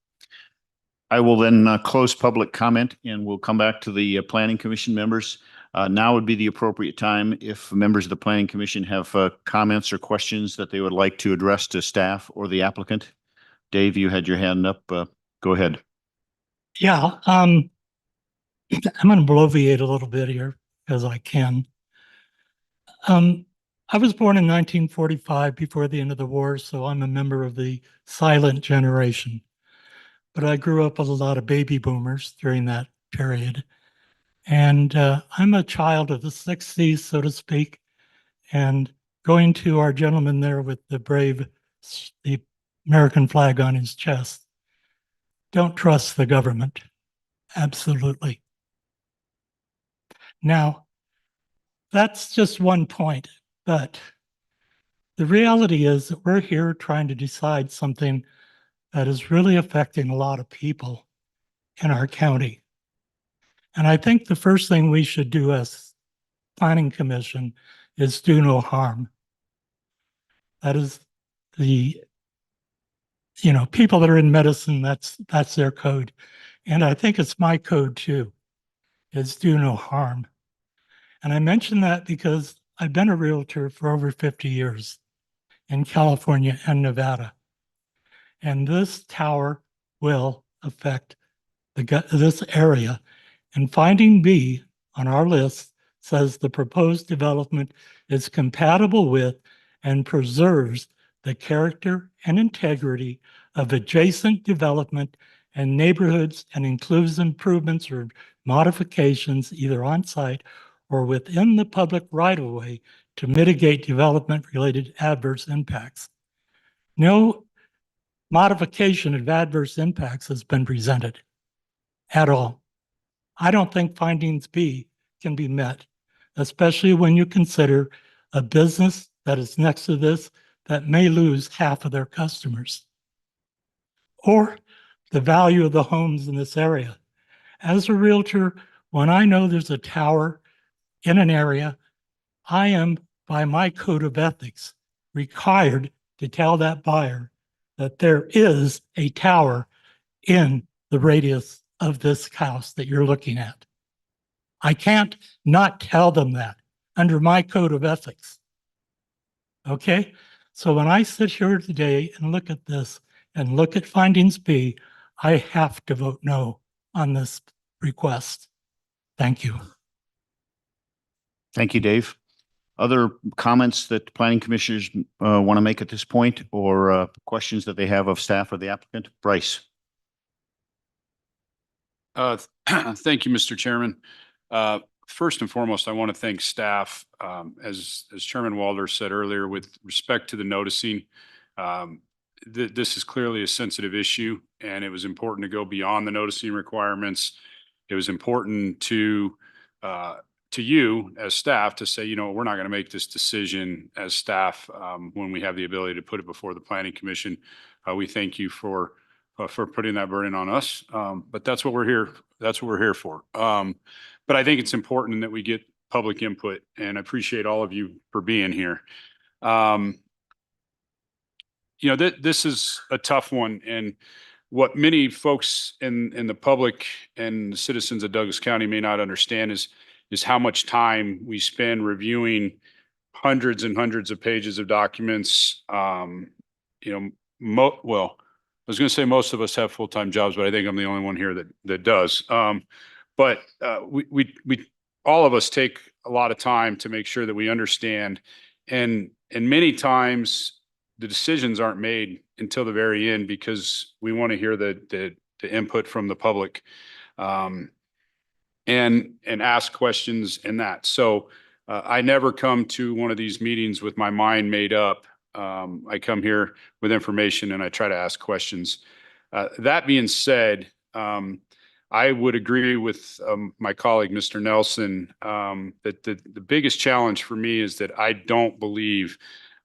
I will then close public comment and we'll come back to the Planning Commission members. Now would be the appropriate time if members of the Planning Commission have comments or questions that they would like to address to staff or the applicant. Dave, you had your hand up. Go ahead. Yeah, I'm going to bloviate a little bit here as I can. I was born in 1945 before the end of the war, so I'm a member of the silent generation. But I grew up with a lot of baby boomers during that period. And I'm a child of the 60s, so to speak. And going to our gentleman there with the American flag on his chest. Don't trust the government. Absolutely. Now, that's just one point, but the reality is that we're here trying to decide something that is really affecting a lot of people in our county. And I think the first thing we should do as Planning Commission is do no harm. That is the, people that are in medicine, that's their code. And I think it's my code too, is do no harm. And I mention that because I've been a realtor for over 50 years in California and Nevada. And this tower will affect this area. And finding B on our list says the proposed development is compatible with and preserves the character and integrity of adjacent development and neighborhoods and includes improvements or modifications either on site or within the public right-of-way to mitigate development-related adverse impacts. No modification of adverse impacts has been presented at all. I don't think findings B can be met, especially when you consider a business that is next to this that may lose half of their customers, or the value of the homes in this area. As a realtor, when I know there's a tower in an area, I am, by my code of ethics, required to tell that buyer that there is a tower in the radius of this house that you're looking at. I can't not tell them that under my code of ethics. Okay? So when I sit here today and look at this and look at findings B, I have to vote no on this request. Thank you. Thank you, Dave. Other comments that planning commissioners want to make at this point, or questions that they have of staff or the applicant? Bryce. Thank you, Mr. Chairman. First and foremost, I want to thank staff. As Chairman Walder said earlier, with respect to the noticing, this is clearly a sensitive issue, and it was important to go beyond the noticing requirements. It was important to you as staff to say, we're not going to make this decision as staff when we have the ability to put it before the Planning Commission. We thank you for putting that burden on us. But that's what we're here. That's what we're here for. But I think it's important that we get public input, and I appreciate all of you for being here. This is a tough one, and what many folks in the public and the citizens of Douglas County may not understand is how much time we spend reviewing hundreds and hundreds of pages of documents. Well, I was going to say most of us have full-time jobs, but I think I'm the only one here that does. But we all of us take a lot of time to make sure that we understand, and many times the decisions aren't made until the very end because we want to hear the input from the public, and ask questions and that. So I never come to one of these meetings with my mind made up. I come here with information and I try to ask questions. That being said, I would agree with my colleague, Mr. Nelson, that the biggest challenge for me is that I don't believe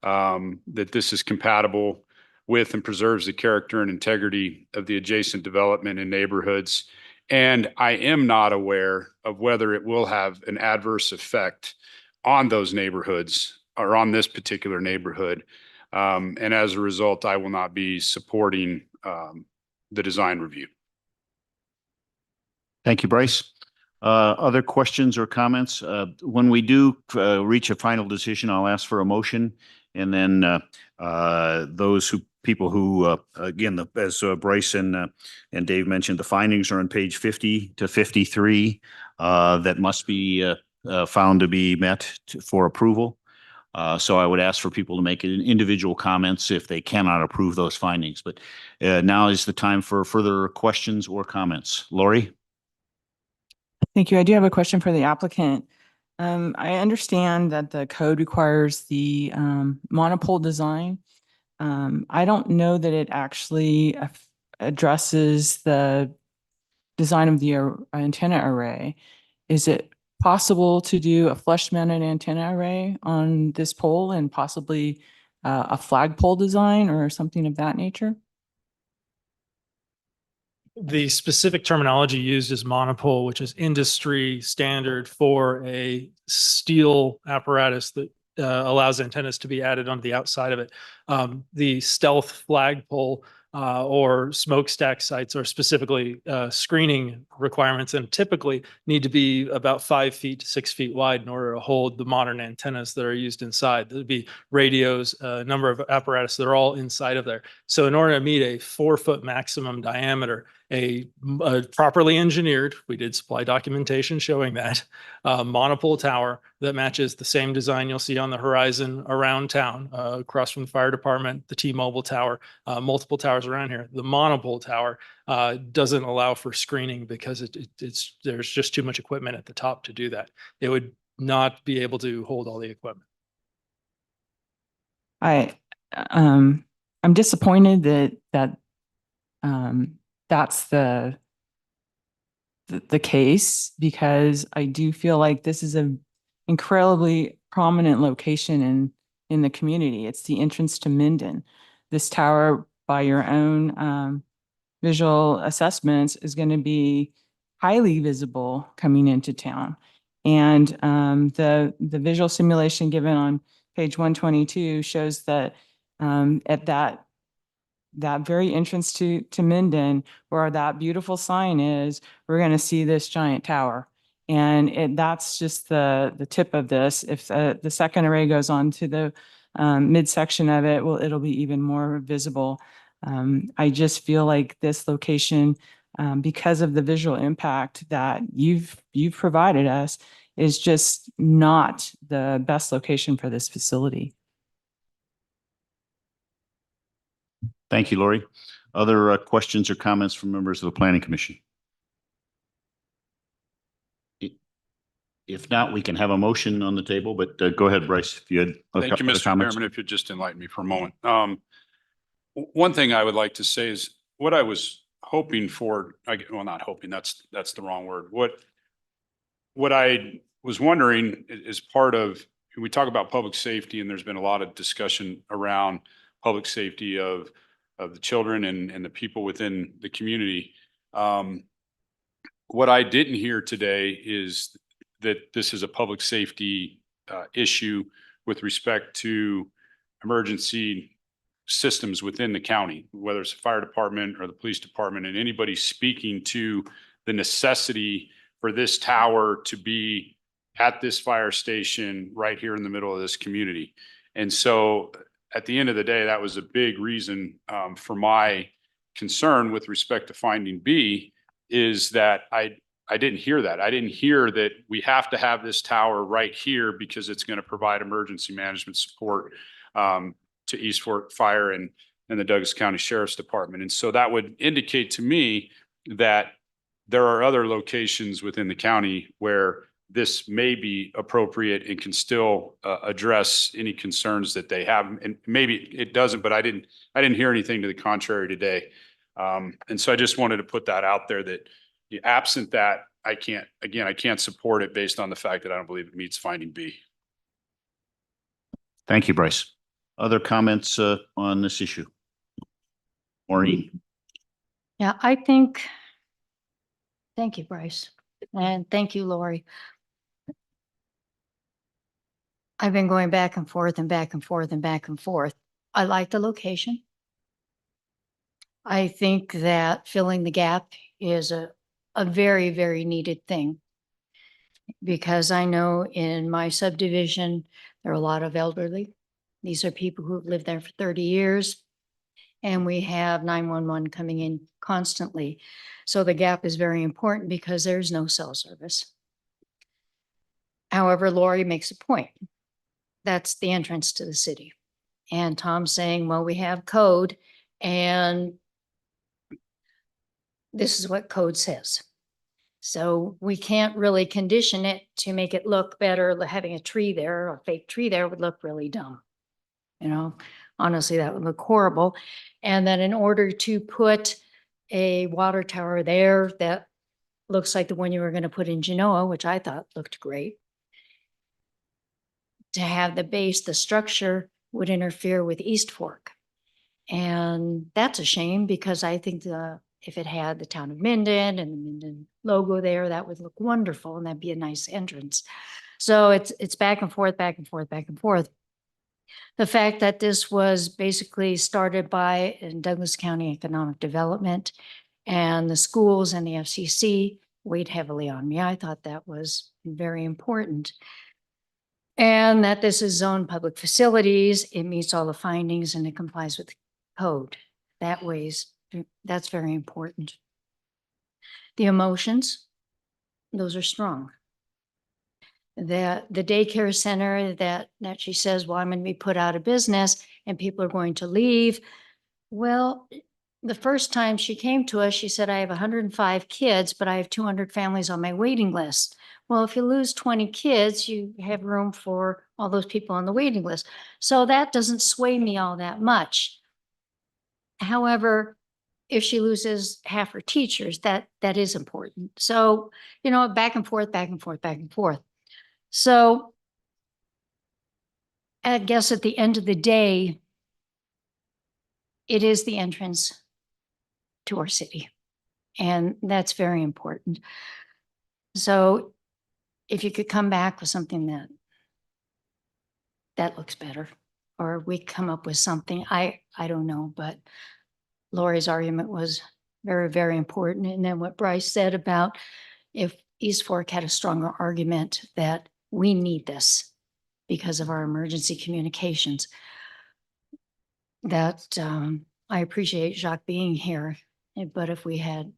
that this is compatible with and preserves the character and integrity of the adjacent development and neighborhoods. And I am not aware of whether it will have an adverse effect on those neighborhoods or on this particular neighborhood. And as a result, I will not be supporting the design review. Thank you, Bryce. Other questions or comments? When we do reach a final decision, I'll ask for a motion, and then people who, again, as Bryce and Dave mentioned, the findings are on page 50 to 53 that must be found to be met for approval. So I would ask for people to make individual comments if they cannot approve those findings. But now is the time for further questions or comments. Lori? Thank you. I do have a question for the applicant. I understand that the code requires the monopole design. I don't know that it actually addresses the design of the antenna array. Is it possible to do a flush-mounted antenna array on this pole and possibly a flagpole design or something of that nature? the specific terminology used is monopole, which is industry standard for a steel apparatus that allows antennas to be added onto the outside of it. The stealth flagpole or smokestack sites are specifically screening requirements and typically need to be about 5 feet to 6 feet wide in order to hold the modern antennas that are used inside. There'd be radios, a number of apparatus that are all inside of there. So in order to meet a 4-foot maximum diameter, a properly engineered, we did supply documentation showing that, monopole tower that matches the same design you'll see on the horizon around town, across from the fire department, the T-Mobile tower, multiple towers around here. The monopole tower doesn't allow for screening because there's just too much equipment at the top to do that. It would not be able to hold all the equipment. I'm disappointed that that's the case, because I do feel like this is an incredibly prominent location in the community. It's the entrance to Minden. This tower, by your own visual assessments, is going to be highly visible coming into town. And the visual simulation given on page 122 shows that at that very entrance to Minden, where that beautiful sign is, we're going to see this giant tower. And that's just the tip of this. If the second array goes on to the midsection of it, well, it'll be even more visible. I just feel like this location, because of the visual impact that you've provided us, is just not the best location for this facility. Thank you, Lori. Other questions or comments from members of the Planning Commission? If not, we can have a motion on the table, but go ahead, Bryce, if you had a Thank you, couple of Mr. comments. Chairman. If you'd just enlighten me for a moment. One thing I would like to say is what I was hoping for, well, not hoping, that's the wrong word. What I was wondering is part of, we talk about public safety, and there's been a lot of discussion around public safety of the children and the people within the community. What I didn't hear today is that this is a public safety issue with respect to emergency systems within the county, whether it's the fire department or the police department, and anybody speaking to the necessity for this tower to be at this fire station right here in the middle of this community. And so at the end of the day, that was a big reason for my concern with respect to finding B, is that I didn't hear that. I didn't hear that we have to have this tower right here because it's going to provide emergency management support to East Fork Fire and the Douglas County Sheriff's Department. And so that would indicate to me that there are other locations within the county where this may be appropriate and can still address any concerns that they have. And maybe it doesn't, but I didn't hear anything to the contrary today. And so I just wanted to put that out there, that absent that, I can't support it based on the fact that I don't believe it meets finding B. Thank you, Bryce. Other comments on this issue? Maureen? Yeah, thank you, Bryce. And thank you, Lori. I've been going back and forth and back and forth and back and forth. I like the location. I think that filling the gap is a very, very needed thing. Because I know in my subdivision, there are a lot of elderly. These are people who've lived there for 30 years. And we have 911 coming in constantly. So the gap is very important because there's no cell service. However, Lori makes a point. That's the entrance to the city. And Tom's saying, well, we have code and this is what code says. So we can't really condition it to make it look better. Having a tree there, or a fake tree there, would look really dumb. You know, honestly, that would look horrible. And then in order to put a water tower there that looks like the one you were going to put in Genoa, which I thought looked great, to have the base, the structure would interfere with East Fork. And that's a shame because I think the if it had the town of Minden and the Minden logo there, that would look wonderful and that'd be a nice entrance. So it's back and forth, back and forth, back and forth. The fact that this was basically started by Douglas County Economic Development and the schools and the FCC weighed heavily on me. I thought that was very important. And that this is zoned public facilities, it meets all the findings and it complies with the code. That's very important. The emotions, those are strong. The daycare center that she says, well, I'm going to be put out of business and people are going to leave. Well, the first time she came to us, she said, I have 105 kids, but I have 200 families on my waiting list. Well, if you lose 20 kids, you have room for all those people on the waiting list. So that doesn't sway me all that much. However, if she loses half her teachers, that is important. So, back and forth, back and forth, back and forth. So I guess at the end of the day, it is the entrance to our city. And that's very important. So if you could come back with something that looks better, or we come up with something, I don't know, but Lori's argument was very, very important. And then what Bryce said about if East Fork had a stronger argument that we need this because of our emergency communications, that I appreciate Jacques being here, but if we had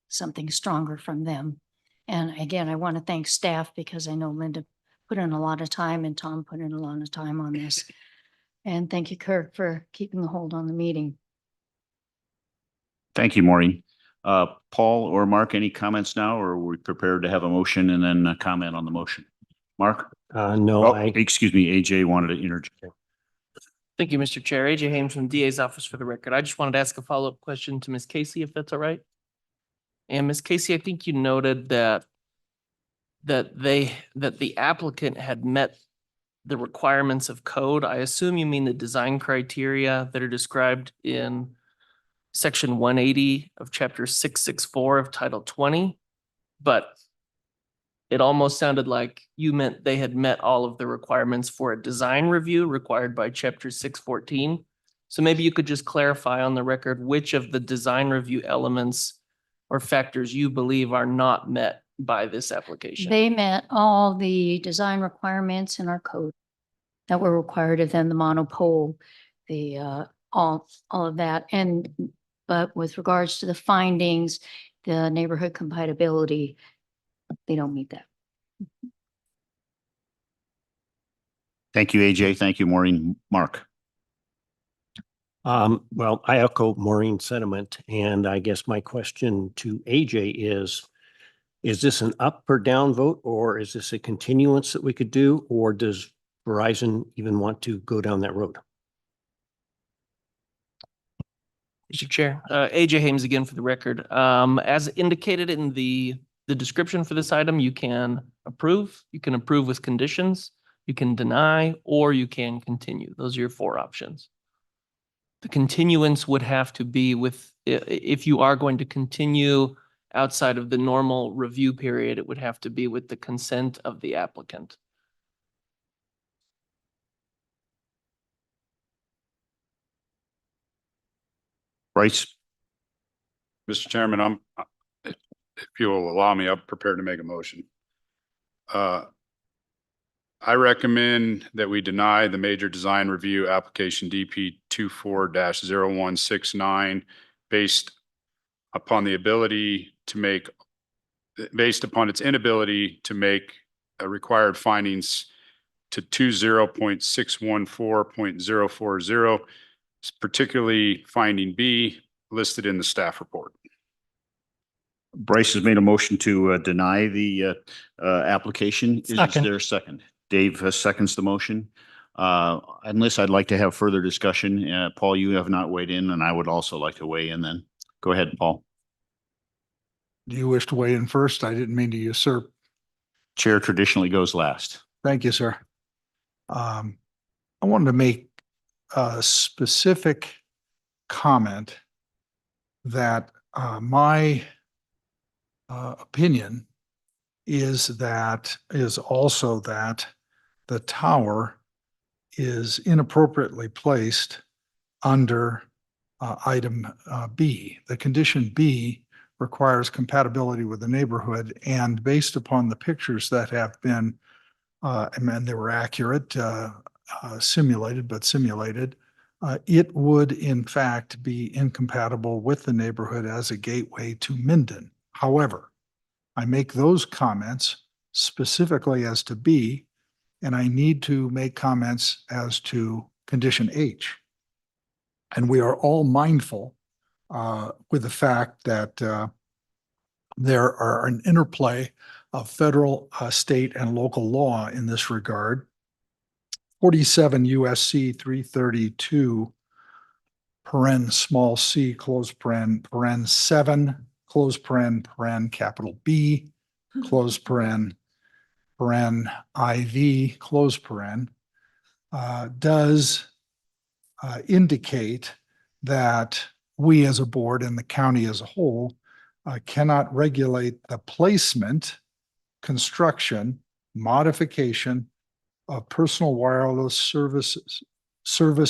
something stronger from them. And again, I want to thank staff because I know Linda put in a lot of time and Tom put in a lot of time on this. And thank you, Kirk, for keeping the hold on the meeting. Thank you, Maureen. Paul or Mark, any comments now, or are we prepared to have a motion and then comment on the motion? Mark? No, excuse me, AJ wanted to interject. Thank you, Mr. Chair. AJ Hames from DA's office for the record. I just wanted to ask a follow-up question to Ms. Casey, if that's all right. And Ms. Casey, I think you noted that the applicant had met the requirements of code. I assume you mean the design criteria that are described in section 180 of chapter 664 of title 20, but it almost sounded like you meant they had met all of the requirements for a design review required by chapter 614. So maybe you could just clarify on the record which of the design review elements or factors you believe are not met by this application. They met all the design requirements in our code that were required of them, the monopole, the all of that. But with regards to the findings, the neighborhood compatibility, they don't meet that. Thank you, AJ. Thank you, Maureen. Mark? Well, I echo Maureen's sentiment, and I guess my question to AJ is this an up or down vote, or is this a continuance that we could do, or does Verizon even want to go down that road? Mr. Chair, AJ Hames again for the record. As indicated in the description for this item, you can approve with conditions, you can deny, or you can continue. Those are your four options. The continuance would have to be if you are going to continue outside of the normal review period, it would have to be with the consent of the applicant. Bryce? Mr. Chairman, if you'll allow me, I'm prepared to make a motion. I recommend that we deny the major design review application DP 24-0169 based upon its inability to make required findings to 20.614.040, particularly finding B listed in the staff report. Bryce has made a motion to deny the application. Is there a second? Dave seconds the motion. Unless I'd like to have further discussion. Paul, you have not weighed in, and I would also like to weigh in then. Go ahead, Paul. Do you wish to weigh in first? I didn't mean to usurp. Chair traditionally goes last. Thank you, sir. I wanted to make a specific comment that My opinion is also that the tower is inappropriately placed under item B. The condition B requires compatibility with the neighborhood, and based upon the pictures that have been, and they were accurate, simulated, it would in fact be incompatible with the neighborhood as a gateway to Minden. However, I make those comments specifically as to B, and I need to make comments as to condition H. And we are all mindful with the fact that there are an interplay of federal, state, and local law in this regard. 47 USC 332, paren small c, close paren 7, close paren capital B, close paren IV, close paren, does indicate that we as a board and the county as a whole cannot regulate the placement, construction, modification of personal wireless service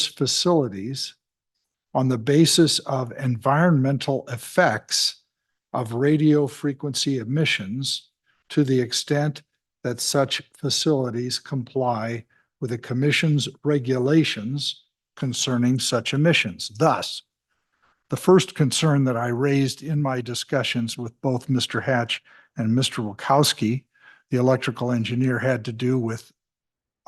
facilities on the basis of environmental effects of radio frequency emissions to the extent that such facilities comply with the Commission's regulations concerning such emissions. Thus, the first concern that I raised in my discussions with both Mr. Hatch and Mr. Wachowski, the electrical engineer, had to do with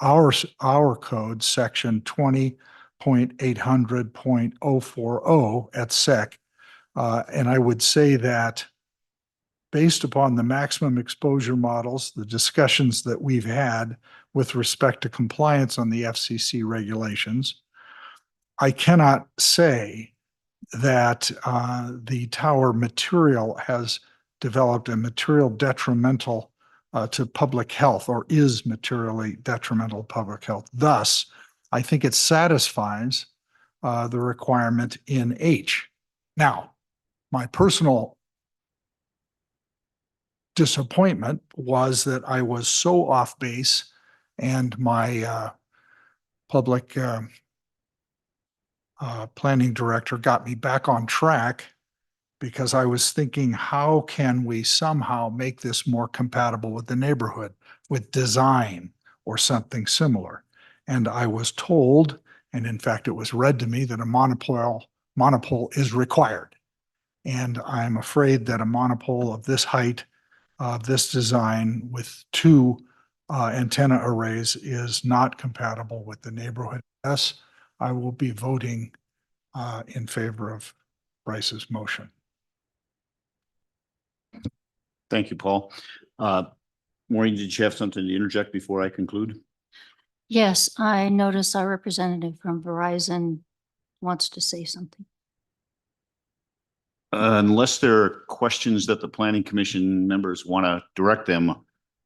our code, section 20.800.040 at SEC. And I would say that based upon the maximum exposure models, the discussions that we've had with respect to compliance on the FCC regulations, I cannot say that the tower material has developed a material detrimental to public health, or is materially detrimental to public health. Thus, I think it satisfies the requirement in H. Now, my personal disappointment was that I was so off base, and my public planning director got me back on track, because I was thinking, how can we somehow make this more compatible with the neighborhood, with design or something similar? And I was told, and in fact, it was read to me, that a monopole is required. And I'm afraid that a monopole of this height, of this design, with two antenna arrays is not compatible with the neighborhood. Yes, I will be voting in favor of Bryce's motion. Thank you, Paul. Maureen, did you have something to interject before I conclude? Yes, I notice our representative from Verizon wants to say something. Unless there are questions that the planning commission members want to direct them,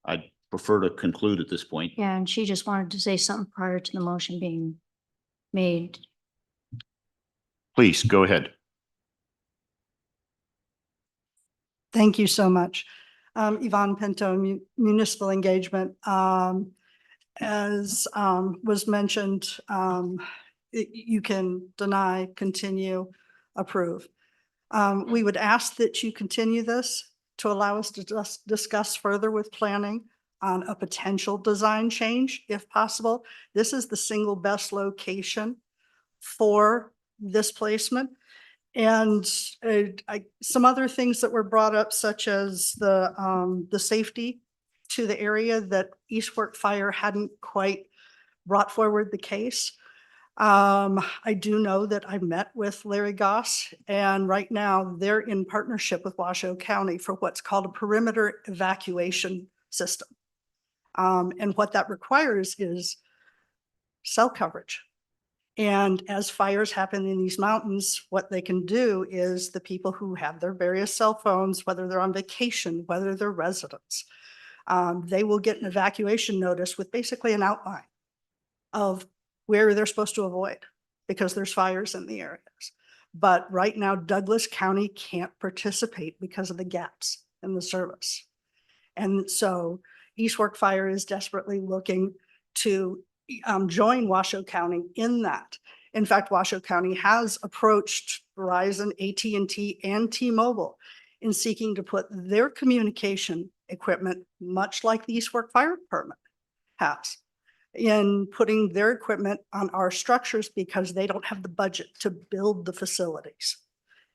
I'd prefer to conclude at this point. Yeah, and she just wanted to say something prior to the motion being made. Please, go ahead. Thank you so much. Yvonne Pinto, Municipal Engagement. As was mentioned, you can deny, continue, approve. We would ask that you continue this to allow us to just discuss further with planning on a potential design change, if possible. This is the single best location for this placement. And some other things that were brought up, such as the safety to the area, that East Fork Fire hadn't quite brought forward the case. I do know that I met with Larry Goss, and right now they're in partnership with Washoe County for what's called a perimeter evacuation system. And what that requires is cell coverage. And as fires happen in these mountains, what they can do is the people who have their various cell phones, whether they're on vacation, whether they're residents, they will get an evacuation notice with basically an outline of where they're supposed to avoid, because there's fires in the areas. But right now, Douglas County can't participate because of the gaps in the service. And so East Fork Fire is desperately looking to join Washoe County in that. In fact, Washoe County has approached Verizon, AT&T, and T-Mobile in seeking to put their communication equipment, much like the East Fork Fire Department has, in putting their equipment on our structures because they don't have the budget to build the facilities.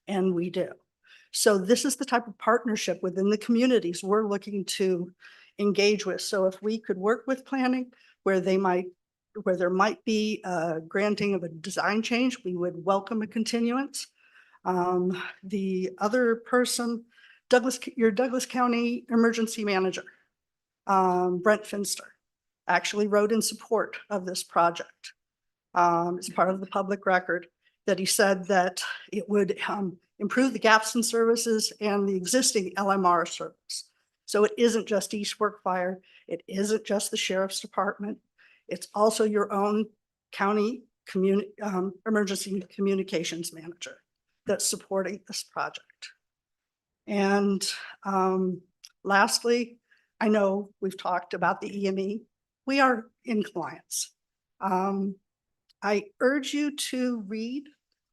And we do. So this is the type of partnership within the communities we're looking to engage with. So if we could work with planning where there might be a granting of a design change, we would welcome a continuance. The other person, your Douglas County Emergency Manager, Brent Finster, actually wrote in support of this project. As part of the public record, that he said that it would improve the gaps in services and the existing LMR service. So it isn't just East Fork Fire. It isn't just the Sheriff's Department. It's also your own county emergency communications manager that's supporting this project. And lastly, I know we've talked about the EME. We are in compliance. I urge you to read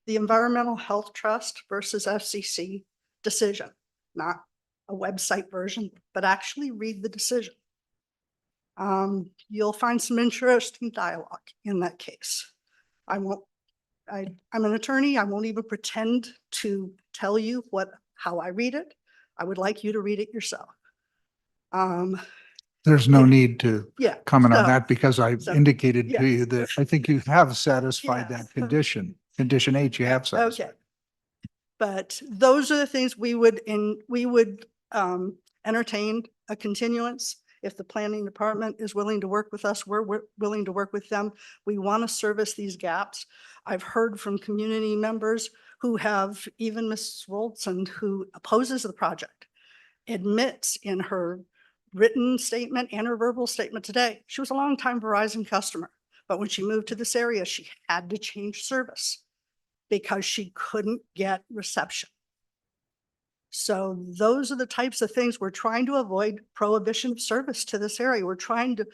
the Environmental Health Trust versus FCC decision, not a website version, but actually read the decision. You'll find some interesting dialogue in that case. I'm an attorney. I won't even pretend to tell you how I read it. I would like you to read it yourself. There's no need to Yeah. comment on so- that because I've so, indicated yeah. to you that I think you have satisfied Yeah. that condition. Condition H, you have satisfied. Okay. But those are the things we would entertain a continuance. If the planning department is willing to work with us, we're willing to work with them. We want to service these gaps. I've heard from community members who have, even Mrs. Rolson, who opposes the project, admits in her written statement and her verbal statement today, she was a longtime Verizon customer. But when she moved to this area, she had to change service because she couldn't get reception. So those are the types of things we're trying to avoid prohibition of service to this area. We're trying to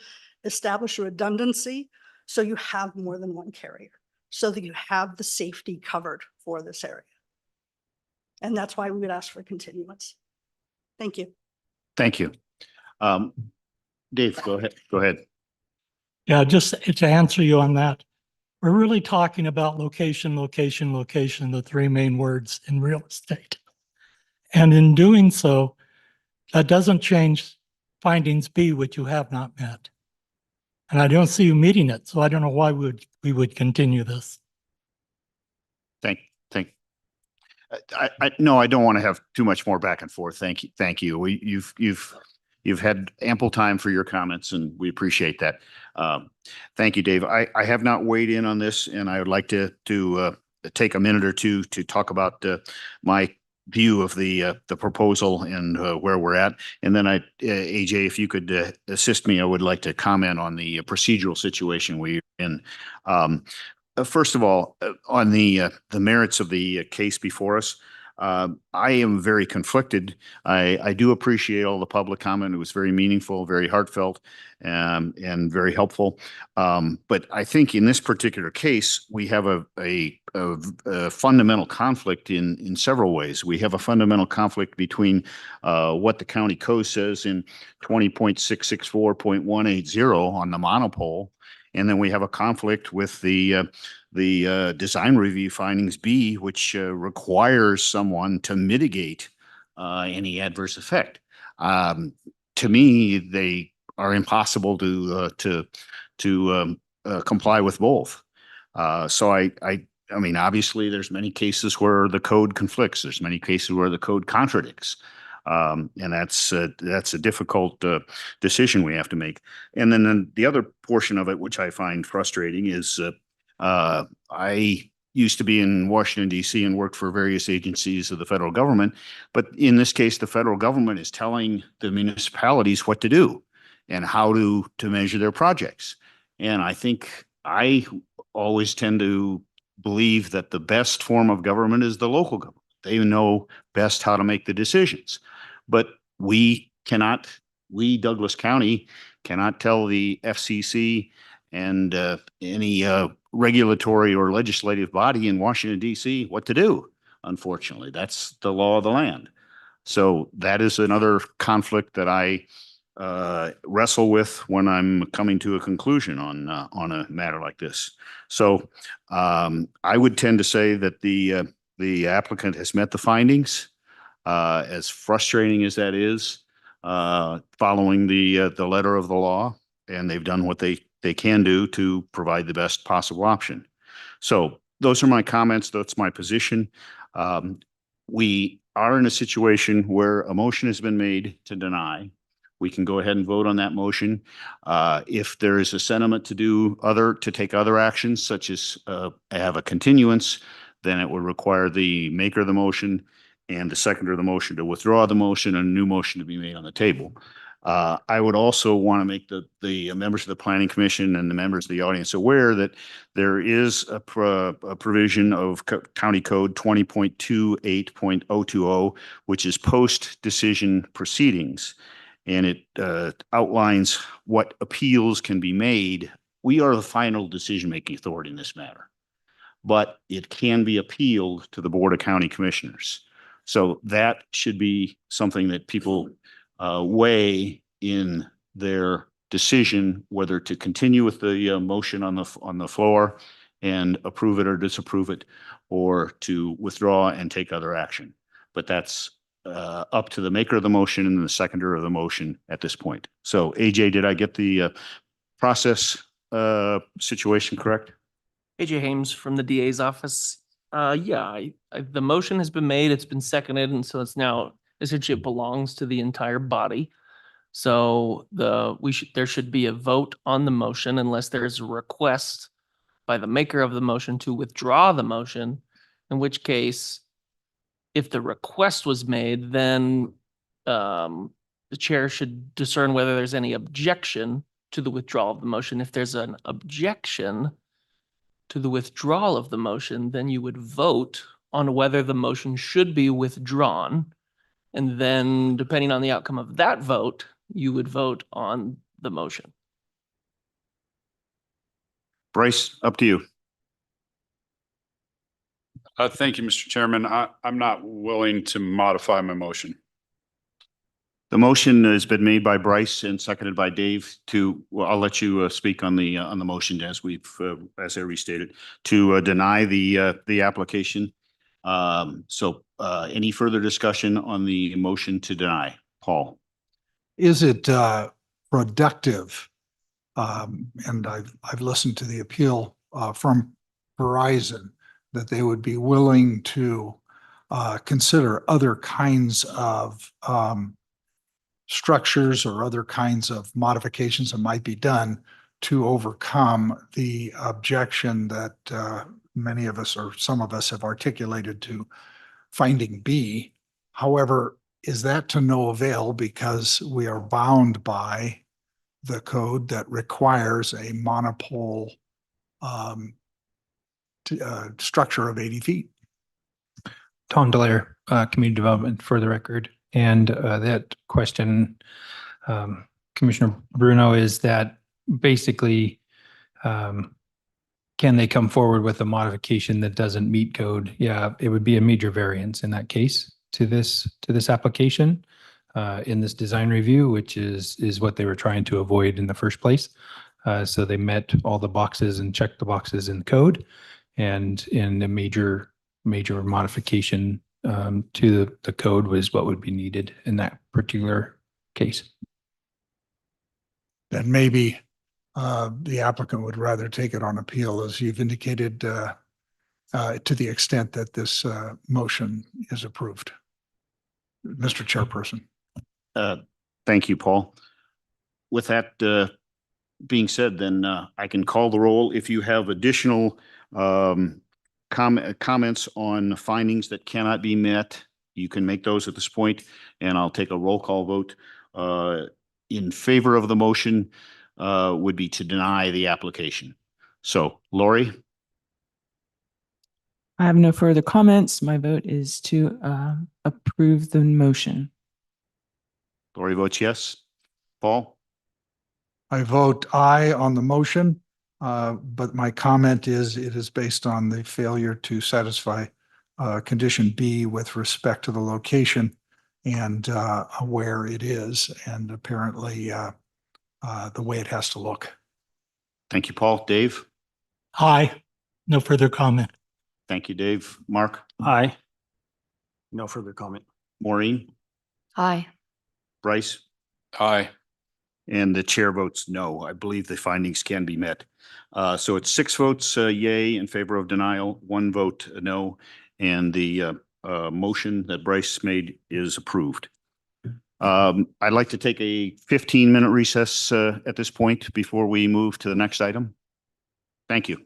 establish a redundancy so you have more than one carrier, so that you have the safety covered for this area. And that's why we would ask for continuance. Thank you. Thank you. Dave, go ahead. Go ahead. Yeah, just to answer you on that, we're really talking about location, location, location, the three main words in real estate. And in doing so, that doesn't change findings B, which you have not met. And I don't see you meeting it, so I don't know why we would continue this. Thank. No, I don't want to have too much more back and forth. Thank you. Thank you. You've had ample time for your comments and we appreciate that. Thank you, Dave. I have not weighed in on this and I would like to take a minute or two to talk about my view of the proposal and where we're at. And then AJ, if you could assist me, I would like to comment on the procedural situation we're in. First of all, on the merits of the case before us, I am very conflicted. I do appreciate all the public comment. It was very meaningful, very heartfelt, and very helpful. But I think in this particular case, we have a fundamental conflict in several ways. We have a fundamental conflict between what the county code says in 20.664.180 on the monopole, and then we have a conflict with the design review findings B, which requires someone to mitigate any adverse effect. To me, they are impossible to comply with both. So I mean, obviously, there's many cases where the code conflicts. There's many cases where the code contradicts. And that's a difficult decision we have to make. And then the other portion of it, which I find frustrating, is I used to be in Washington, D.C. and worked for various agencies of the federal government. But in this case, the federal government is telling the municipalities what to do and how to measure their projects. And I think I always tend to believe that the best form of government is the local government. They know best how to make the decisions. But we, Douglas County, cannot tell the FCC and any regulatory or legislative body in Washington, D.C. what to do. Unfortunately, that's the law of the land. So that is another conflict that I wrestle with when I'm coming to a conclusion on a matter like this. So I would tend to say that the applicant has met the findings, as frustrating as that is, following the letter of the law, and they've done what they can do to provide the best possible option. So those are my comments. That's my position. We are in a situation where a motion has been made to deny. We can go ahead and vote on that motion. If there is a sentiment to take other actions, such as have a continuance, then it would require the maker of the motion and the seconder of the motion to withdraw the motion and a new motion to be made on the table. I would also want to make the members of the Planning Commission and the members of the audience aware that there is a provision of County Code 20.28.020, which is post-decision proceedings. And it outlines what appeals can be made. We are the final decision-making authority in this matter, but it can be appealed to the Board of County Commissioners. So that should be something that people weigh in their decision whether to continue with the motion on the floor and approve it or disapprove it, or to withdraw and take other action. But that's up to the maker of the motion and the seconder of the motion at this point. So AJ, did I get the process situation correct? AJ Hames from the DA's office. Yeah, the motion has been made, it's been seconded, and so it's now essentially it belongs to the entire body. So there should be a vote on the motion unless there is a request by the maker of the motion to withdraw the motion, in which case, if the request was made, then the chair should discern whether there's any objection to the withdrawal of the motion. If there's an objection to the withdrawal of the motion, then you would vote on whether the motion should be withdrawn. And then depending on the outcome of that vote, you would vote on the motion. Bryce, up to you. Thank you, Mr. Chairman. I'm not willing to modify my motion. The motion has been made by Bryce and seconded by Dave well, I'll let you speak on the motion as I restated, to deny the application. So any further discussion on the motion to deny? Paul? Is it productive? And I've listened to the appeal from Verizon that they would be willing to consider other kinds of structures or other kinds of modifications that might be done to overcome the objection that many of us or some of us have articulated to finding B. However, is that to no avail because we are bound by the code that requires a monopole structure of 80 feet? Tom Delaire, Community Development, for the record. And that question, Commissioner Bruno, is that basically, can they come forward with a modification that doesn't meet code? Yeah, it would be a major variance in that case to this application in this design review, which is what they were trying to avoid in the first place. So they met all the boxes and checked the boxes in code, and in a major modification to the code was what would be needed in that particular case. Then maybe the applicant would rather take it on appeal, as you've indicated, to the extent that this motion is approved. Mr. Chairperson. Thank you, Paul. With that being said, then I can call the roll. If you have additional comments on findings that cannot be met, you can make those at this point, and I'll take a roll call vote. In favor of the motion would be to deny the application. So, Lori? I have no further comments. My vote is to approve the motion. Lori votes yes. Paul? I vote aye on the motion, but my comment is it is based on the failure to satisfy condition B with respect to the location and where it is, and apparently the way it has to look. Thank you, Paul. Dave? Aye. No further comment. Thank you, Dave. Mark? Aye. No further comment. Maureen? Aye. Bryce? Aye. And the chair votes no. I believe the findings can be met. So it's 6 votes yay in favor of denial, 1 vote no, and the motion that Bryce made is approved. I'd like to take a 15-minute recess at this point before we move to the next item. Thank you.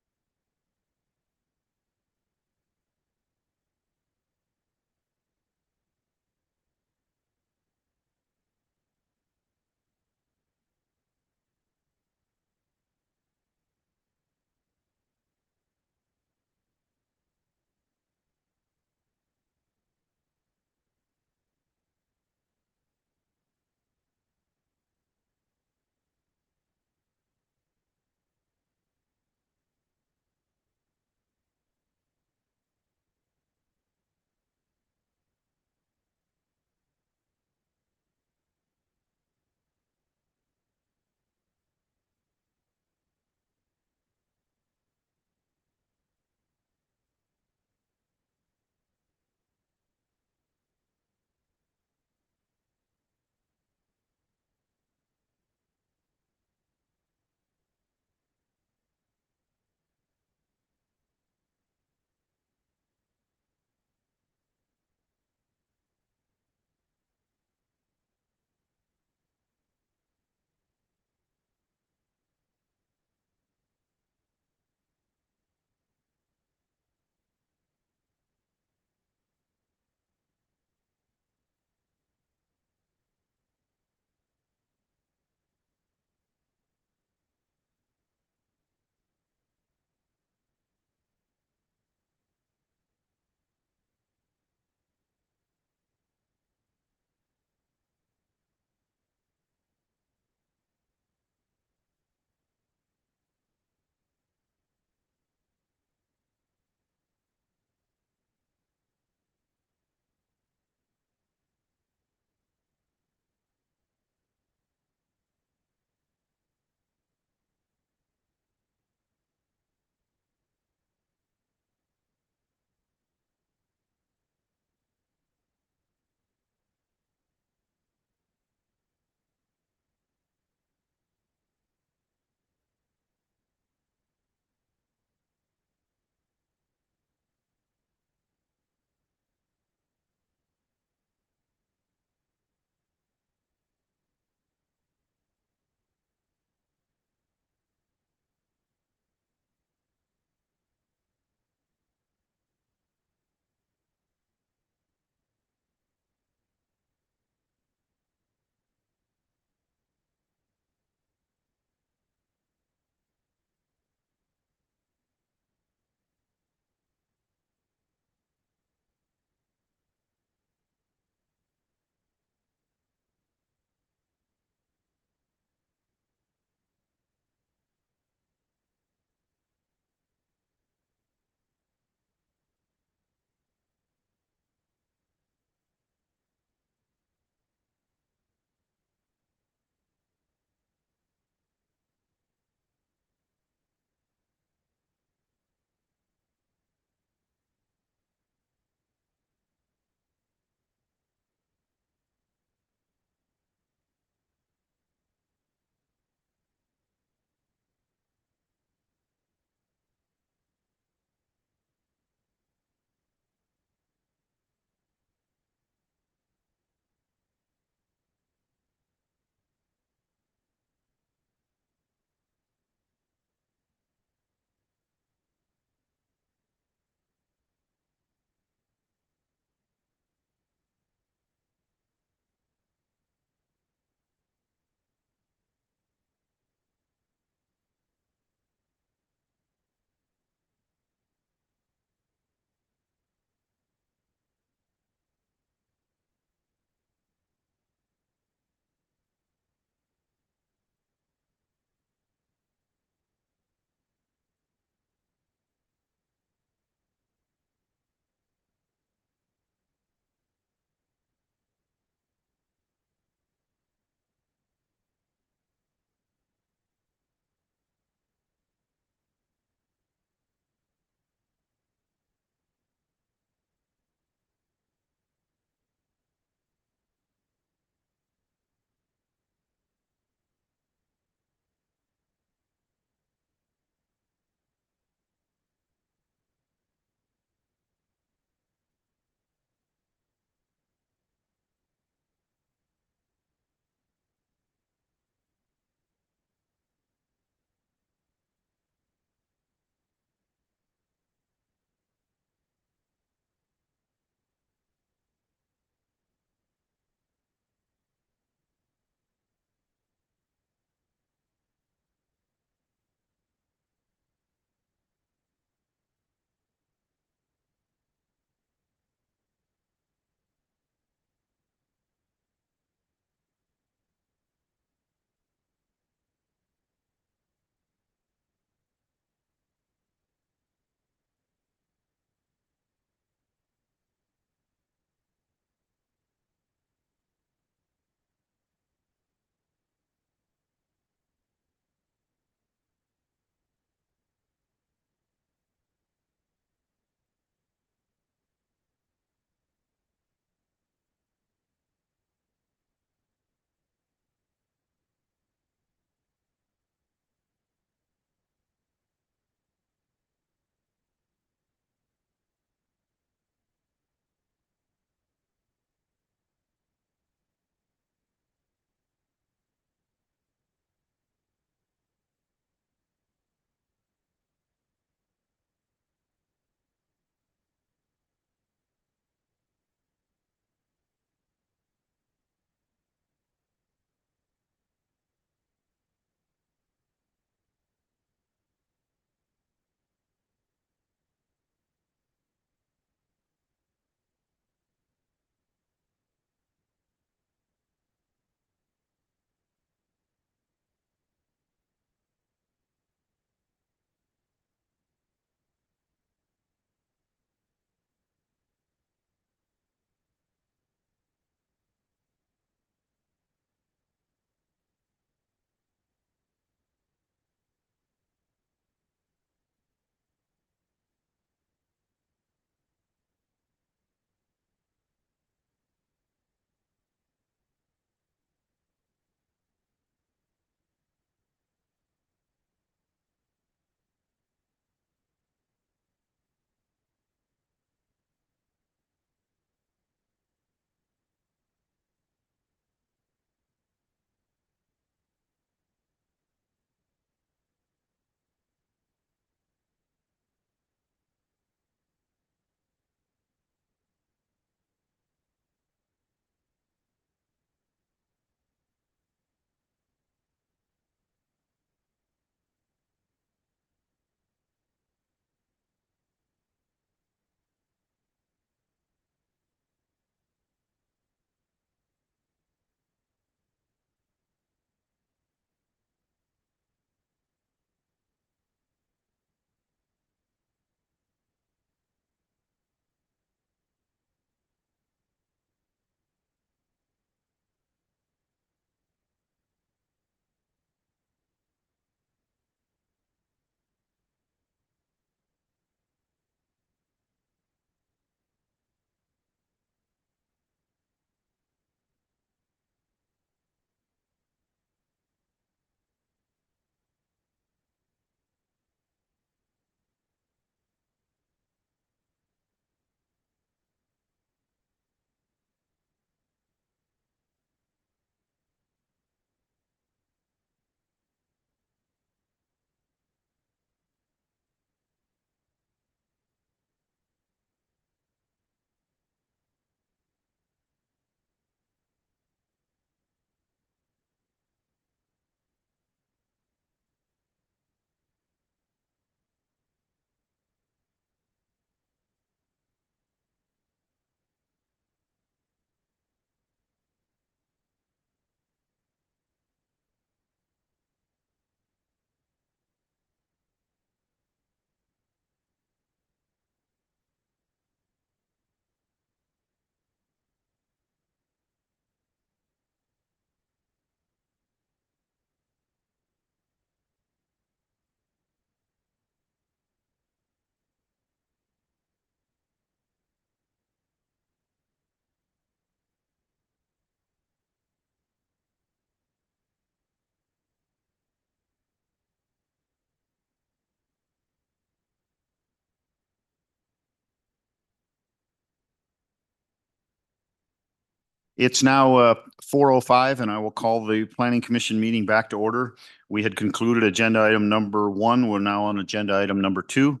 It's now 4:05, and I will call the Planning Commission meeting back to order. We had concluded agenda item number 1. We're now on agenda item number 2.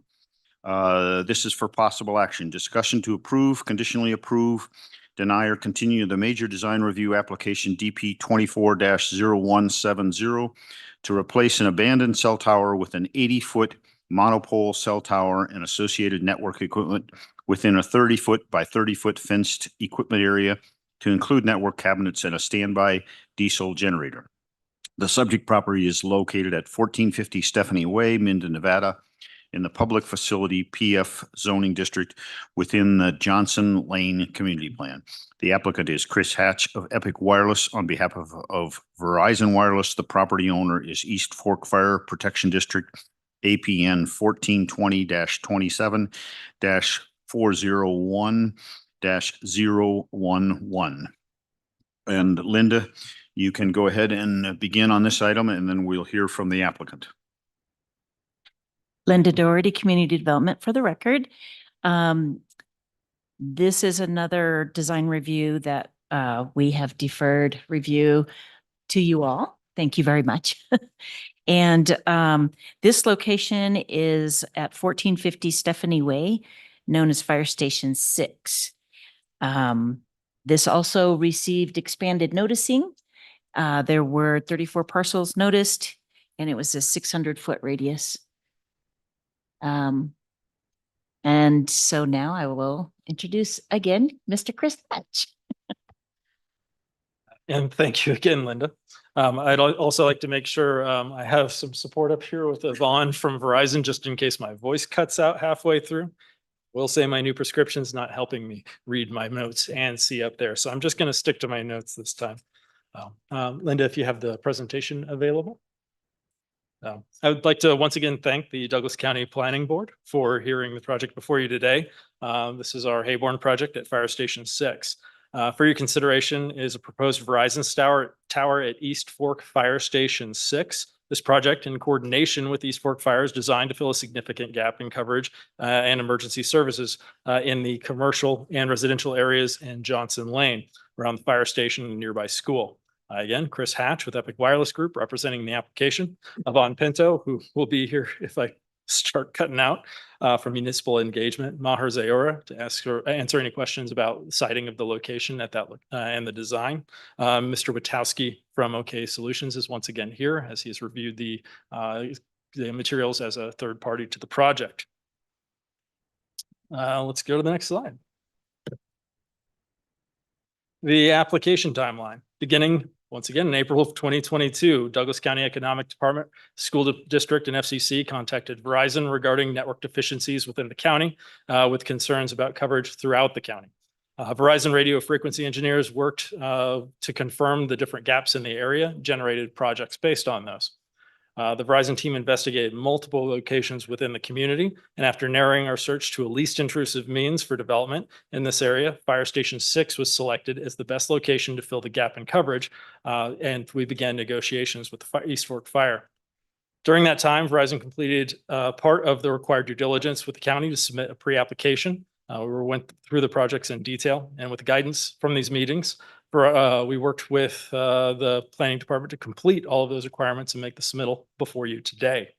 This is for possible action. Discussion to approve, conditionally approve, deny or continue the major design review application DP 24-0170 to replace an abandoned cell tower with an 80-foot monopole cell tower and associated network equipment within a 30-foot by 30-foot fenced equipment area to include network cabinets and a standby diesel generator. The subject property is located at 1450 Stephanie Way, Minden, Nevada, in the Public Facility PF zoning district within the Johnson Lane Community Plan. The applicant is Chris Hatch of Epic Wireless on behalf of Verizon Wireless. The property owner is East Fork Fire Protection District, APN 1420-27-401-011. And Linda, you can go ahead and begin on this item, and then we'll hear from the applicant. Linda Doherty, Community Development for the record. This is another design review that we have deferred review to you all. Thank you very much. And this location is at 1450 Stephanie Way, known as Fire Station 6. This also received expanded noticing. There were 34 parcels noticed, and it was a 600-foot radius. And so now I will introduce again, Mr. Chris Hatch. And thank you again, Linda. I'd also like to make sure I have some support up here with Yvonne from Verizon, just in case my voice cuts out halfway through. Will say my new prescription's not helping me read my notes and see up there. So I'm just going to stick to my notes this time. Linda, if you have the presentation available. I would like to once again thank the Douglas County Planning Board for hearing the project before you today. This is our Hayborn project at Fire Station 6. For your consideration is a proposed Verizon tower at East Fork Fire Station 6. This project, in coordination with East Fork Fire, is designed to fill a significant gap in coverage and emergency services in the commercial and residential areas in Johnson Lane, around the fire station and nearby school. Again, Chris Hatch with Epic Wireless Group representing the application. Yvonne Pinto, who will be here if I start cutting out, from Municipal Engagement. Maher Zayora to answer any questions about siting of the location at that and the design. Mr. Witowski from OK Solutions is once again here as he has reviewed the materials as a third party to the project. Let's go to the next slide. The application timeline, beginning once again in April of 2022, Douglas County Economic Department, School District, and FCC contacted Verizon regarding network deficiencies within the county with concerns about coverage throughout the county. Verizon radio frequency engineers worked to confirm the different gaps in the area, generated projects based on those. The Verizon team investigated multiple locations within the community, and after narrowing our search to a least intrusive means for development in this area, Fire Station 6 was selected as the best location to fill the gap in coverage, and we began negotiations with the East Fork Fire. During that time, Verizon completed part of the required due diligence with the county to submit a pre-application. We went through the projects in detail, and with guidance from these meetings, we worked with the planning department to complete all of those requirements and make the submittal before you today.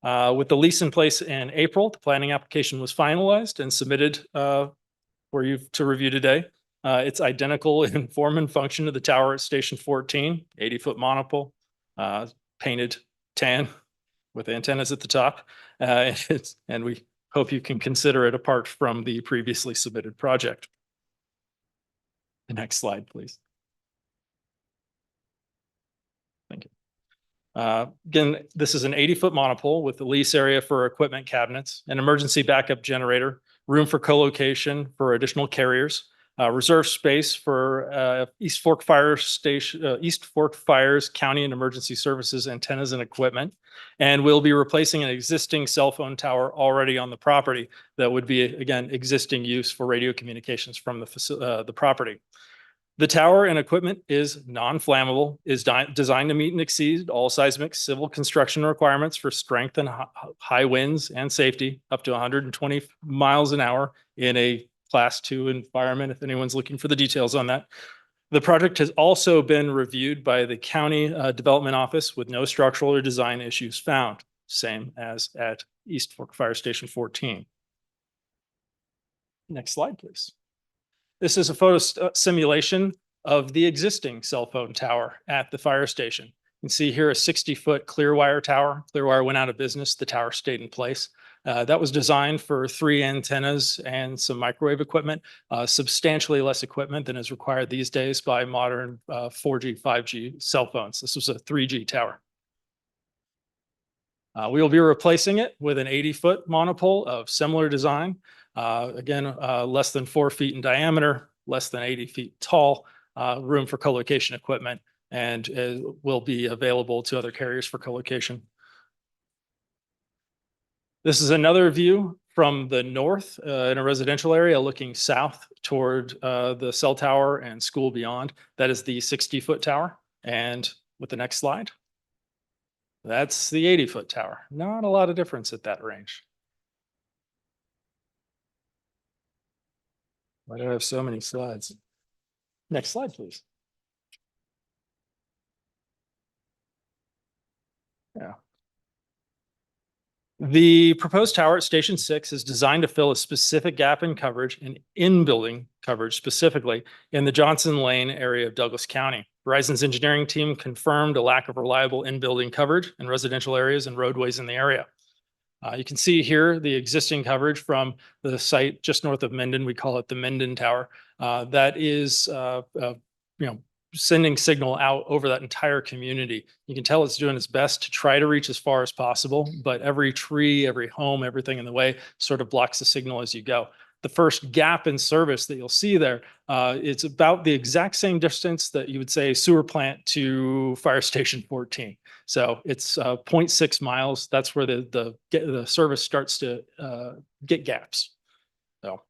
With the lease in place in April, the planning application was finalized and submitted for you to review today. It's identical in form and function to the tower at Station 14, 80-foot monopole, painted tan with antennas at the top. And we hope you can consider it apart from the previously submitted project. The next slide, please. Thank you. Again, this is an 80-foot monopole with the lease area for equipment cabinets, an emergency backup generator, room for co-location for additional carriers, reserve space for East Fork Fire Station, East Fork Fire's county and emergency services antennas and equipment. And we'll be replacing an existing cell phone tower already on the property that would be, again, existing use for radio communications from the property. The tower and equipment is non-flammable, is designed to meet and exceed all seismic civil construction requirements for strength and high winds and safety, up to 120 miles an hour in a Class 2 environment, if anyone's looking for the details on that. The project has also been reviewed by the County Development Office with no structural or design issues found, same as at East Fork Fire Station 14. Next slide, please. This is a photo simulation of the existing cell phone tower at the fire station. You can see here a 60-foot Clearwire tower. Clearwire went out of business. The tower stayed in place. That was designed for 3 antennas and some microwave equipment, substantially less equipment than is required these days by modern 4G, 5G cell phones. This was a 3G tower. We will be replacing it with an 80-foot monopole of similar design. Again, less than 4 feet in diameter, less than 80 feet tall, room for co-location equipment, and will be available to other carriers for co-location. This is another view from the north in a residential area looking south toward the cell tower and school beyond. That is the 60-foot tower. And with the next slide, that's the 80-foot tower. Not a lot of difference at that range. Why do I have so many slides? Next slide, please. Yeah. The proposed tower at Station 6 is designed to fill a specific gap in coverage and in-building coverage specifically in the Johnson Lane area of Douglas County. Verizon's engineering team confirmed a lack of reliable in-building coverage in residential areas and roadways in the area. You can see here the existing coverage from the site just north of Minden. We call it the Minden Tower. That is, sending signal out over that entire community. You can tell it's doing its best to try to reach as far as possible, but every tree, every home, everything in the way sort of blocks the signal as you go. The first gap in service that you'll see there, it's about the exact same distance that you would say sewer plant to fire station 14. So it's 0.6 miles. That's where the service starts to get gaps. So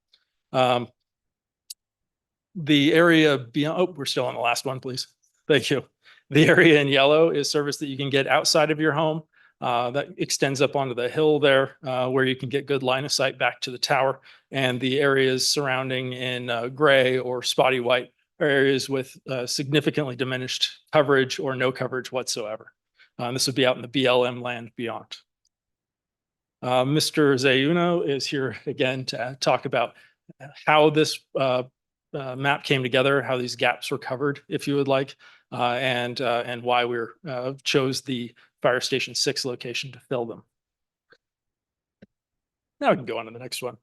the area beyond, oh, we're still on the last one, please. Thank you. The area in yellow is service that you can get outside of your home. That extends up onto the hill there where you can get good line of sight back to the tower. And the areas surrounding in gray or spotty white are areas with significantly diminished coverage or no coverage whatsoever. This would be out in the BLM land beyond. Mr. Zayuno is here again to talk about how this map came together, how these gaps were covered, if you would like, and why we chose the Fire Station 6 location to fill them. Now we can go on to the next one.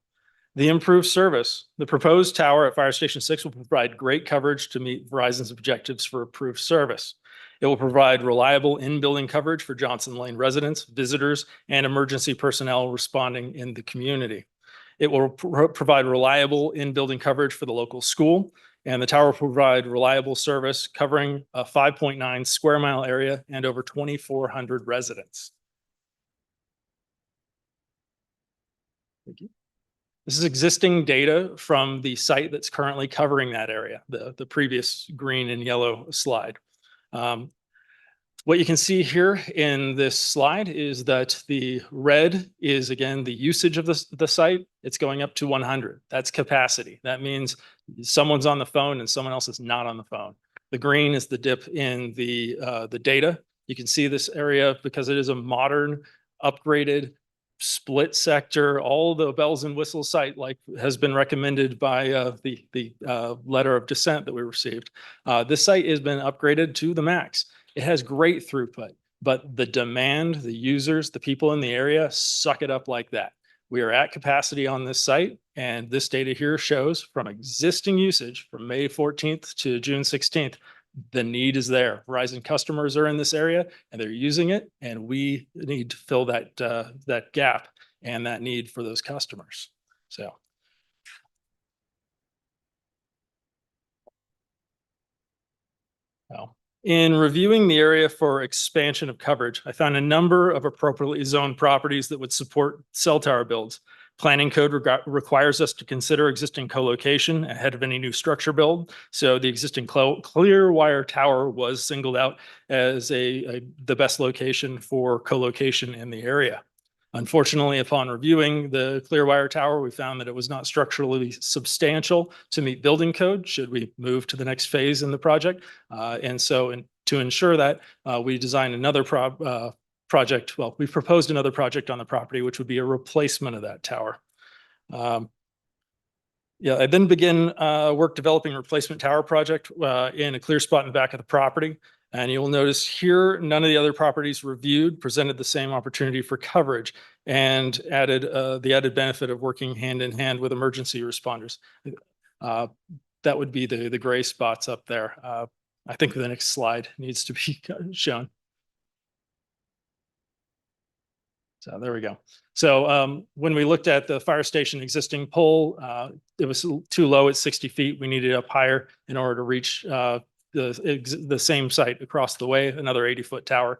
The improved service. The proposed tower at Fire Station 6 will provide great coverage to meet Verizon's objectives for improved service. It will provide reliable in-building coverage for Johnson Lane residents, visitors, and emergency personnel responding in the community. It will provide reliable in-building coverage for the local school, and the tower will provide reliable service covering a 5.9 square mile area and over 2,400 residents. Thank you. This is existing data from the site that's currently covering that area, the previous green and yellow slide. What you can see here in this slide is that the red is, again, the usage of the site. It's going up to 100. That's capacity. That means someone's on the phone and someone else is not on the phone. The green is the dip in the data. You can see this area because it is a modern, upgraded, split sector, all the bells and whistles site like has been recommended by the letter of dissent that we received. This site has been upgraded to the max. It has great throughput, but the demand, the users, the people in the area suck it up like that. We are at capacity on this site, and this data here shows from existing usage from May 14th to June 16th, the need is there. Verizon customers are in this area and they're using it, and we need to fill that gap and that need for those customers. So. Well. In reviewing the area for expansion of coverage, I found a number of appropriately zoned properties that would support cell tower builds. Planning code requires us to consider existing co-location ahead of any new structure build. So the existing Clearwire tower was singled out as the best location for co-location in the area. Unfortunately, upon reviewing the Clearwire Tower, we found that it was not structurally substantial to meet building code should we move to the next phase in the project. To ensure that, we designed another project. Well, we proposed another project on the property, which would be a replacement of that tower. I then begin work developing a replacement tower project in a clear spot in the back of the property. And you'll notice here, none of the other properties reviewed presented the same opportunity for coverage and added the added benefit of working hand in hand with emergency responders. That would be the gray spots up there. I think the next slide needs to be shown. So there we go. So when we looked at the fire station existing pole, it was too low at 60 feet. We needed it up higher in order to reach the same site across the way, another 80-foot tower,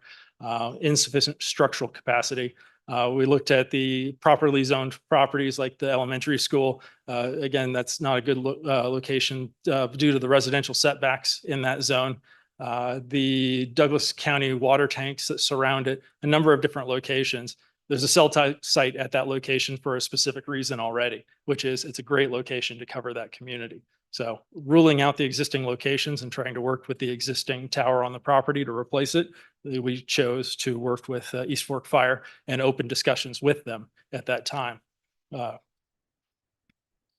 insufficient structural capacity. We looked at the properly zoned properties like the elementary school. Again, that's not a good location due to the residential setbacks in that zone. The Douglas County water tanks that surround it, a number of different locations. There's a cell site at that location for a specific reason already, which is it's a great location to cover that community. So ruling out the existing locations and trying to work with the existing tower on the property to replace it, we chose to work with East Fork Fire and open discussions with them at that time.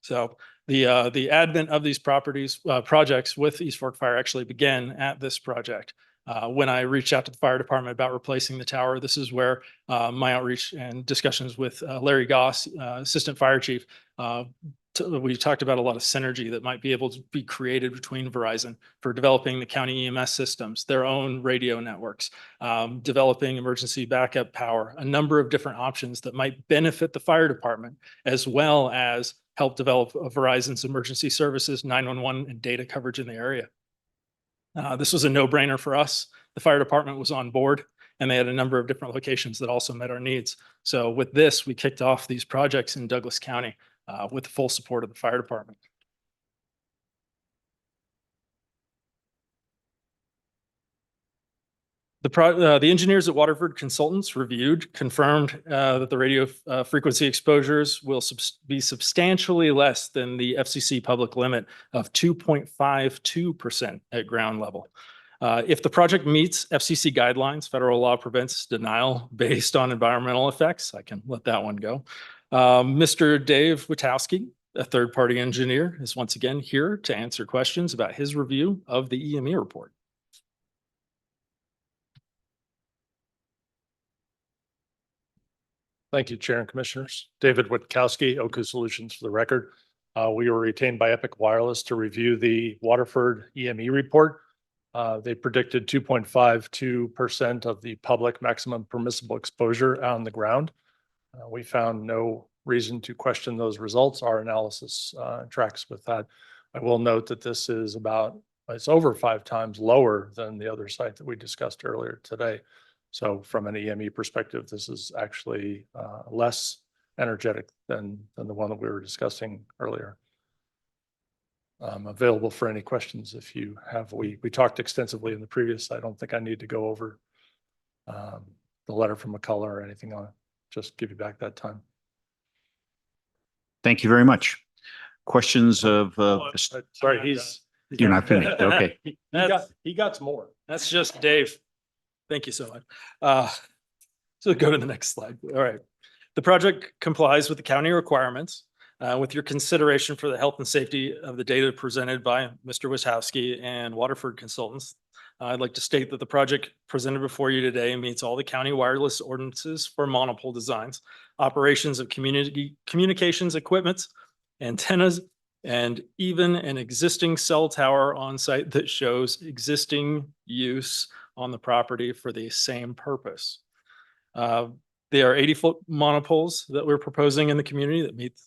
So the advent of these projects with East Fork Fire actually began at this project. When I reached out to the fire department about replacing the tower, this is where my outreach and discussions with Larry Goss, Assistant Fire Chief, we talked about a lot of synergy that might be able to be created between Verizon for developing the county EMS systems, their own radio networks, developing emergency backup power, a number of different options that might benefit the fire department, as well as help develop Verizon's emergency services, 911 and data coverage in the area. This was a no-brainer for us. The fire department was on board, and they had a number of different locations that also met our needs. So with this, we kicked off these projects in Douglas County with the full support of the fire department. The engineers at Waterford Consultants reviewed, confirmed that the radio frequency exposures will be substantially less than the FCC public limit of 2.52% at ground level. If the project meets FCC guidelines, federal law prevents denial based on environmental effects. I can let that one go. Mr. Dave Witowski, a third-party engineer, is once again here to answer questions about his review of the EME report. Thank you, Chair and Commissioners. David Witkowski, Oku Solutions for the record. We were retained by Epic Wireless to review the Waterford EME report. They predicted 2.52% of the public maximum permissible exposure on the ground. We found no reason to question those results. Our analysis tracks with that. I will note that this is it's over 5 times lower than the other site that we discussed earlier today. So from an EME perspective, this is actually less energetic than the one that we were discussing earlier. I'm available for any questions if you have. We talked extensively in the previous. I don't think I need to go over the letter from McCullough or anything on it. Just give you back that time. Thank you very much. Questions of, sorry, you're not finished. Okay. He got some more. That's just Dave. Thank you so much. So go to the next slide. All right. The project complies with the county requirements. With your consideration for the health and safety of the data presented by Mr. Witowski and Waterford Consultants, I'd like to state that the project presented before you today meets all the county wireless ordinances for monopole designs, operations of communications equipment, antennas, and even an existing cell tower on site that shows existing use on the property for the same purpose. They are 80-foot monopoles that we're proposing in the community that meet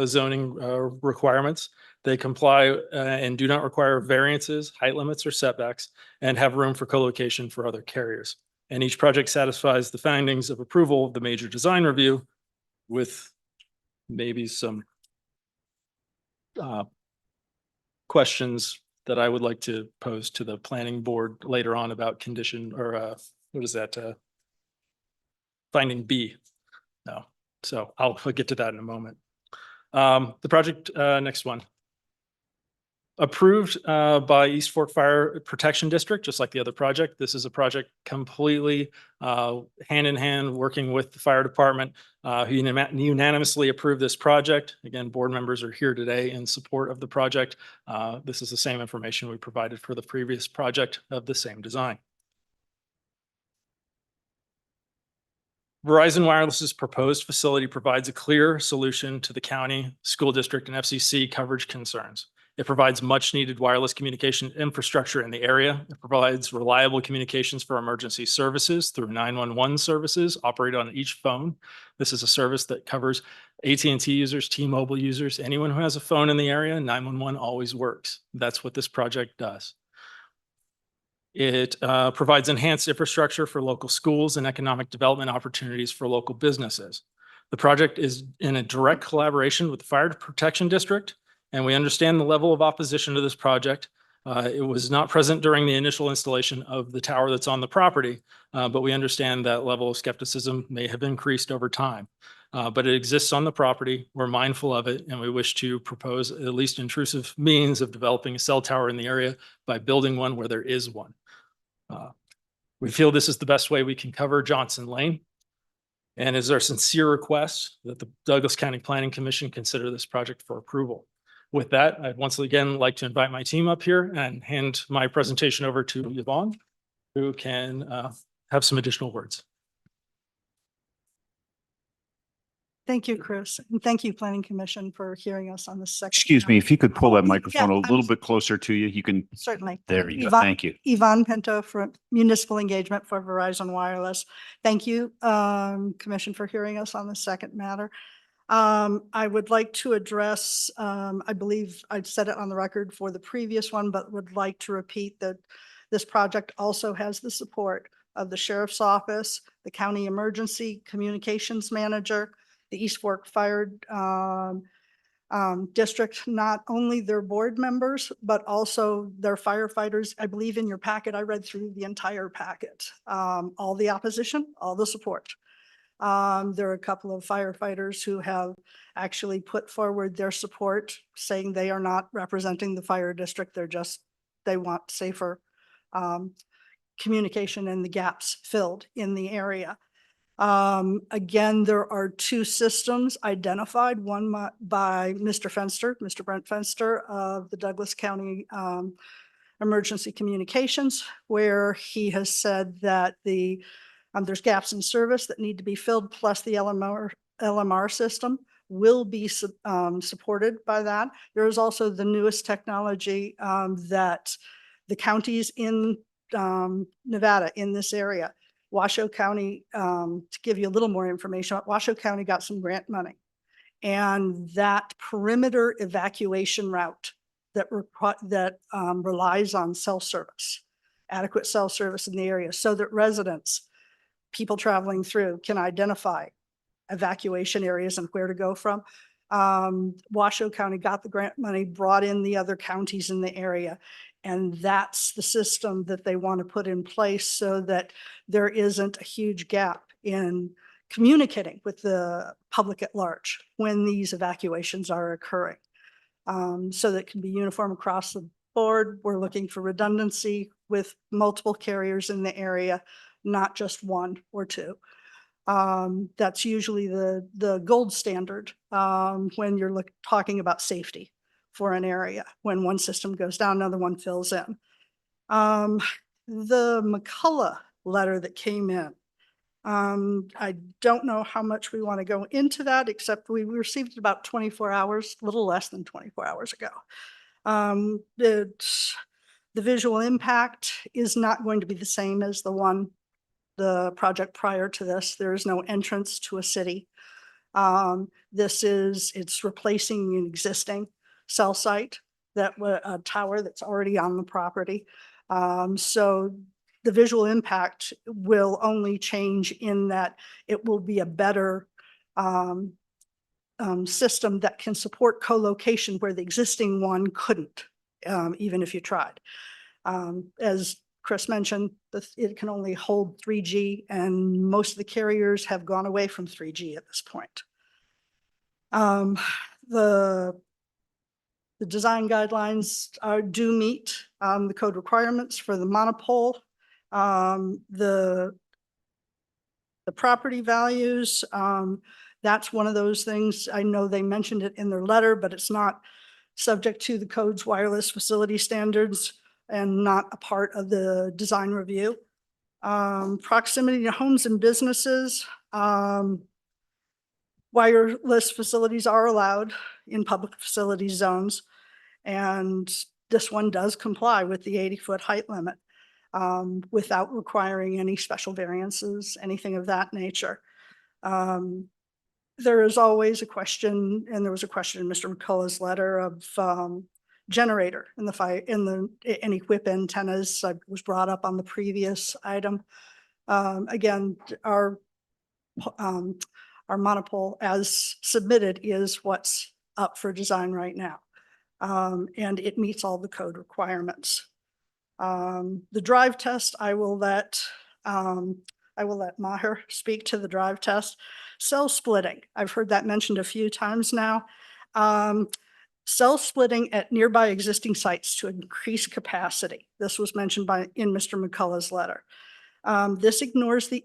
zoning requirements. They comply and do not require variances, height limits, or setbacks, and have room for co-location for other carriers. And each project satisfies the findings of approval of the major design review with maybe some questions that I would like to pose to the planning board later on about condition or what is that? Finding B. No. So I'll get to that in a moment. The project, next one. Approved by East Fork Fire Protection District, just like the other project. This is a project completely hand in hand, working with the fire department, who unanimously approved this project. Again, board members are here today in support of the project. This is the same information we provided for the previous project of the same design. Verizon Wireless's proposed facility provides a clear solution to the county, school district, and FCC coverage concerns. It provides much needed wireless communication infrastructure in the area. It provides reliable communications for emergency services through 911 services operated on each phone. This is a service that covers AT&T users, T-Mobile users, anyone who has a phone in the area. 911 always works. That's what this project does. It provides enhanced infrastructure for local schools and economic development opportunities for local businesses. The project is in a direct collaboration with the Fire Protection District, and we understand the level of opposition to this project. It was not present during the initial installation of the tower that's on the property, but we understand that level of skepticism may have increased over time. But it exists on the property. We're mindful of it, and we wish to propose at least intrusive means of developing a cell tower in the area by building one where there is one. We feel this is the best way we can cover Johnson Lane, and is our sincere request that the Douglas County Planning Commission consider this project for approval. With that, I'd once again like to invite my team up here and hand my presentation over to Yvonne, who can have some additional words. Thank you, Chris. And thank you, Planning Commission, for hearing us on the second. Excuse me, if you could pull that Yeah, microphone a I'm little bit closer to you, you can, Certainly. there you go. Yvonne- Thank you. Yvonne Pinto from Municipal Engagement for Verizon Wireless. Thank you, Commission, for hearing us on the second matter. I would like to address, I believe I said it on the record for the previous one, but would like to repeat that this project also has the support of the Sheriff's Office, the County Emergency Communications Manager, the East Fork Fire District, not only their board members, but also their firefighters. I believe in your packet, I read through the entire packet, all the opposition, all the support. There are a couple of firefighters who have actually put forward their support, saying they are not representing the fire district. They want safer communication and the gaps filled in the area. Again, there are two systems identified, one by Mr. Fenster, Mr. Brent Fenster of the Douglas County Emergency Communications, where he has said that there's gaps in service that need to be filled, plus the LMR system will be supported by that. There is also the newest technology that the counties in Nevada in this area, Washoe County, to give you a little more information, Washoe County got some grant money. And that perimeter evacuation route that relies on cell service, adequate cell service in the area, so that residents, people traveling through, can identify evacuation areas and where to go from. Washoe County got the grant money, brought in the other counties in the area. And that's the system that they want to put in place so that there isn't a huge gap in communicating with the public at large when these evacuations are occurring. So that it can be uniform across the board. We're looking for redundancy with multiple carriers in the area, not just one or two. That's usually the gold standard when you're talking about safety for an area. When one system goes down, another one fills in. The McCullough letter that came in, I don't know how much we want to go into that, except we received it about 24 hours, a little less than 24 hours ago. The visual impact is not going to be the same as the project prior to this. There is no entrance to a city. It's replacing an existing cell site, a tower that's already on the property. So the visual impact will only change in that it will be a better system that can support co-location where the existing one couldn't, even if you tried. As Chris mentioned that it can only hold 3G, and most of the carriers have gone away from 3G at this point. The design guidelines do meet the code requirements for the monopole. The property values, that's one of those things. I know they mentioned it in their letter, but it's not subject to the code's wireless facility standards and not a part of the design review. Proximity to homes and businesses. Wireless facilities are allowed in public facility zones, and this one does comply with the 80-foot height limit without requiring any special variances, anything of that nature. There is always a question, and there was a question in Mr. McCullough's letter of generator in the any whip antennas. Was brought up on the previous item. Again, our monopole as submitted is what's up for design right now. And it meets all the code requirements. The drive test, I will let Maher speak to the drive test. Cell splitting, I've heard that mentioned a few times now. Cell splitting at nearby existing sites to increase capacity. This was mentioned in Mr. McCullough's letter. This ignores the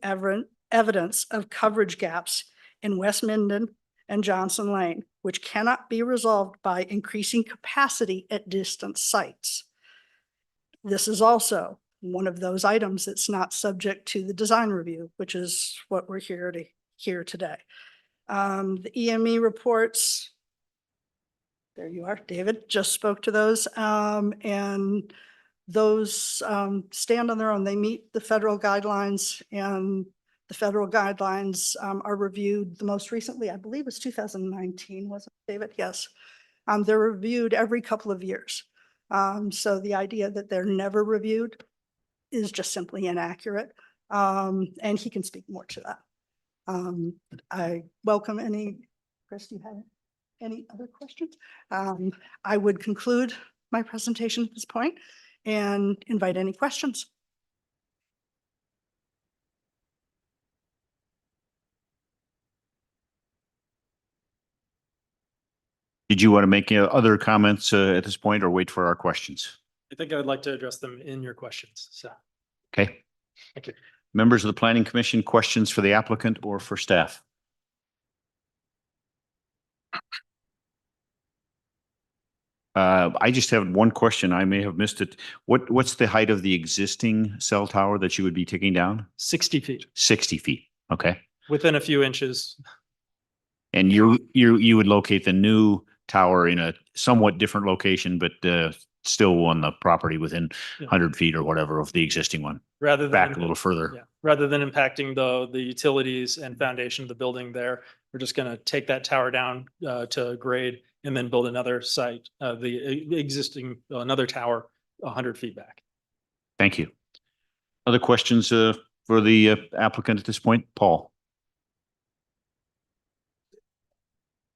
evidence of coverage gaps in West Minden and Johnson Lane, which cannot be resolved by increasing capacity at distant sites. This is also one of those items that's not subject to the design review, which is what we're here to hear today. The EME reports, there you are, David just spoke to those, and those stand on their own. They meet the federal guidelines, and the federal guidelines are reviewed the most recently, I believe it's 2019, wasn't it, David? Yes. They're reviewed every couple of years. So the idea that they're never reviewed is just simply inaccurate. And he can speak more to that. I welcome Chris, do you have any other questions? I would conclude my presentation at this point and invite any questions. Did you want to make other comments at this point or wait for our questions? I think I would like to address them in your questions. So, Okay. thank you. Members of the Planning Commission, questions for the applicant or for staff? I just have one question. I may have missed it. What's the height of the existing cell tower that you would be taking down? 60 feet 60 feet. Okay. within a few inches. And you would locate the new tower in a somewhat different location, but still on the property within Yeah. 100 feet or whatever of the existing one, Rather than back a little further. Yeah, rather than impacting the utilities and foundation of the building there, we're just going to take that tower down to grade and then build another site, another tower 100 feet back. Thank you. Other questions for the applicant at this point? Paul?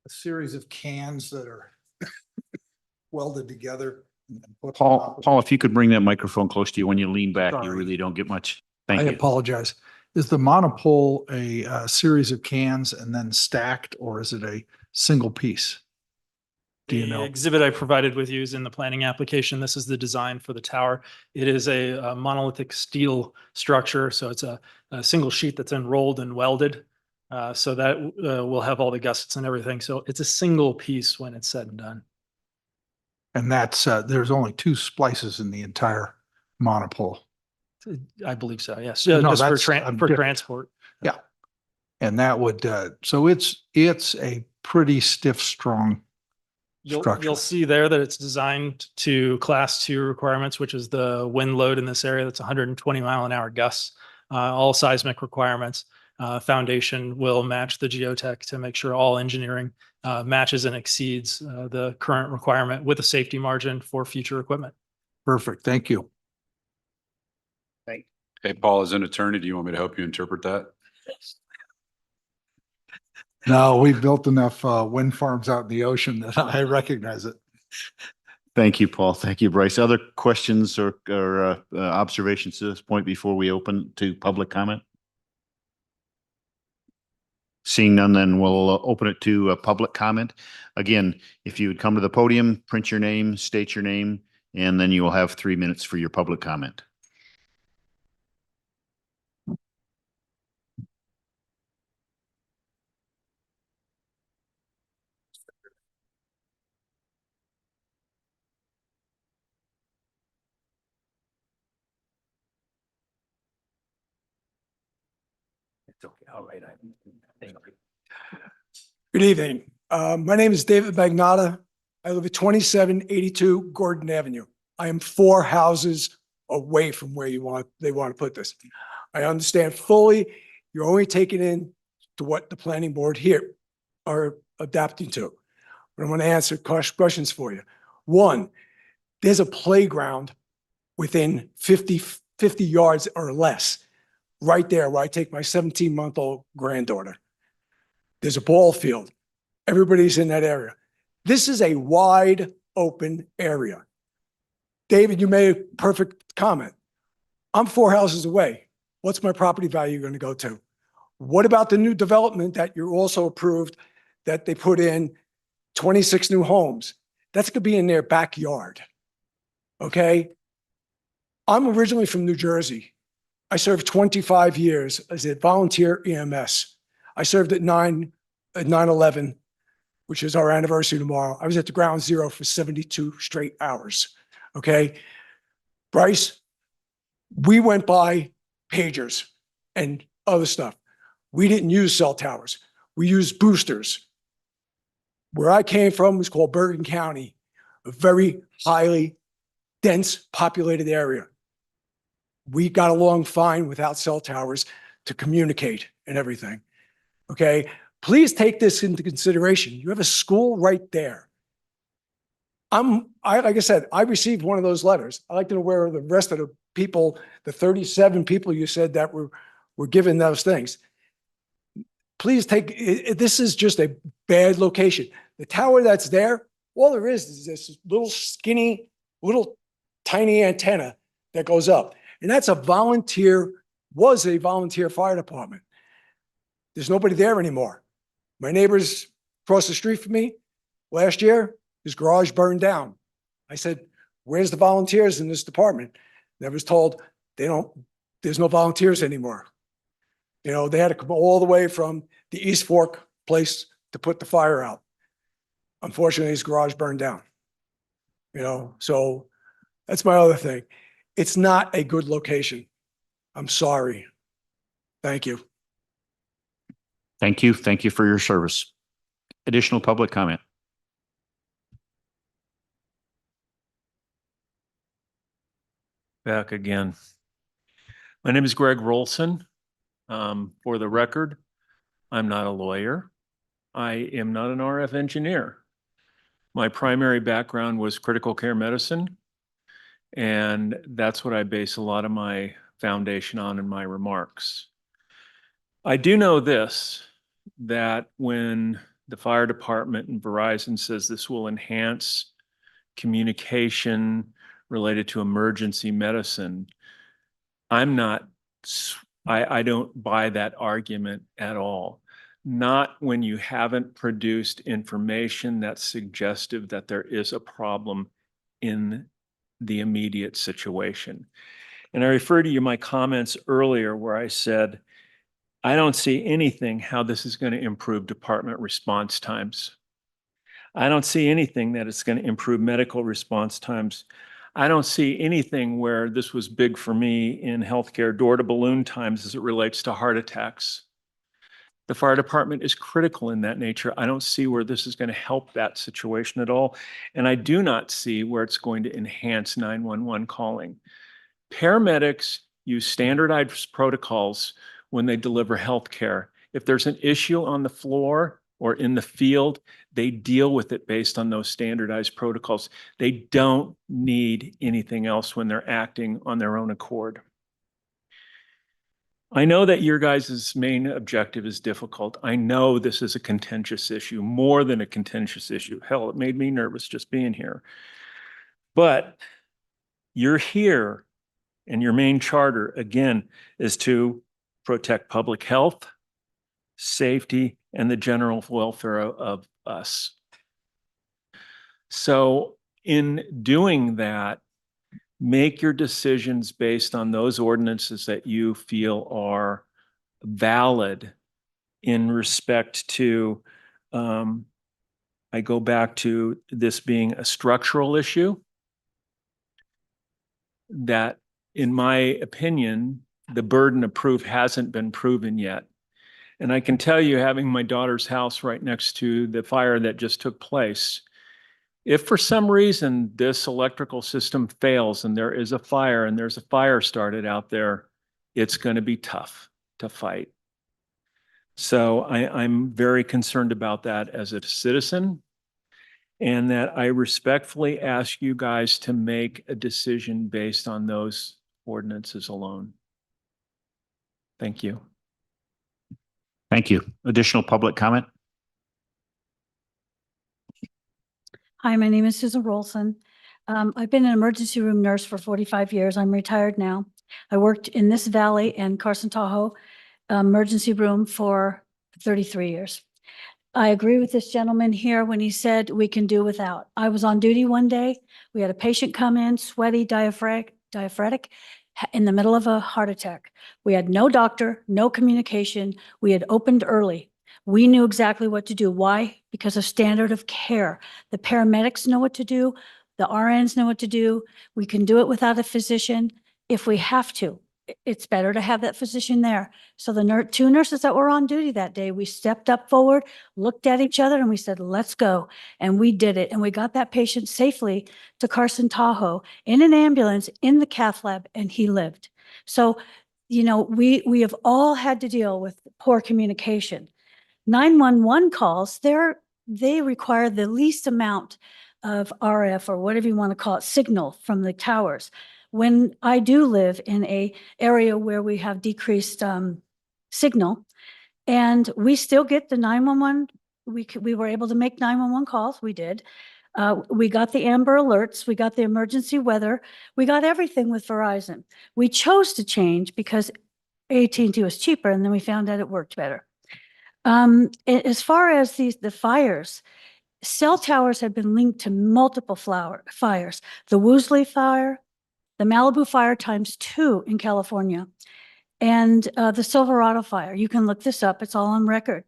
A series of cans that are welded together. and then put on top Paul, of- Paul, if you could bring that microphone close to you when you lean back, you Sorry. really don't get much. I Thank you. apologize. Is the monopole a series of cans and then stacked, or is it a single piece? Do you The know? exhibit I provided with you is in the planning application. This is the design for the tower. It is a monolithic steel structure, so it's a single sheet that's enrolled and welded. So that will have all the gussets and everything. So it's a single piece when it's said and done. And that's, there's only 2 splices in the entire monopole. I believe so, yes. No, Just that's- for I'm for diff- transport. Yeah. And that would, so it's a pretty stiff, strong structure. You'll see there that it's designed to class 2 requirements, which is the wind load in this area. That's 120 mile an hour gusts, all seismic requirements. Foundation will match the geotech to make sure all engineering matches and exceeds the current requirement with a safety margin for future equipment. Perfect. Thank you. Hey, Paul, as an attorney, do you want me to help you interpret that? No, we've built enough wind farms out in the ocean that I recognize it. Thank you, Paul. Thank you, Bryce. Other questions or observations to this point before we open to public comment? Seeing none, then we'll open it to public comment. Again, if you would come to the podium, print your name, state your name, and then you will have 3 minutes for your public comment. It's okay. All right. Thank you. Good evening. My name is David Magnotta. I live at 2782 Gordon Avenue. I am 4 houses away from where they want to put this. I understand fully you're only taking in to what the planning board here are adapting to. But I'm going to answer questions for you. One, there's a playground within 50 yards or less, right there where I take my 17-month-old granddaughter. There's a ball field. Everybody's in that area. This is a wide open area. David, you made a perfect comment. I'm 4 houses away. What's my property value going to go to? What about the new development that you also approved that they put in 26 new homes? That's going to be in their backyard. Okay? I'm originally from New Jersey. I served 25 years as a volunteer EMS. I served at 9/11, which is our anniversary tomorrow. I was at the ground zero for 72 straight hours. Okay? Bryce, we went by pagers and other stuff. We didn't use cell towers. We used boosters. Where I came from was called Bergen County, a very highly dense populated area. We got along fine without cell towers to communicate and everything. Okay? Please take this into consideration. You have a school right there. Like I said, I received one of those letters. I'd like to know where the rest of the people, the 37 people you said that were given those things. Please this is just a bad location. The tower that's there, all there is this little skinny, little tiny antenna that goes up. And that's was a volunteer fire department. There's nobody there anymore. My neighbors across the street from me, last year, his garage burned down. I said, where's the volunteers in this department? And I was told, there's no volunteers anymore. You know, they had to come all the way from the East Fork place to put the fire out. Unfortunately, his garage burned down. You know, so that's my other thing. It's not a good location. I'm sorry. Thank you. Thank you. Thank you for your service. Additional public comment. Back again. My name is Greg Rolson. For the record, I'm not a lawyer. I am not an RF engineer. My primary background was critical care medicine, and that's what I base a lot of my foundation on in my remarks. I do know this, that when the fire department and Verizon says this will enhance communication related to emergency medicine, I don't buy that argument at all. Not when you haven't produced information that's suggestive that there is a problem in the immediate situation. And I refer to you my comments earlier where I said, I don't see anything how this is going to improve department response times. I don't see anything that it's going to improve medical response times. I don't see anything where this was big for me in healthcare door to balloon times as it relates to heart attacks. The fire department is critical in that nature. I don't see where this is going to help that situation at all. And I do not see where it's going to enhance 911 calling. Paramedics use standardized protocols when they deliver healthcare. If there's an issue on the floor or in the field, they deal with it based on those standardized protocols. They don't need anything else when they're acting on their own accord. I know that your guys' main objective is difficult. I know this is a contentious issue, more than a contentious issue. Hell, it made me nervous just being here. But you're here and your main charter, again, is to protect public health, safety, and the general welfare of us. So in doing that, make your decisions based on those ordinances that you feel are valid in respect to, I go back to this being a structural issue that, in my opinion, the burden of proof hasn't been proven yet. And I can tell you, having my daughter's house right next to the fire that just took place, if for some reason this electrical system fails and there is a fire and there's a fire started out there, it's going to be tough to fight. So I'm very concerned about that as a citizen, and that I respectfully ask you guys to make a decision based on those ordinances alone. Thank you. Thank you. Additional public comment? Hi, my name is Susan Rolson. I've been an emergency room nurse for 45 years. I'm retired now. I worked in this valley and Carson Tahoe emergency room for 33 years. I agree with this gentleman here when he said we can do without. I was on duty one day. We had a patient come in, sweaty, diaphoretic, in the middle of a heart attack. We had no doctor, no communication. We had opened early. We knew exactly what to do. Why? Because of standard of care. The paramedics know what to do. The RNs know what to do. We can do it without a physician if we have to. It's better to have that physician there. So the two nurses that were on duty that day, we stepped up forward, looked at each other, and we said, let's go. And we did it. And we got that patient safely to Carson Tahoe in an ambulance in the cath lab, and he lived. So, you know, we have all had to deal with poor communication. 911 calls, they require the least amount of RF, or whatever you want to call it, signal from the towers. When I do live in a area where we have decreased signal, and we still get the 911, we were able to make 911 calls. We did. We got the Amber Alerts. We got the emergency weather. We got everything with Verizon. We chose to change because AT&T was cheaper, and then we found out it worked better. As far as the fires, cell towers have been linked to multiple fires. The Woolsey fire, the Malibu fire ×2 in California, and the Silverado fire. You can look this up. It's all on record.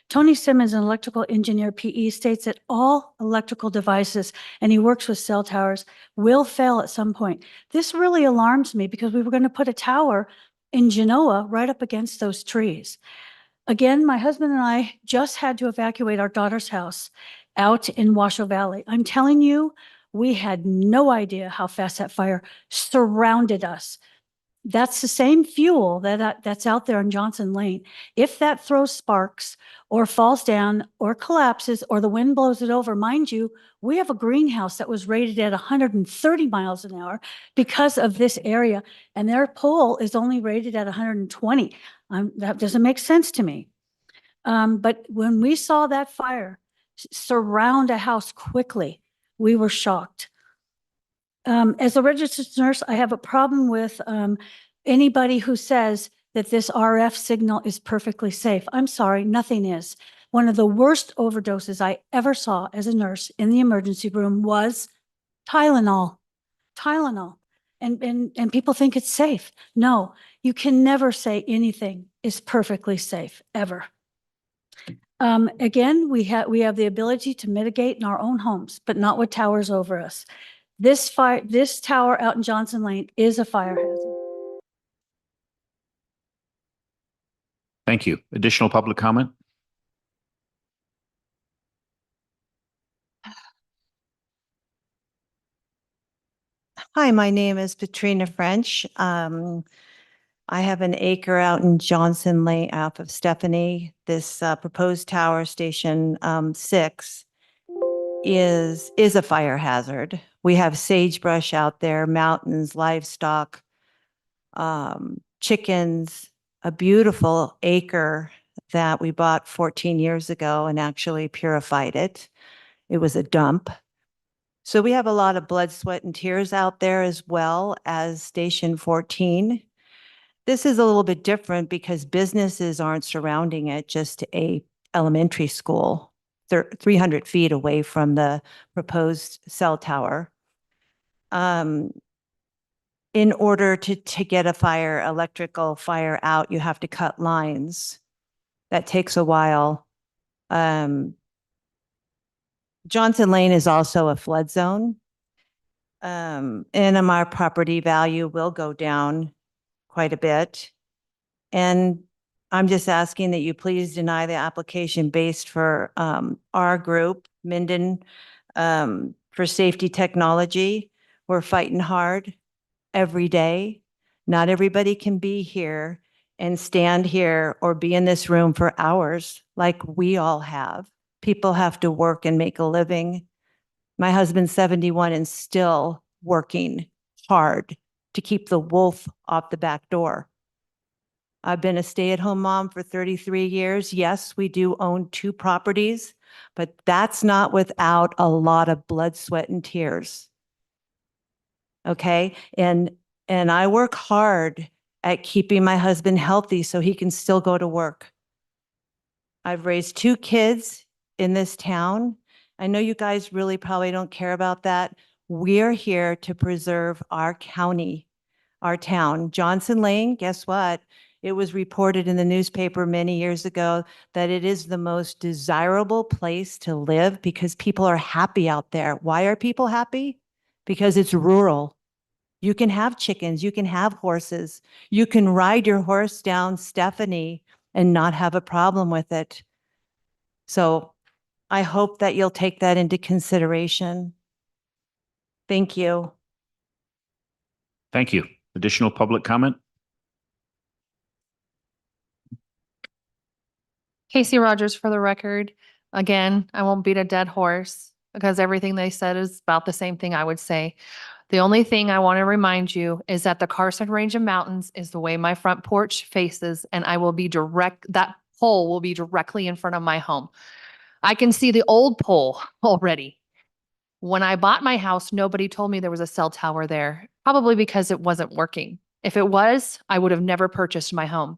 Tony Simmons, an electrical engineer, PE, states that all electrical devices, and he works with cell towers, will fail at some point. This really alarms me because we were going to put a tower in Genoa right up against those trees. Again, my husband and I just had to evacuate our daughter's house out in Washoe Valley. I'm telling you, we had no idea how fast that fire surrounded us. That's the same fuel that's out there in Johnson Lane. If that throws sparks or falls down or collapses or the wind blows it over, mind you, we have a greenhouse that was rated at 130 miles an hour because of this area, and their pole is only rated at 120. That doesn't make sense to me. But when we saw that fire surround a house quickly, we were shocked. As a registered nurse, I have a problem with anybody who says that this RF signal is perfectly safe. I'm sorry, nothing is. One of the worst overdoses I ever saw as a nurse in the emergency room was Tylenol. Tylenol. And people think it's safe. No, you can never say anything is perfectly safe, ever. Again, we have the ability to mitigate in our own homes, but not with towers over us. This tower out in Johnson Lane is a fire hazard. Thank you. Additional public comment? Hi, my name is Katrina French. I have an acre out in Johnson Lane off of Stephanie. This proposed tower station 6 is a fire hazard. We have sagebrush out there, mountains, livestock, chickens, a beautiful acre that we bought 14 years ago and actually purified it. It was a dump. So we have a lot of blood, sweat, and tears out there as well as Station 14. This is a little bit different because businesses aren't surrounding it, just a elementary school, 300 feet away from the proposed cell tower. In order to get a electrical fire out, you have to cut lines. That takes a while. Johnson Lane is also a flood zone. And our property value will go down quite a bit. And I'm just asking that you please deny the application based for our group, Minden, for safety technology. We're fighting hard every day. Not everybody can be here and stand here or be in this room for hours like we all have. People have to work and make a living. My husband's 71 and still working hard to keep the wolf off the back door. I've been a stay-at-home mom for 33 years. Yes, we do own 2 properties, but that's not without a lot of blood, sweat, and tears. Okay? And I work hard at keeping my husband healthy so he can still go to work. I've raised 2 kids in this town. I know you guys really probably don't care about that. We're here to preserve our county, our town. Johnson Lane, guess what? It was reported in the newspaper many years ago that it is the most desirable place to live because people are happy out there. Why are people happy? Because it's rural. You can have chickens, you can have horses, you can ride your horse down Stephanie and not have a problem with it. So I hope that you'll take that into consideration. Thank you. Thank you. Additional public comment? Casey Rogers for the record. Again, I won't beat a dead horse because everything they said is about the same thing I would say. The only thing I want to remind you is that the Carson Range of Mountains is the way my front porch faces, and that pole will be directly in front of my home. I can see the old pole already. When I bought my house, nobody told me there was a cell tower there, probably because it wasn't working. If it was, I would have never purchased my home.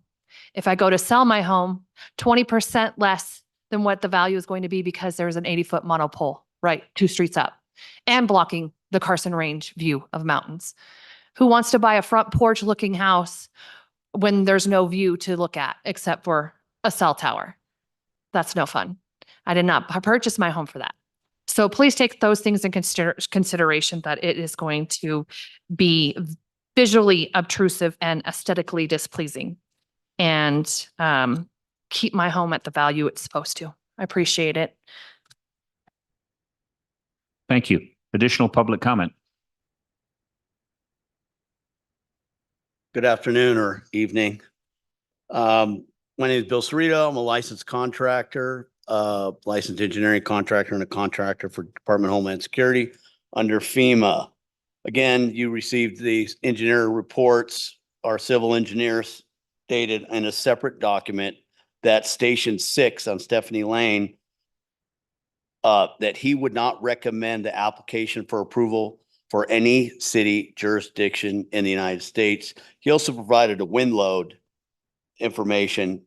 If I go to sell my home, 20% less than what the value is going to be because there's an 80-foot monopole, right, 2 streets up, and blocking the Carson Range view of mountains. Who wants to buy a front porch looking house when there's no view to look at except for a cell tower? That's no fun. I did not purchase my home for that. So please take those things in consideration, that it is going to be visually obtrusive and aesthetically displeasing, and keep my home at the value it's supposed to. I appreciate it. Thank you. Additional public comment? Good afternoon or evening. My name is Bill Cerrito. I'm a licensed contractor, licensed engineering contractor, and a contractor for Department of Homeland Security under FEMA. Again, you received the engineer reports. Our civil engineers stated in a separate document that Station 6 on Stephanie Lane, that he would not recommend the application for approval for any city jurisdiction in the United States. He also provided a wind load information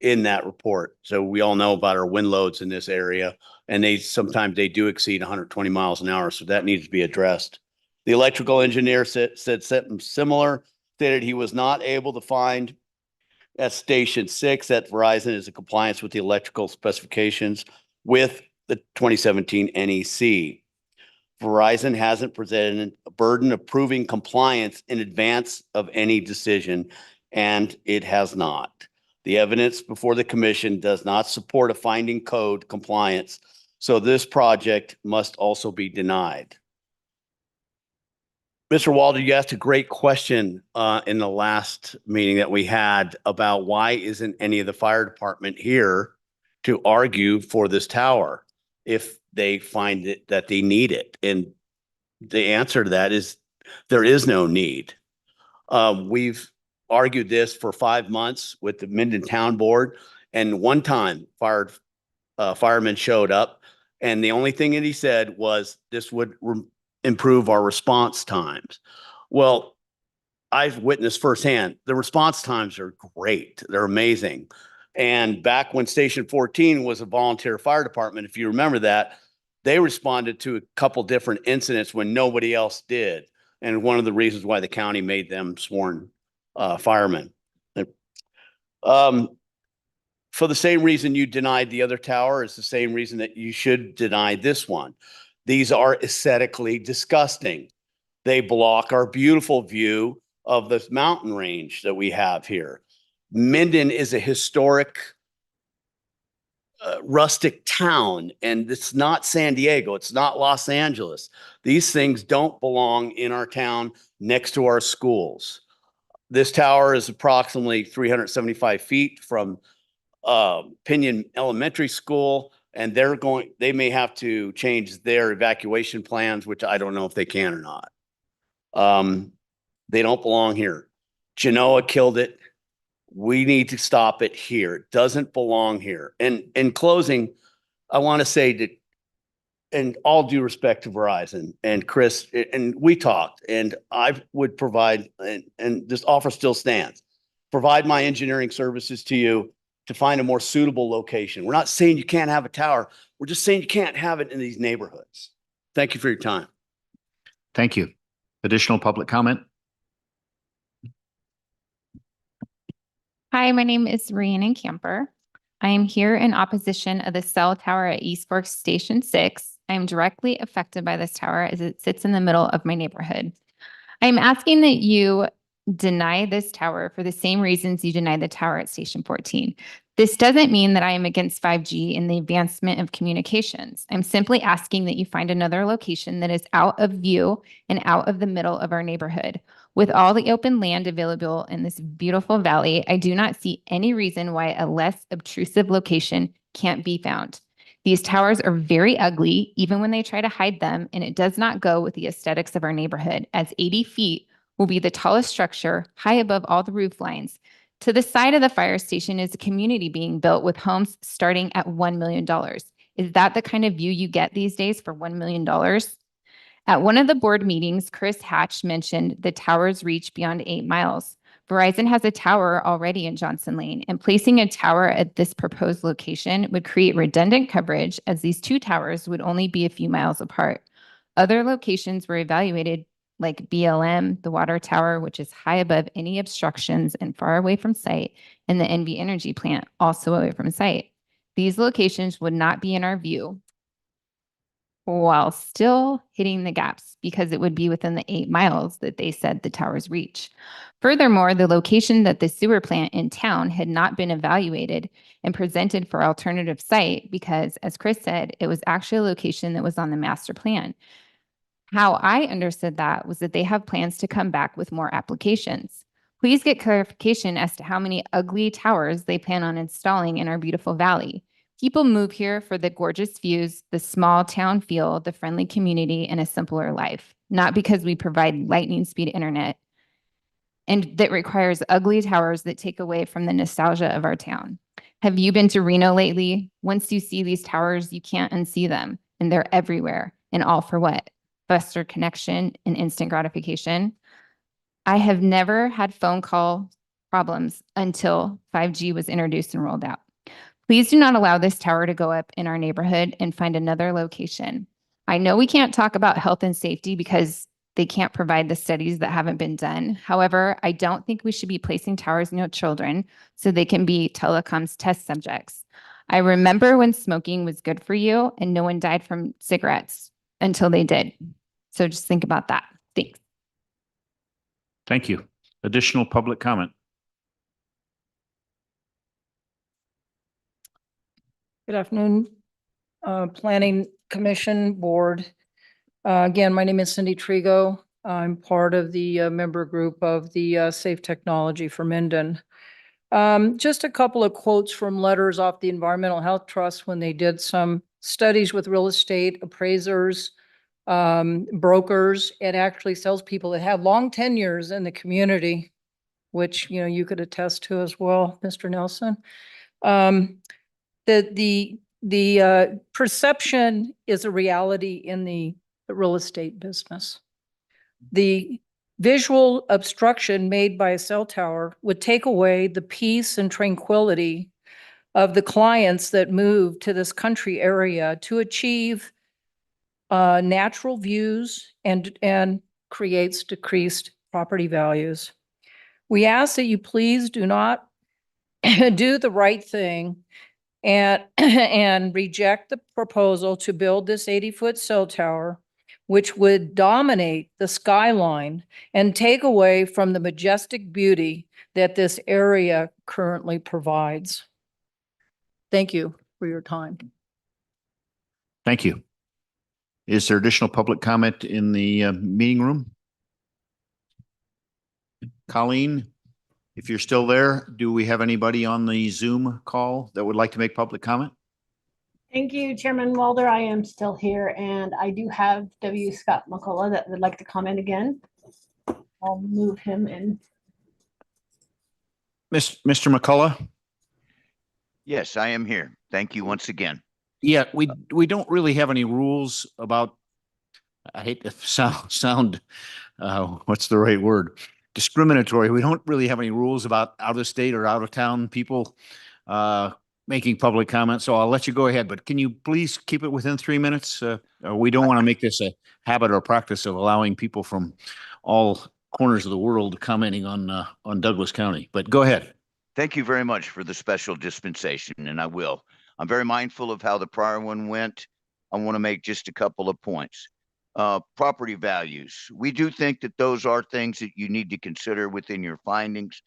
in that report. So we all know about our wind loads in this area, and sometimes they do exceed 120 miles an hour. So that needs to be addressed. The electrical engineer said something similar, stated he was not able to find at Station 6 that Verizon is in compliance with the electrical specifications with the 2017 NEC. Verizon hasn't presented a burden of proving compliance in advance of any decision, and it has not. The evidence before the commission does not support a finding code compliance, so this project must also be denied. Mr. Walder, you asked a great question in the last meeting that we had about why isn't any of the fire department here to argue for this tower if they find that they need it. And the answer to that is there is no need. We've argued this for 5 months with the Minden Town Board, and one time firemen showed up And the only thing that he said was this would improve our response times. Well, I've witnessed firsthand, the response times are great. They're amazing. And back when Station 14 was a volunteer fire department, if you remember that, they responded to a couple different incidents when nobody else did. And one of the reasons why the county made them sworn firemen. For the same reason you denied the other tower is the same reason that you should deny this one. These are aesthetically disgusting. They block our beautiful view of this mountain range that we have here. Minden is a historic rustic town, and it's not San Diego. It's not Los Angeles. These things don't belong in our town next to our schools. This tower is approximately 375 feet from Pinion Elementary School, and they may have to change their evacuation plans, which I don't know if they can or not. They don't belong here. Genoa killed it. We need to stop it here. It doesn't belong here. And in closing, I want to say that, and all due respect to Verizon and Chris, and we talked, and I would provide, and this offer still stands, provide my engineering services to you to find a more suitable location. We're not saying you can't have a tower. We're just saying you can't have it in these neighborhoods. Thank you for your time. Thank you. Additional public comment? Hi, my name is Rhiannon Camper. I am here in opposition of the cell tower at East Fork Station 6. I am directly affected by this tower as it sits in the middle of my neighborhood. I am asking that you deny this tower for the same reasons you denied the tower at Station 14. This doesn't mean that I am against 5G and the advancement of communications. I'm simply asking that you find another location that is out of view and out of the middle of our neighborhood. With all the open land available in this beautiful valley, I do not see any reason why a less obtrusive location can't be found. These towers are very ugly, even when they try to hide them, and it does not go with the aesthetics of our neighborhood, as 80 feet will be the tallest structure, high above all the roof lines. To the side of the fire station is a community being built with homes starting at $1 million. Is that the kind of view you get these days for $1 million? At one of the board meetings, Chris Hatch mentioned the tower's reach beyond 8 miles. Verizon has a tower already in Johnson Lane, and placing a tower at this proposed location would create redundant coverage, as these two towers would only be a few miles apart. Other locations were evaluated, like BLM, the water tower, which is high above any obstructions and far away from sight, and the NV Energy plant, also away from sight. These locations would not be in our view, while still hitting the gaps, because it would be within the 8 miles that they said the towers reach. Furthermore, the location that the sewer plant in town had not been evaluated and presented for alternative site because, as Chris said, it was actually a location that was on the master plan. How I understood that was that they have plans to come back with more applications. Please get clarification as to how many ugly towers they plan on installing in our beautiful valley. People move here for the gorgeous views, the small town feel, the friendly community, and a simpler life, not because we provide lightning speed internet and that requires ugly towers that take away from the nostalgia of our town. Have you been to Reno lately? Once you see these towers, you can't unsee them, and they're everywhere. And all for what? Faster connection and instant gratification. I have never had phone call problems until 5G was introduced and rolled out. Please do not allow this tower to go up in our neighborhood and find another location. I know we can't talk about health and safety because they can't provide the studies that haven't been done. However, I don't think we should be placing towers near children so they can be telecoms test subjects. I remember when smoking was good for you and no one died from cigarettes until they did. So just think about that. Thanks. Thank you. Additional public comment? Good afternoon, Planning Commission Board. Again, my name is Cindy Trigo. I'm part of the member group of the Safe Technology for Minden. Just a couple of quotes from letters off the Environmental Health Trust when they did some studies with real estate appraisers, brokers, and actually salespeople that have long tenures in the community, which you could attest to as well, Mr. Nelson. The the perception is a reality in the real estate business. The visual obstruction made by a cell tower would take away the peace and tranquility of the clients that move to this country area to achieve natural views and creates decreased property values. We ask that you please do not do the right thing and reject the proposal to build this 80-foot cell tower, which would dominate the skyline and take away from the majestic beauty that this area currently provides. Thank you for your time. Thank you. Is there additional public comment in the meeting room? Colleen, if you're still there, do we have anybody on the Zoom call that would like to make public comment? Thank you, Chairman Mulder. I am still here, and I do have W. Scott McCullough that would like to comment again. I'll move him in. Mr. McCullough? Yes, I am here. Thank you once again. Yeah, we don't really have any rules about, I hate to sound what's the right word? Discriminatory. We don't really have any rules about out of state or out of town people making public comments. So I'll let you go ahead, but can you please keep it within 3 minutes? We don't want to make this a habit or practice of allowing people from all corners of the world commenting on Douglas County, but go ahead. Thank you very much for the special dispensation, and I will. I'm very mindful of how the prior one went. I want to make just a couple of points. Property values. We do think that those are things that you need to consider within your findings.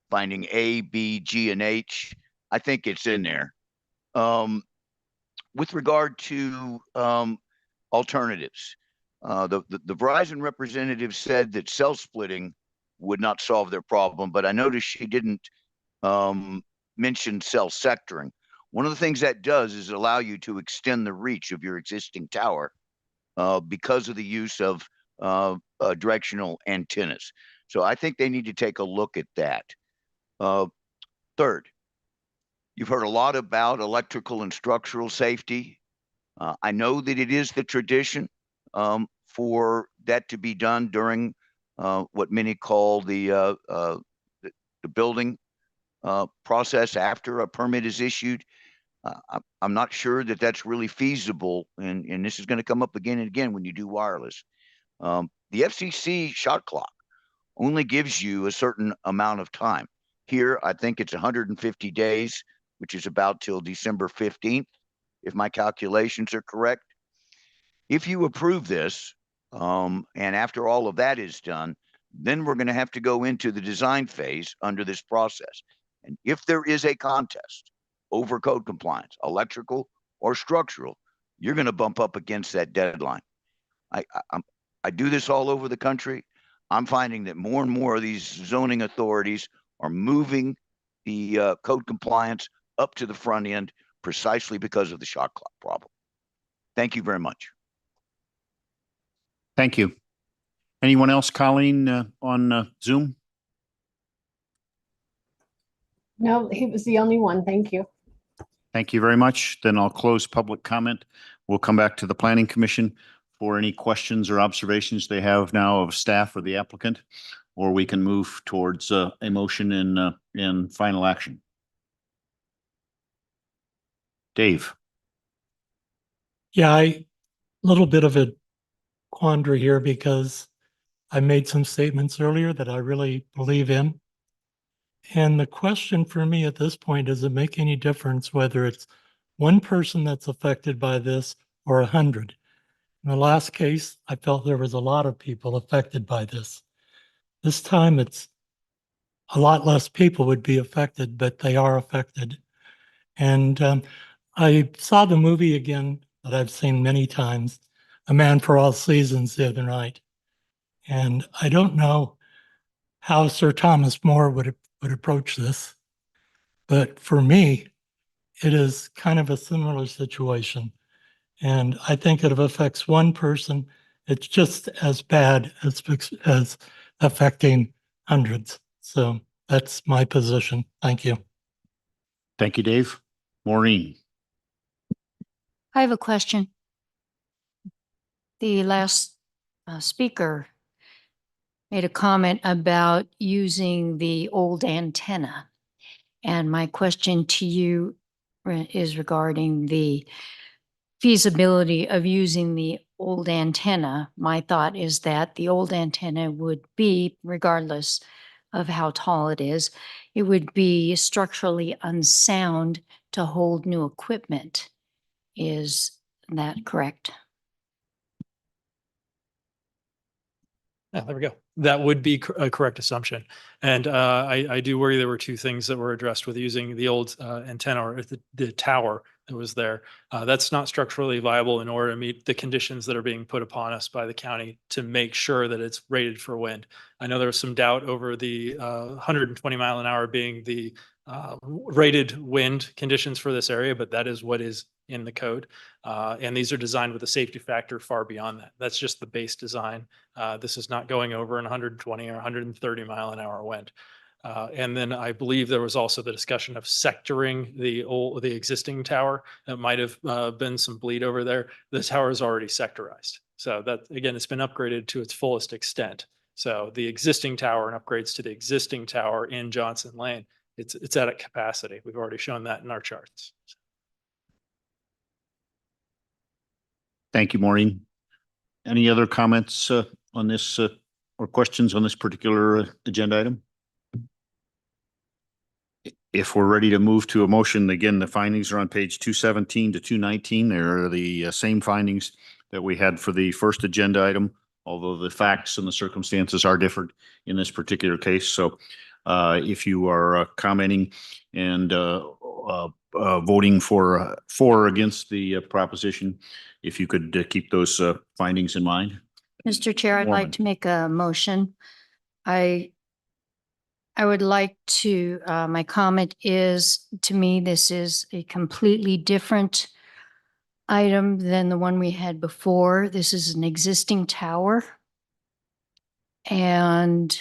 Finding A, B, G, and H. I think it's in there. With regard to alternatives, the Verizon representative said that cell splitting would not solve their problem, but I noticed she didn't mention cell sectoring. One of the things that does is allow you to extend the reach of your existing tower because of the use of directional antennas. So I think they need to take a look at that. Third, you've heard a lot about electrical and structural safety. I know that it is the tradition for that to be done during what many call the building process after a permit is issued. I'm not sure that that's really feasible, and this is going to come up again and again when you do wireless. The FCC shot clock only gives you a certain amount of time. Here, I think it's 150 days, which is about till December 15th, if my calculations are correct. If you approve this, and after all of that is done, then we're going to have to go into the design phase under this process. And if there is a contest over code compliance, electrical or structural, you're going to bump up against that deadline. I do this all over the country. I'm finding that more and more of these zoning authorities are moving the code compliance up to the front end precisely because of the shot clock problem. Thank you very much. Thank you. Anyone else, Colleen, on Zoom? No, he was the only one. Thank you. Thank you very much. Then I'll close public comment. We'll come back to the Planning Commission for any questions or observations they have now of staff or the applicant, or we can move towards a motion in final action. Dave. Yeah, little bit of a quandary here because I made some statements earlier that I really believe in. And the question for me at this point, does it make any difference whether it's one person that's affected by this or 100? In the last case, I felt there was a lot of people affected by this. This time it's a lot less people would be affected, but they are affected. And I saw the movie again that I've seen many times, A Man for All Seasons, the other night. And I don't know how Sir Thomas More would approach this, but for me, it is kind of a similar situation. And I think if it affects one person, it's just as bad as affecting hundreds. So that's my position. Thank you. Thank you, Dave. Maureen. I have a question. The last speaker made a comment about using the old antenna. And my question to you is regarding the feasibility of using the old antenna. My thought is that the old antenna would be, regardless of how tall it is, it would be structurally unsound to hold new equipment. Is that correct? Yeah, there we go. That would be a correct assumption. And I do worry there were two things that were addressed with using the old antenna or the tower that was there. That's not structurally viable in order to meet the conditions that are being put upon us by the county to make sure that it's rated for wind. I know there was some doubt over the 120 mile an hour being the rated wind conditions for this area, but that is what is in the code. And these are designed with a safety factor far beyond that. That's just the base design. This is not going over an 120 or 130 mile an hour wind. And then I believe there was also the discussion of sectoring the existing tower. That might have been some bleed over there. The tower is already sectorized. So that, again, it's been upgraded to its fullest extent. So the existing tower and upgrades to the existing tower in Johnson Lane, it's at a capacity. We've already shown that in our charts. Thank you, Maureen. Any other comments on this or questions on this particular agenda item? If we're ready to move to a motion, again, the findings are on page 217 to 219. They're the same findings that we had for the first agenda item, although the facts and the circumstances are different in this particular case. So if you are commenting and voting for or against the proposition, if you could keep those findings in mind. Mr. Chair, I'd Norman. like to make a motion. I would like to, my comment is, to me, this is a completely different item than the one we had before. This is an existing tower. And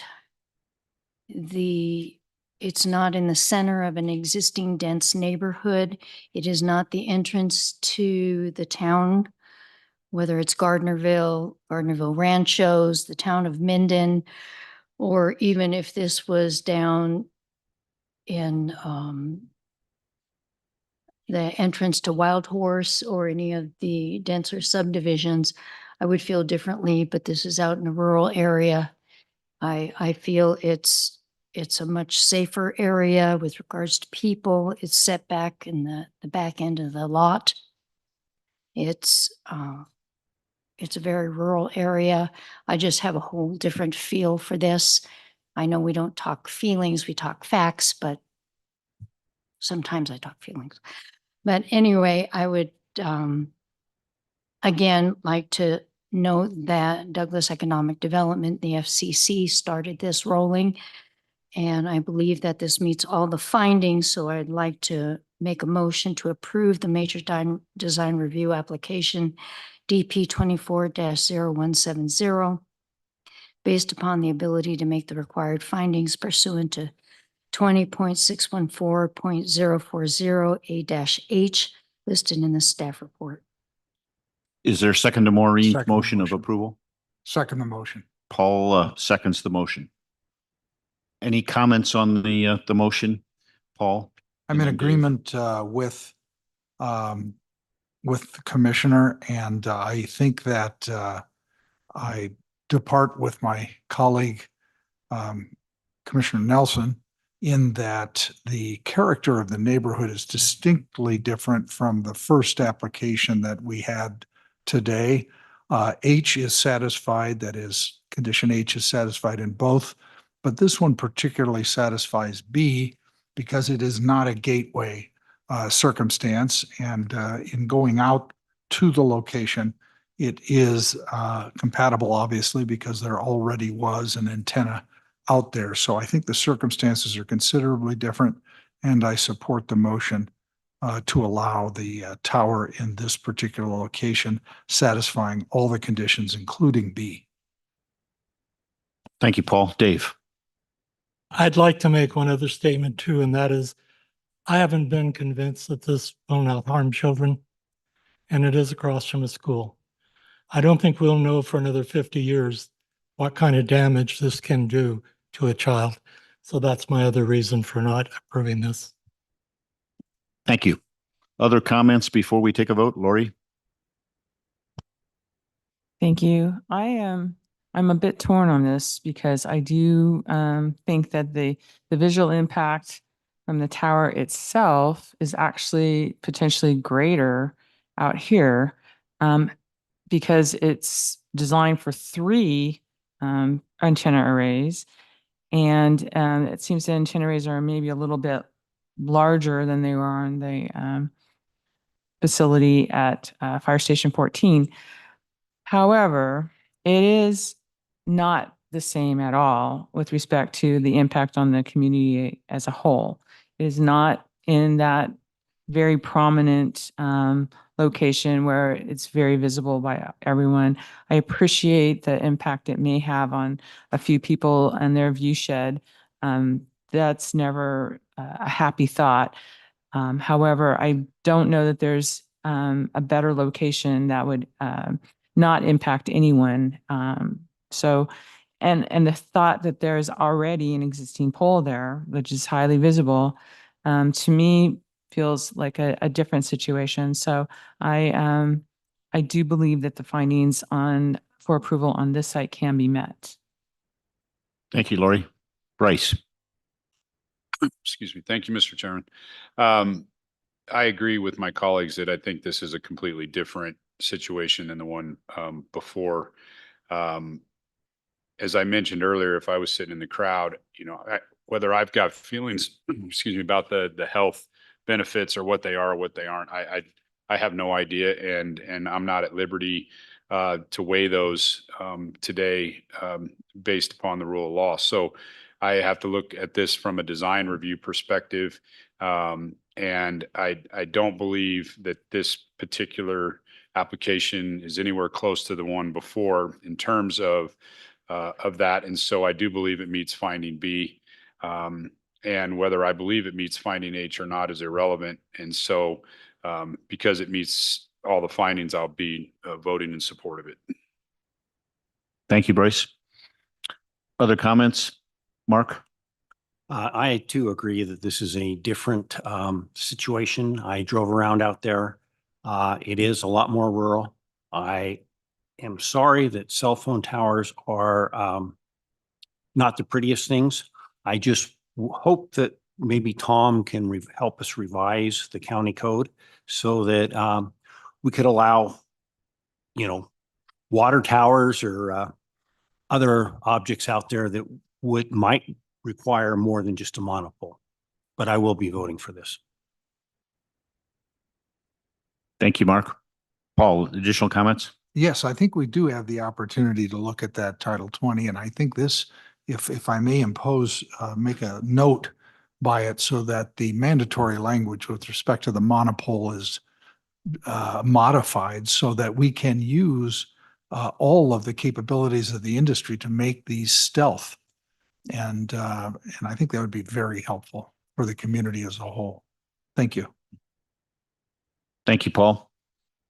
it's not in the center of an existing dense neighborhood. It is not the entrance to the town, whether it's Gardnerville Ranchos, the town of Minden, or even if this was down in the entrance to Wild Horse or any of the denser subdivisions, I would feel differently, but this is out in a rural area. I feel it's a much safer area with regards to people. It's set back in the back end of the lot. It's a very rural area. I just have a whole different feel for this. I know we don't talk feelings, we talk facts, but sometimes I talk feelings. But anyway, I would, again, like to note that Douglas Economic Development, the FCC, started this rolling. And I believe that this meets all the findings. So I'd like to make a motion to approve the major design review application DP 24-0170 based upon the ability to make the required findings pursuant to 20.614.040A-H listed in the staff report. Is there a second to Maureen's Second motion of motion. approval? Second the motion. Paul seconds the motion. Any comments on the motion, Paul? I'm in And Dave? agreement with the commissioner, and I think that I depart with my colleague, Commissioner Nelson, in that the character of the neighborhood is distinctly different from the first application that we had today. H is satisfied, that is, condition H is satisfied in both, but this one particularly satisfies B because it is not a gateway circumstance. And in going out to the location, it is compatible, obviously, because there already was an antenna out there. So I think the circumstances are considerably different, and I support the motion to allow the tower in this particular location, satisfying all the conditions, including B. Thank you, Paul. Dave? I'd like to make one other statement too, and that is I haven't been convinced that this will not harm children, and it is across from a school. I don't think we'll know for another 50 years what kind of damage this can do to a child. So that's my other reason for not approving this. Thank you. Other comments before we take a vote? Lori? Thank you. I'm a bit torn on this because I do think that the visual impact from the tower itself is actually potentially greater out here because it's designed for 3 antenna arrays. And it seems the antenna arrays are maybe a little bit larger than they are on the facility at Fire Station 14. However, it is not the same at all with respect to the impact on the community as a whole. It is not in that very prominent location where it's very visible by everyone. I appreciate the impact it may have on a few people and their view shed. That's never a happy thought. However, I don't know that there's a better location that would not impact anyone. And the thought that there is already an existing pole there, which is highly visible, to me feels like a different situation. So I do believe that the findings for approval on this site can be met. Thank you, Lori. Bryce? Excuse me. Thank you, Mr. Chairman. I agree with my colleagues that I think this is a completely different situation than the one before. As I mentioned earlier, if I was sitting in the crowd, whether I've got feelings, excuse me, about the health benefits or what they are or what they aren't, I have no idea, and I'm not at liberty to weigh those today based upon the rule of law. So I have to look at this from a design review perspective. And I don't believe that this particular application is anywhere close to the one before in terms of that. And so I do believe it meets finding B. And whether I believe it meets finding H or not is irrelevant. And so because it meets all the findings, I'll be voting in support of it. Thank you, Bryce. Other comments? Mark? I too agree that this is a different situation. I drove around out there. It is a lot more rural. I am sorry that cell phone towers are not the prettiest things. I just hope that maybe Tom can help us revise the county code so that we could allow, water towers or other objects out there that might require more than just a monopole. But I will be voting for this. Thank you, Mark. Paul, additional comments? Yes, I think we do have the opportunity to look at that Title 20, and I think this, if I may impose, make a note by it so that the mandatory language with respect to the monopole is modified so that we can use all of the capabilities of the industry to make these stealth. And I think that would be very helpful for the community as a whole. Thank you. Thank you, Paul.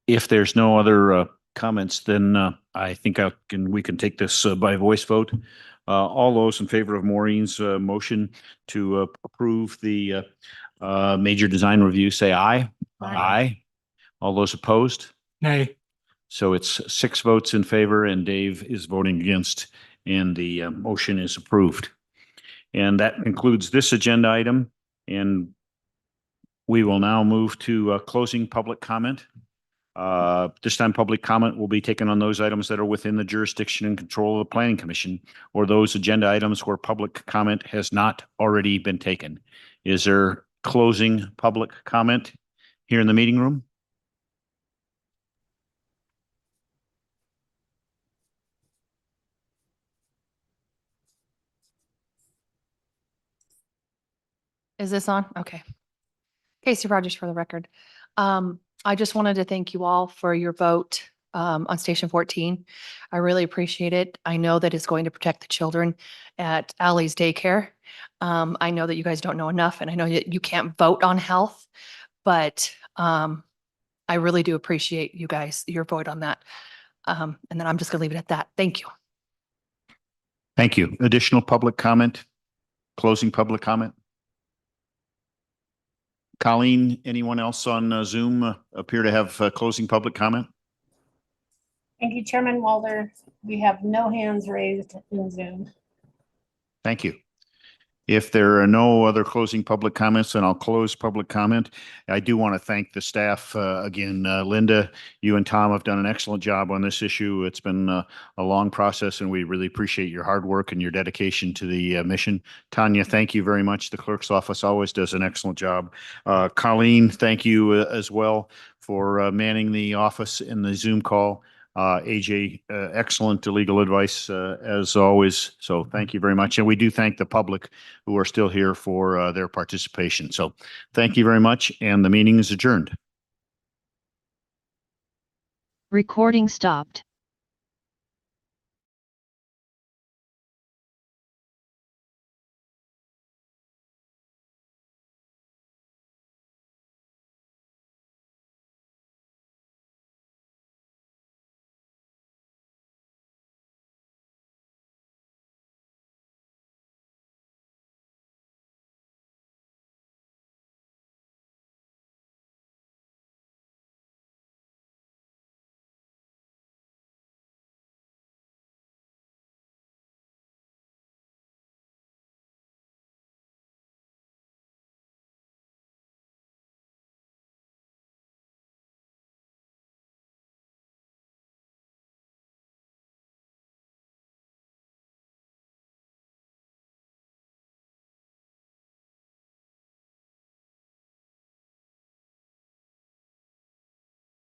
If there's no other comments, then I think we can take this by voice vote. All those in favor of Maureen's motion to approve the major design review, say aye. Aye. All those opposed? Nay. So it's 6 votes in favor and Dave is voting against, and the motion is approved. And that concludes this agenda item. And we will now move to closing public comment. This time, public comment will be taken on those items that are within the jurisdiction and control of the Planning Commission, or those agenda items where public comment has not already been taken. Is there closing public comment here in the meeting room? Is this on? Okay. Casey Rogers for the record. I just wanted to thank you all for your vote on Station 14. I really appreciate it. I know that it's going to protect the children at Allie's daycare. I know that you guys don't know enough, and I know that you can't vote on health, but I really do appreciate you guys, your vote on that. And then I'm just gonna leave it at that. Thank you. Thank you. Additional public comment? Closing public comment? Colleen, anyone else on Zoom appear to have closing public comment? Thank you, Chairman Walder. We have no hands raised in Zoom. Thank you. If there are no other closing public comments, then I'll close public comment. I do want to thank the staff. Again, Linda, you and Tom have done an excellent job on this issue. It's been a long process, and we really appreciate your hard work and your dedication to the mission. Tanya, thank you very much. The clerk's office always does an excellent job. Colleen, thank you as well for manning the office in the Zoom call. AJ, excellent legal advice as always. So thank you very much. And we do thank the public who are still here for their participation. So thank you very much. And the meeting is adjourned. Recording stopped.